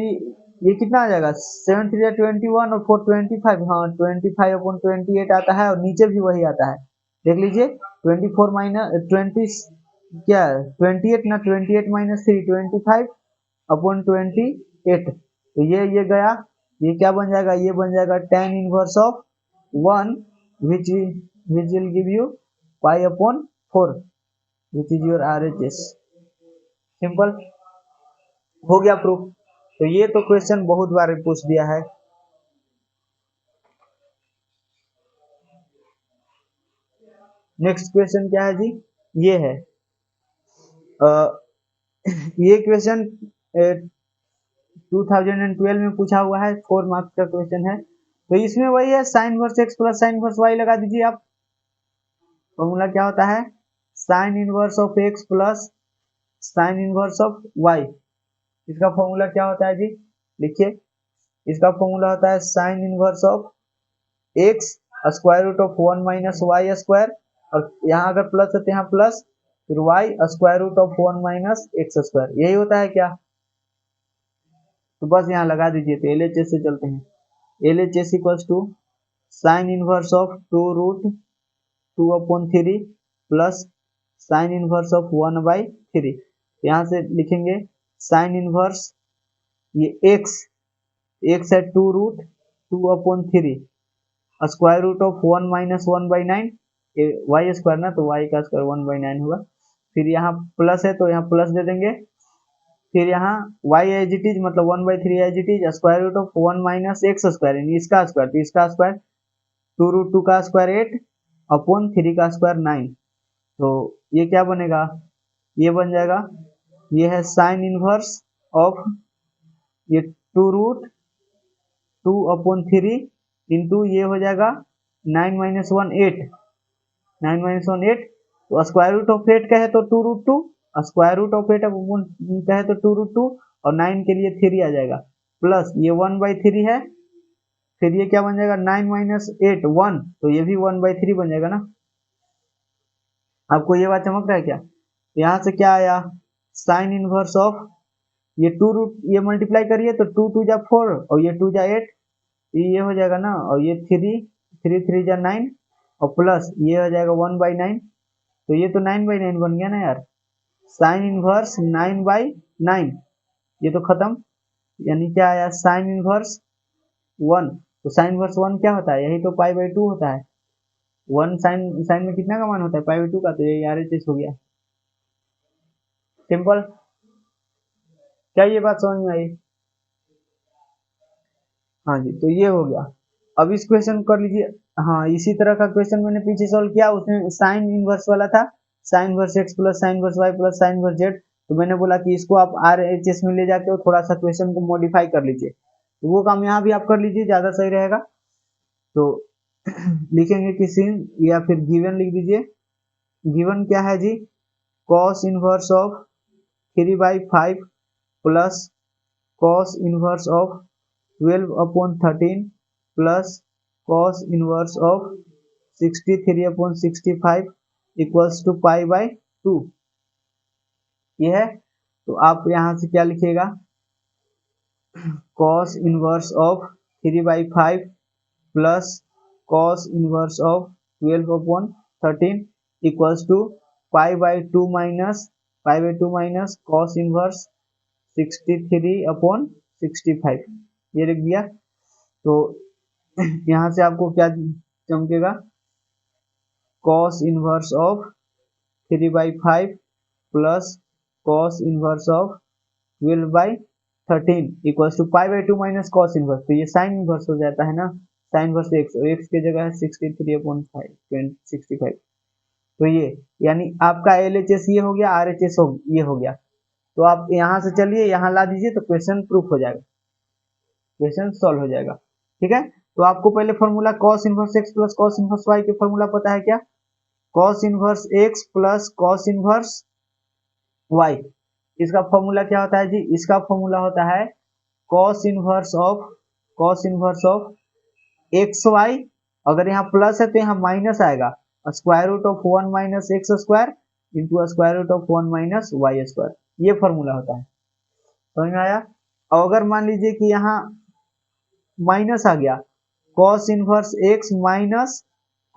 ये कितना आ जाएगा? 7 3 21 और 4 25। हाँ 25 अपॉन 28 आता है और नीचे भी वही आता है, देख लीजिए 24 माइनस 20 क्या है 28 ना, 28 माइनस 3 25 अपॉन 28। तो ये गया, ये क्या बन जाएगा? ये बन जाएगा tan inverse of 1 which will give you pi upon 4 which is your RHS। Simple हो गया प्रूफ। तो ये तो क्वेश्चन बहुत बार पूछ दिया है। नेक्स्ट क्वेश्चन क्या है जी? ये है ये क्वेश्चन 2012 में पूछा हुआ है, 4 मार्क्स का क्वेश्चन है। तो इसमें वही है sine inverse x plus sine inverse y लगा दीजिए आप। फॉर्मूला क्या होता है? Sine inverse of x plus sine inverse of y। इसका फॉर्मूला क्या होता है जी? लिखिए, इसका फॉर्मूला होता है sine inverse of x square root of 1 minus y square और यहाँ अगर प्लस है तो यहाँ प्लस, फिर y square root of 1 minus x square. यही होता है क्या? तो बस यहाँ लगा दीजिए। तो LHS से चलते हैं। LHS equals to sine inverse of 2 root 2 upon 3 plus sine inverse of 1/3। यहाँ से लिखेंगे साइन इनवर्स ये x है 2 root 2 upon 3 square root of 1 minus 1/9 y square ना, तो y का स्क्वायर 1/9 होगा। फिर यहाँ प्लस है तो यहाँ प्लस दे देंगे। फिर यहाँ y एज इट इज मतलब 1/3 as it is square root of 1 minus x square यानी इसका स्क्वायर, तो इसका स्क्वायर 2 रूट 2 का स्क्वायर 8 अपॉन 3 का स्क्वायर 9। तो ये क्या बनेगा? ये बन जाएगा, ये है साइन इनवर्स ऑफ ये 2 रूट 2 अपॉन 3 इंटू ये हो जाएगा 9 माइनस 1 8, 9 माइनस 1 8। तो स्क्वायर रूट ऑफ 8 का है तो 2 रूट 2, स्क्वायर रूट ऑफ 8 का है तो 2 रूट 2 और 9 के लिए 3 आ जाएगा प्लस ये 1/3 है। फिर ये क्या बन जाएगा? 9 माइनस 8 1, तो ये भी 1/3 बन जाएगा ना। आपको ये बात चमक रहा है क्या? यहाँ से क्या आया? साइन इनवर्स ऑफ ये 2 रूट ये मल्टीप्लाई करिए तो 2 2 जा 4 और ये 2 जा 8, ये हो जाएगा ना, और ये 3 3 जा 9 और प्लस ये हो जाएगा 1/9। तो ये तो 9/9 बन गया ना यार। साइन इनवर्स 9/9 ये तो खत्म, यानी क्या आया? Sine inverse 1। तो साइन इनवर्स 1 क्या होता है? यही तो पाई/2 होता है। 1 साइन में कितना का मान होता है? पाई/2 का, तो ये RHS हो गया। सिंपल। क्या ये बात समझ में आई? हाँ जी, तो ये हो गया। अब इस क्वेश्चन कर लीजिए। हाँ, इसी तरह का क्वेश्चन मैंने पीछे सॉल्व किया, उसमें साइन इनवर्स वाला था, sine verse x plus sine verse y plus sine inverse z. तो मैंने बोला कि इसको आप RHS में ले जाके थोड़ा सा क्वेश्चन को मॉडिफाई कर लीजिए, तो वो काम यहाँ भी आप कर लीजिए, ज्यादा सही रहेगा। तो लिखेंगे कि सिन या फिर गिवन लिख दीजिए। गिवन क्या है जी? Cos inverse of 3/5 plus cos inverse of 12/13 plus cos inverse of 63/65 equals to π/2। ये है, तो आप यहाँ से क्या लिखिएगा? Cos inverse of 3/5 plus cos inverse of 12/13 equals to π/2 minus cos inverse 63/65, ये लिख दिया। तो यहाँ से आपको क्या चमकेगा? Cos inverse of 3/5 plus cos inverse of 12/13 equals to π/2 minus cos inverse, तो ये साइन इनवर्स हो जाता है ना, साइन इनवर्स एक्स की जगह है 63/65। तो ये यानी आपका LHS ये हो गया, RHS ये हो गया। तो आप यहाँ से चलिए यहाँ ला दीजिए, तो क्वेश्चन प्रूफ हो जाएगा, क्वेश्चन सॉल्व हो जाएगा। ठीक है, तो आपको पहले formula cos inverse x plus cos inverse y के फॉर्मूला पता है क्या? Cos inverse x plus cos inverse y, इसका फॉर्मूला क्या होता है जी? इसका फॉर्मूला होता है cos inverse of x y, अगर यहाँ प्लस है तो यहाँ माइनस आएगा, square root of 1 minus x square into square root of 1 minus y square, ये फॉर्मूला होता है। समझ में आया? और अगर मान लीजिए कि यहाँ माइनस आ गया, cos inverse x minus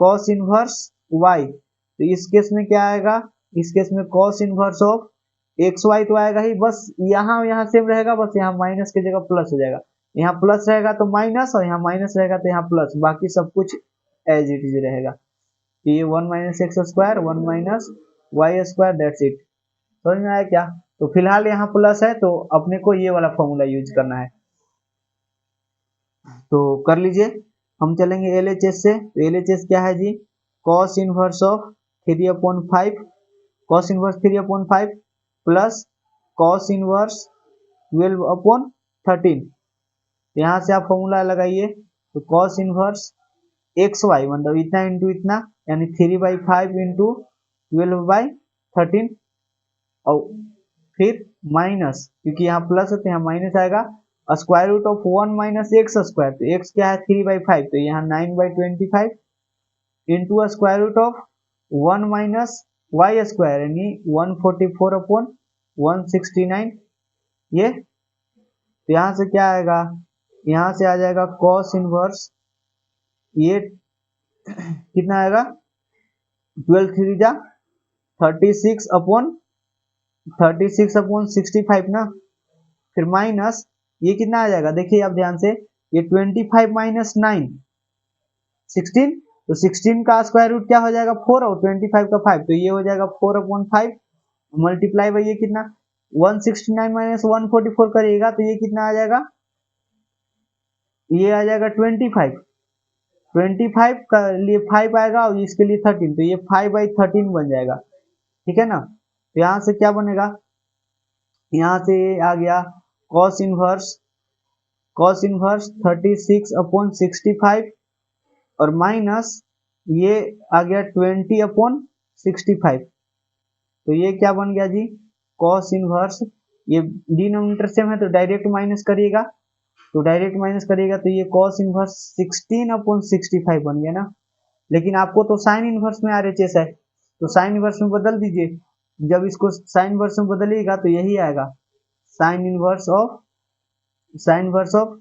cos inverse y, तो इस केस में क्या आएगा? इस केस में cos inverse of x y तो आएगा ही, बस यहाँ सेम रहेगा, बस यहाँ माइनस की जगह प्लस हो जाएगा, यहाँ प्लस रहेगा तो माइनस, और यहाँ माइनस रहेगा तो यहाँ प्लस, बाकी सब कुछ एज इट इज रहेगा। तो ये 1 minus x square 1 minus y square, that's it. समझ में आया क्या? तो फिलहाल यहाँ प्लस है, तो अपने को ये वाला फॉर्मूला यूज करना है, तो कर लीजिए। हम चलेंगे LHS से, तो LHS क्या है जी? Cos inverse of 3/5 cos inverse 3/5 plus cos inverse 12/13। यहाँ से आप फॉर्मूला लगाइए, तो कॉस इनवर्स एक्स वाई मतलब इतना इंटू इतना, यानी 3/5 इंटू 12/13, और फिर माइनस, क्योंकि यहाँ प्लस है तो यहाँ माइनस आएगा, square root of 1 minus x square, तो एक्स क्या है 3/5, तो यहाँ 9/25 into square root of 1 minus y square यानी 144/169, ये। तो यहाँ से क्या आएगा? यहाँ से आ जाएगा कॉस इनवर्स, ये कितना आएगा? 12 3 जा 36/65 ना, फिर माइनस ये कितना आ जाएगा? देखिए आप ध्यान से, ये 25 माइनस 9 16, तो 16 का स्क्वायर रूट क्या हो जाएगा? 4, और 25 का 5, तो ये हो जाएगा 4/5 मल्टीप्लाई बाई ये कितना 169 माइनस 144 करिएगा तो ये कितना आ जाएगा? ये आ जाएगा 25 का लिए 5 आएगा और इसके लिए 13, तो ये 5/13 बन जाएगा। ठीक है ना? तो यहाँ से क्या बनेगा? यहाँ से आ गया cos इनवर्स 36/65 और माइनस ये आ गया 20/65, तो ये क्या बन गया जी? cos इनवर्स, ये डिनोमिनेटर सेम है तो डायरेक्ट माइनस करिएगा, तो ये cos इनवर्स 16/65 बन गया ना। लेकिन आपको तो साइन इनवर्स में RHS है, तो साइन इनवर्स में बदल दीजिए। जब इसको साइन इनवर्स में बदलिएगा तो यही आएगा, साइन इनवर्स ऑफ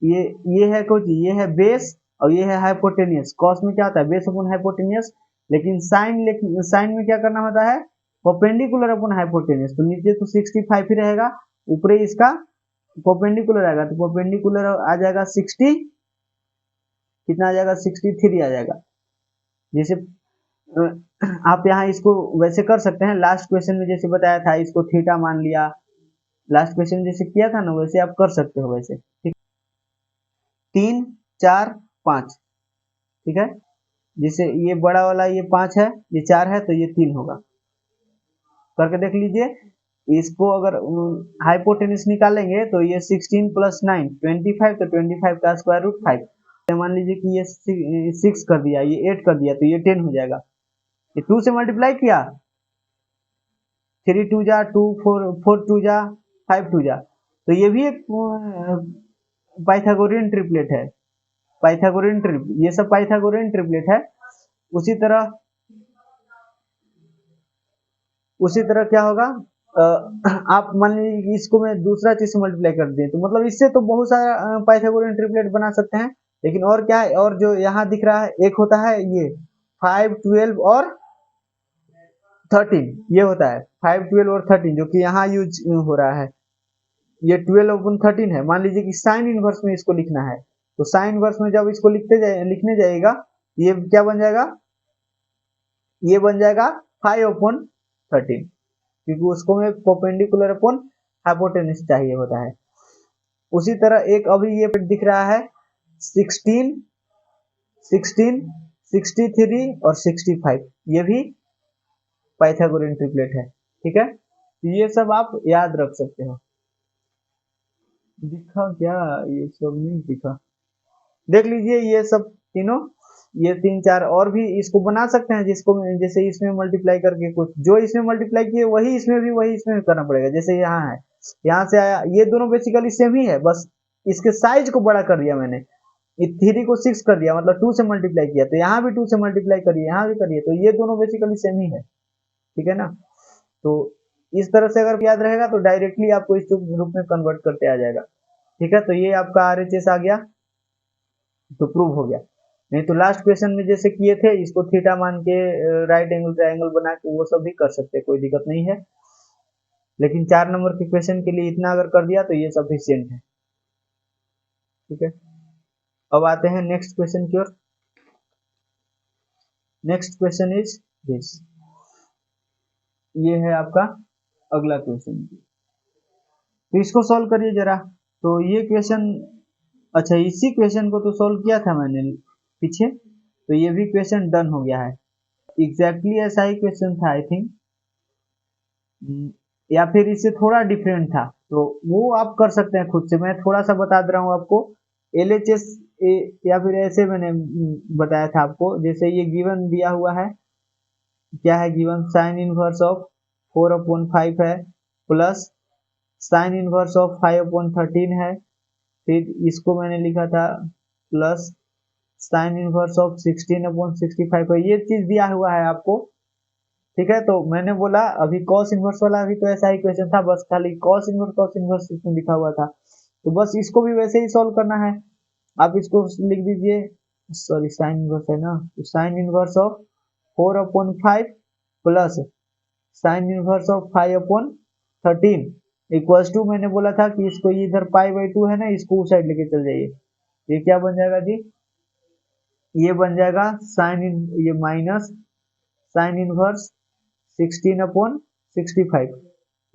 ये है कुछ, ये है बेस और ये है हाइपोटेनियस। कॉस में क्या होता है? बेस अपॉन हाइपोटेनियस, लेकिन साइन में क्या करना होता है? Perpendicular upon hypotenuse. तो नीचे तो 65 ही रहेगा, ऊपर इसका परपेंडिकुलर आएगा, तो परपेंडिकुलर आ जाएगा 60, कितना आ जाएगा? 63 आ जाएगा। जैसे आप यहाँ इसको वैसे कर सकते हैं, लास्ट क्वेश्चन में जैसे बताया था इसको थीटा मान लिया, लास्ट क्वेश्चन जैसे किया था ना वैसे आप कर सकते हो वैसे, ठीक। 3 4 5, ठीक है। जैसे ये बड़ा वाला ये 5 है, ये 4 है, तो ये 3 होगा। करके देख लीजिए। इसको अगर हाइपोटेन्यूज निकालेंगे तो ये 16 प्लस 9 25, तो 25 का स्क्वायर रूट 5। मान लीजिए कि ये 6 कर दिया, ये 8 कर दिया, तो ये 10 हो जाएगा। ये 2 से मल्टीप्लाई किया, 3 2 जा 2, 4 2 जा 5 2 जा, तो ये भी एक पाइथागोरियन ट्रिपलेट है। पाइथागोरियन ट्रिप, ये सब पाइथागोरियन ट्रिपलेट है। उसी तरह क्या होगा, आप मान लीजिए कि इसको मैं दूसरा चीज से मल्टीप्लाई कर दिए, तो मतलब इससे तो बहुत सारा पाइथागोरियन ट्रिपलेट बना सकते हैं। लेकिन और क्या है, और जो यहाँ दिख रहा है एक होता है ये 5 12 और 13, ये होता है 5 12 और 13 जो कि यहाँ यूज हो रहा है। ये 12/13 है। मान लीजिए कि साइन इनवर्स में इसको लिखना है, तो साइन इनवर्स में जब इसको लिखने जाएगा, ये क्या बन जाएगा, ये बन जाएगा 5/13, क्योंकि उसको में परपेंडिकुलर अपॉन हाइपोटेन्यूज चाहिए होता है। उसी तरह एक अभी ये दिख रहा है 16 16 63 और 65, ये भी पाइथागोरियन ट्रिपलेट है, ठीक है। ये सब आप याद रख सकते हो। दिखा क्या, ये सब नहीं दिखा, देख लीजिए ये सब तीनों, ये 3 4 और भी इसको बना सकते हैं, जिसको जैसे इसमें मल्टीप्लाई करके कुछ जो इसमें मल्टीप्लाई किए वही इसमें भी करना पड़ेगा। जैसे यहाँ है, यहाँ से आया, ये दोनों बेसिकली सेम ही है, बस इसके साइज को बड़ा कर दिया मैंने। ये 3 को 6 कर दिया, मतलब 2 से मल्टीप्लाई किया, तो यहाँ भी 2 से मल्टीप्लाई करिए, यहाँ भी करिए, तो ये दोनों बेसिकली सेम ही है, ठीक है ना। तो इस तरह से अगर याद रहेगा तो डायरेक्टली आपको इस ग्रुप में कन्वर्ट करते आ जाएगा, ठीक है। तो ये आपका RHS आ गया, तो प्रूव हो गया। नहीं तो लास्ट क्वेश्चन में जैसे किए थे, इसको थीटा मान के राइट एंगल ट्रायंगल बना के वो सब भी कर सकते हैं, कोई दिक्कत नहीं है। लेकिन 4 नंबर के क्वेश्चन के लिए इतना अगर कर दिया तो ये सफिशियंट है, ठीक है। अब आते हैं नेक्स्ट क्वेश्चन की ओर। नेक्स्ट क्वेश्चन इज दिस, ये है आपका अगला क्वेश्चन। तो इसको सॉल्व करिए जरा। तो ये क्वेश्चन, अच्छा इसी क्वेश्चन को तो सॉल्व किया था मैंने पीछे, तो ये भी क्वेश्चन डन हो गया है। एग्जैक्टली ऐसा ही क्वेश्चन था आई थिंक, या फिर इससे थोड़ा डिफरेंट था, तो वो आप कर सकते हैं खुद से। मैं थोड़ा सा बता दे रहा हूँ आपको। LHS या फिर ऐसे मैंने बताया था आपको, जैसे ये गिवन दिया हुआ है, क्या है गिवन, साइन इनवर्स ऑफ 4/5 है, प्लस साइन इनवर्स ऑफ 5/13 है, फिर इसको मैंने लिखा था प्लस साइन इनवर्स ऑफ 16/65 है। ये चीज दिया हुआ है आपको, ठीक है। तो मैंने बोला अभी कॉस इनवर्स वाला भी तो ऐसा ही क्वेश्चन था, बस खाली कॉस इनवर्स इसमें लिखा हुआ था, तो बस इसको भी वैसे ही सॉल्व करना है। आप इसको लिख दीजिए, सॉरी साइन इनवर्स है ना, तो sine inverse of 4/5 plus sine inverse of 5/13 equals to, मैंने बोला था कि इसको इधर π/2 है ना, इसको उस साइड लेके चल जाइए। ये क्या बन जाएगा जी, ये बन जाएगा ये माइनस साइन इनवर्स 16/65,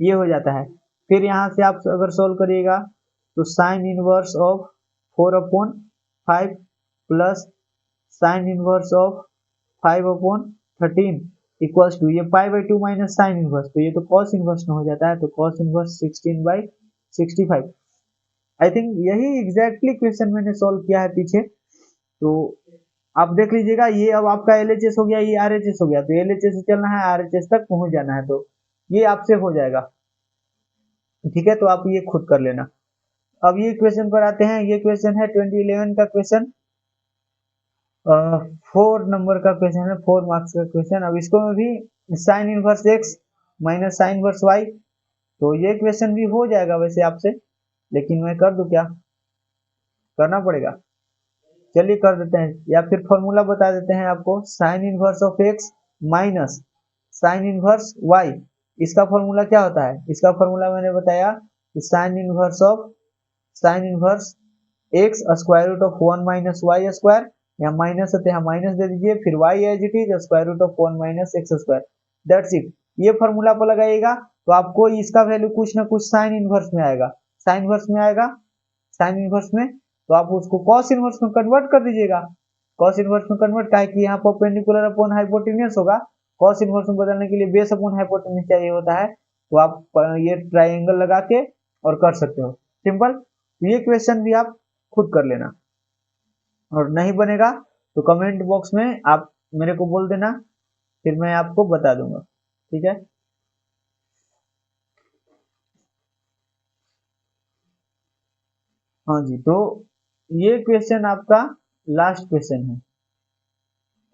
ये हो जाता है। फिर यहाँ से आप अगर सोल्व करिएगा तो sine inverse of 4/5 plus sine inverse of 5/13 equals to, ये π/2 माइनस साइन इनवर्स, तो ये तो कॉस इनवर्स में हो जाता है, तो कॉस इनवर्स 16/65। आई थिंक यही एग्जैक्टली क्वेश्चन मैंने सॉल्व किया है पीछे। तो आप देख लीजिएगा, ये अब आपका LHS हो गया, ये RHS हो गया, तो LHS से चलना है RHS तक पहुंच जाना है, तो ये आपसे हो जाएगा, ठीक है। तो आप ये खुद कर लेना। अब ये क्वेश्चन पर आते हैं। ये क्वेश्चन है 2011 का क्वेश्चन, 4 नंबर का क्वेश्चन है, 4 मार्क्स का क्वेश्चन। अब इसको में भी sign inverse x minus sine inverse y, तो ये क्वेश्चन भी हो जाएगा वैसे आपसे, लेकिन मैं कर दूं क्या, करना पड़ेगा, चलिए कर देते हैं, या फिर फॉर्मूला बता देते हैं आपको। Sine inverse of x minus sine inverse y, इसका फॉर्मूला क्या होता है, इसका फॉर्मूला मैंने बताया कि sine inverse x square root of 1 minus y square यहाँ माइनस है तो यहाँ माइनस दे दीजिए, फिर y as it is square root of 1 minus x square, that's it. ये फॉर्मूला पर लगाइएगा तो आपको इसका वैल्यू कुछ ना कुछ साइन इनवर्स में आएगा, साइन इनवर्स में आएगा, साइन इनवर्स में, तो आप उसको कॉस इनवर्स में कन्वर्ट कर दीजिएगा। कॉस इनवर्स में कन्वर्ट का है कि यहाँ परपेंडिकुलर अपॉन हाइपोटेन्यूज होगा, कॉस इनवर्स में बदलने के लिए बेस अपॉन हाइपोटेन्यूज चाहिए होता है, तो आप ये ट्राइंगल लगा के और कर सकते हो, सिंपल। ये क्वेश्चन भी आप खुद कर लेना, और नहीं बनेगा तो कमेंट बॉक्स में आप मेरे को बोल देना, फिर मैं आपको बता दूंगा, ठीक है। हाँ जी, तो ये क्वेश्चन आपका लास्ट क्वेश्चन है,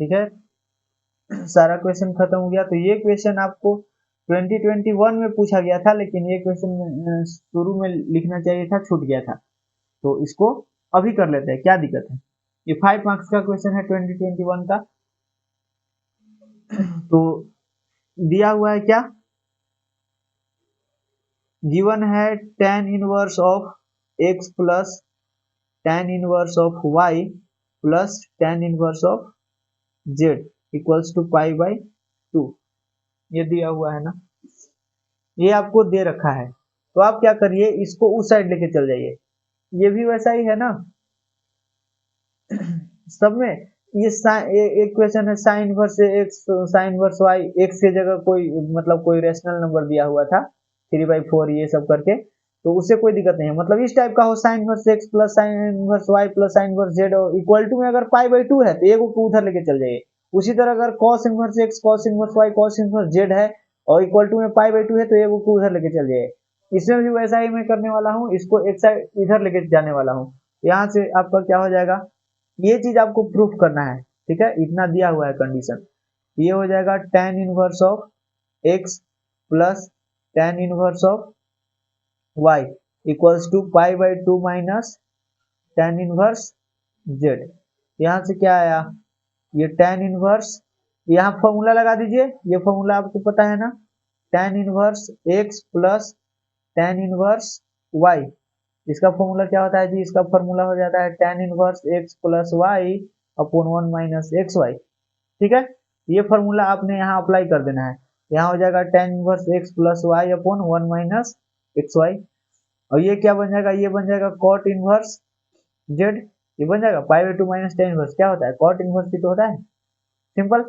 ठीक है। सारा क्वेश्चन खत्म हो गया। तो ये क्वेश्चन आपको 2021 में पूछा गया था, लेकिन ये क्वेश्चन शुरू में लिखना चाहिए था, छूट गया था, तो इसको अभी कर लेते हैं, क्या दिक्कत है। ये 5 मार्क्स का क्वेश्चन है 2021 का। तो दिया हुआ है क्या, गिवन है tan inverse of x plus tan inverse of y plus tan inverse of z equals to pi by 2, ये दिया हुआ है ना, ये आपको दे रखा है। तो आप क्या करिए, इसको उस साइड लेके चल जाइए, ये भी वैसा ही है ना सब में। एक क्वेश्चन है sine inverse x sine inverse y, x की जगह कोई मतलब कोई रेशनल नंबर दिया हुआ था 3/4 ये सब करके, तो उससे कोई दिक्कत नहीं है। मतलब इस टाइप का हो, sine inverse x plus sine inverse y plus sine inverse z equal to में अगर पाई/2 है तो एक को उधर लेके चल जाइए। उसी तरह अगर cos inverse x cos inverse y cos inverse z है और इक्वल टू में पाई/2 है तो एक को उधर लेके चल जाइए। इसमें भी वैसा ही मैं करने वाला हूँ, इसको एक साइड इधर लेके जाने वाला हूँ। यहाँ से आपका क्या हो जाएगा, ये चीज आपको प्रूफ करना है, ठीक है। इतना दिया हुआ है कंडीशन, ये हो जाएगा tan inverse of x plus tan inverse of y equals to pi minus tan inverse z। यहाँ से क्या आया, ये tan इनवर्स, यहाँ फॉर्मूला लगा दीजिए, ये फॉर्मूला आपको पता है ना, tan inverse x plus tan inverse y, इसका फॉर्मूला क्या होता है जी, इसका फॉर्मूला हो जाता है tan inverse x plus y upon 1 minus x y, ठीक है। ये फॉर्मूला आपने यहाँ अप्लाई कर देना है, यहाँ हो जाएगा tan inverse x plus y upon 1 minus x y, और ये क्या बन जाएगा, ये बन जाएगा cot इनवर्स z, ये बन जाएगा पाई/2 माइनस tan इनवर्स, क्या होता है cot इनवर्स ही तो होता है, सिंपल।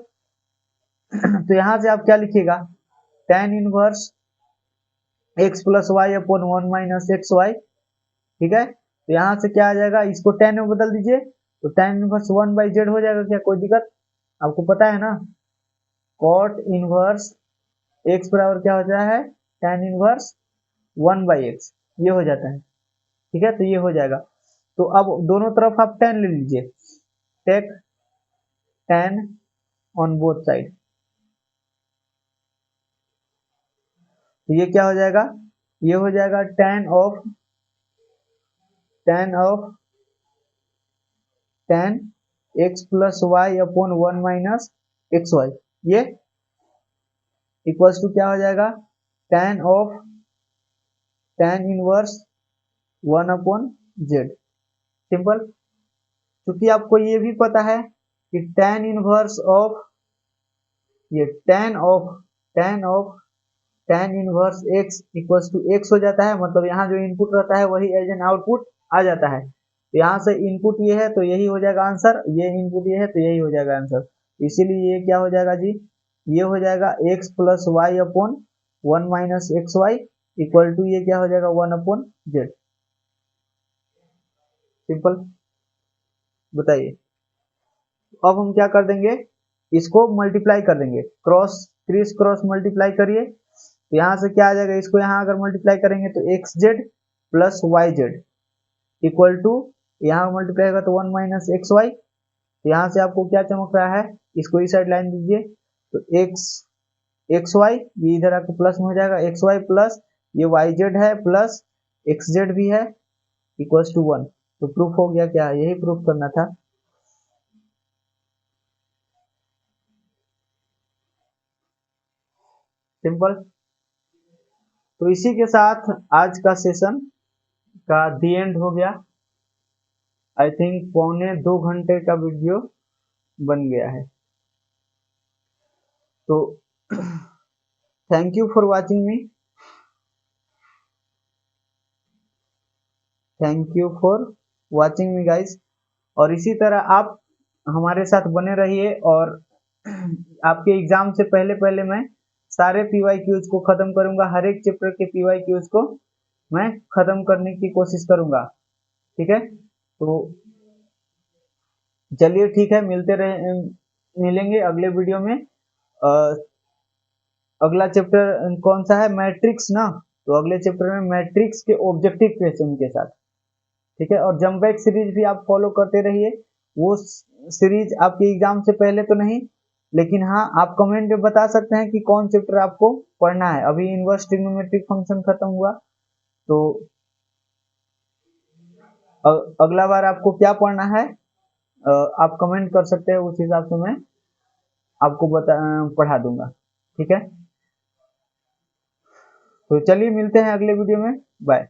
तो यहाँ से आप क्या लिखिएगा, tan inverse x plus y upon 1 minus x y, ठीक है। तो यहाँ से क्या आ जाएगा, इसको tan में बदल दीजिए, तो tan इनवर्स 1/z हो जाएगा, क्या कोई दिक्कत, आपको पता है ना, cot इनवर्स x बराबर क्या होता है, tan इनवर्स 1/x, ये हो जाता है, ठीक है। तो ये हो जाएगा, तो अब दोनों तरफ आप tan ले लीजिए, take tan on both side, तो ये क्या हो जाएगा, ये हो जाएगा tan of tan x plus y upon 1 minus x y, ये इक्वल्स टू क्या हो जाएगा, tan of tan inverse 1 upon z, simple. क्योंकि आपको ये भी पता है कि tan इनवर्स ऑफ ये tan of tan inverse x equals to x हो जाता है, मतलब यहाँ जो इनपुट रहता है वही एज एन आउटपुट आ जाता है। तो यहाँ से इनपुट ये है तो यही हो जाएगा आंसर, ये इनपुट ये है तो यही हो जाएगा आंसर, इसीलिए ये क्या हो जाएगा जी, ये हो जाएगा x plus y upon 1 minus x y equal to ये क्या हो जाएगा 1 अपॉन जेड, सिंपल। बताइए, अब हम क्या कर देंगे, इसको मल्टीप्लाई कर देंगे, क्रॉस क्रिस क्रॉस मल्टीप्लाई करिए, तो यहाँ से क्या आ जाएगा, इसको यहाँ अगर मल्टीप्लाई करेंगे तो x z plus y z equal to, यहाँ मल्टीप्लाई होगा तो 1 माइनस एक्स वाई, तो यहाँ से आपको क्या चमक रहा है, इसको इस साइड लाइन दीजिए, तो एक्स वाई ये इधर आपको प्लस में हो जाएगा, एक्स वाई प्लस ये वाई जेड है प्लस एक्स जेड भी है इक्वल्स टू 1, तो प्रूफ हो गया, क्या यही प्रूफ करना था। सिंपल। तो इसी के साथ आज का सेशन का दी एंड हो गया। आई थिंक 2.25 घंटे का वीडियो बन गया है। तो thank you for watching me, thank you for watching me guys. और इसी तरह आप हमारे साथ बने रहिए, और आपके एग्जाम से पहले पहले मैं सारे PYQs को खत्म करूंगा, हर एक चैप्टर के PYQs को मैं खत्म करने की कोशिश करूंगा। ठीक है, तो चलिए ठीक है, मिलेंगे अगले वीडियो में। अगला चैप्टर कौन सा है? मैट्रिक्स ना। तो अगले चैप्टर में मैट्रिक्स के ऑब्जेक्टिव क्वेश्चन के साथ। ठीक है, और जंप बैक सीरीज भी आप फॉलो करते रहिए। वो सीरीज आपके एग्जाम से पहले तो नहीं, लेकिन हाँ आप कमेंट में बता सकते हैं कि कौन चैप्टर आपको पढ़ना है। अभी इनवर्स ट्रिग्नोमेट्रिक फंक्शन खत्म हुआ, तो अगला बार आपको क्या पढ़ना है आप कमेंट कर सकते हैं, उस हिसाब से मैं आपको पढ़ा दूंगा। ठीक है, तो चलिए मिलते हैं अगले वीडियो में, बाय।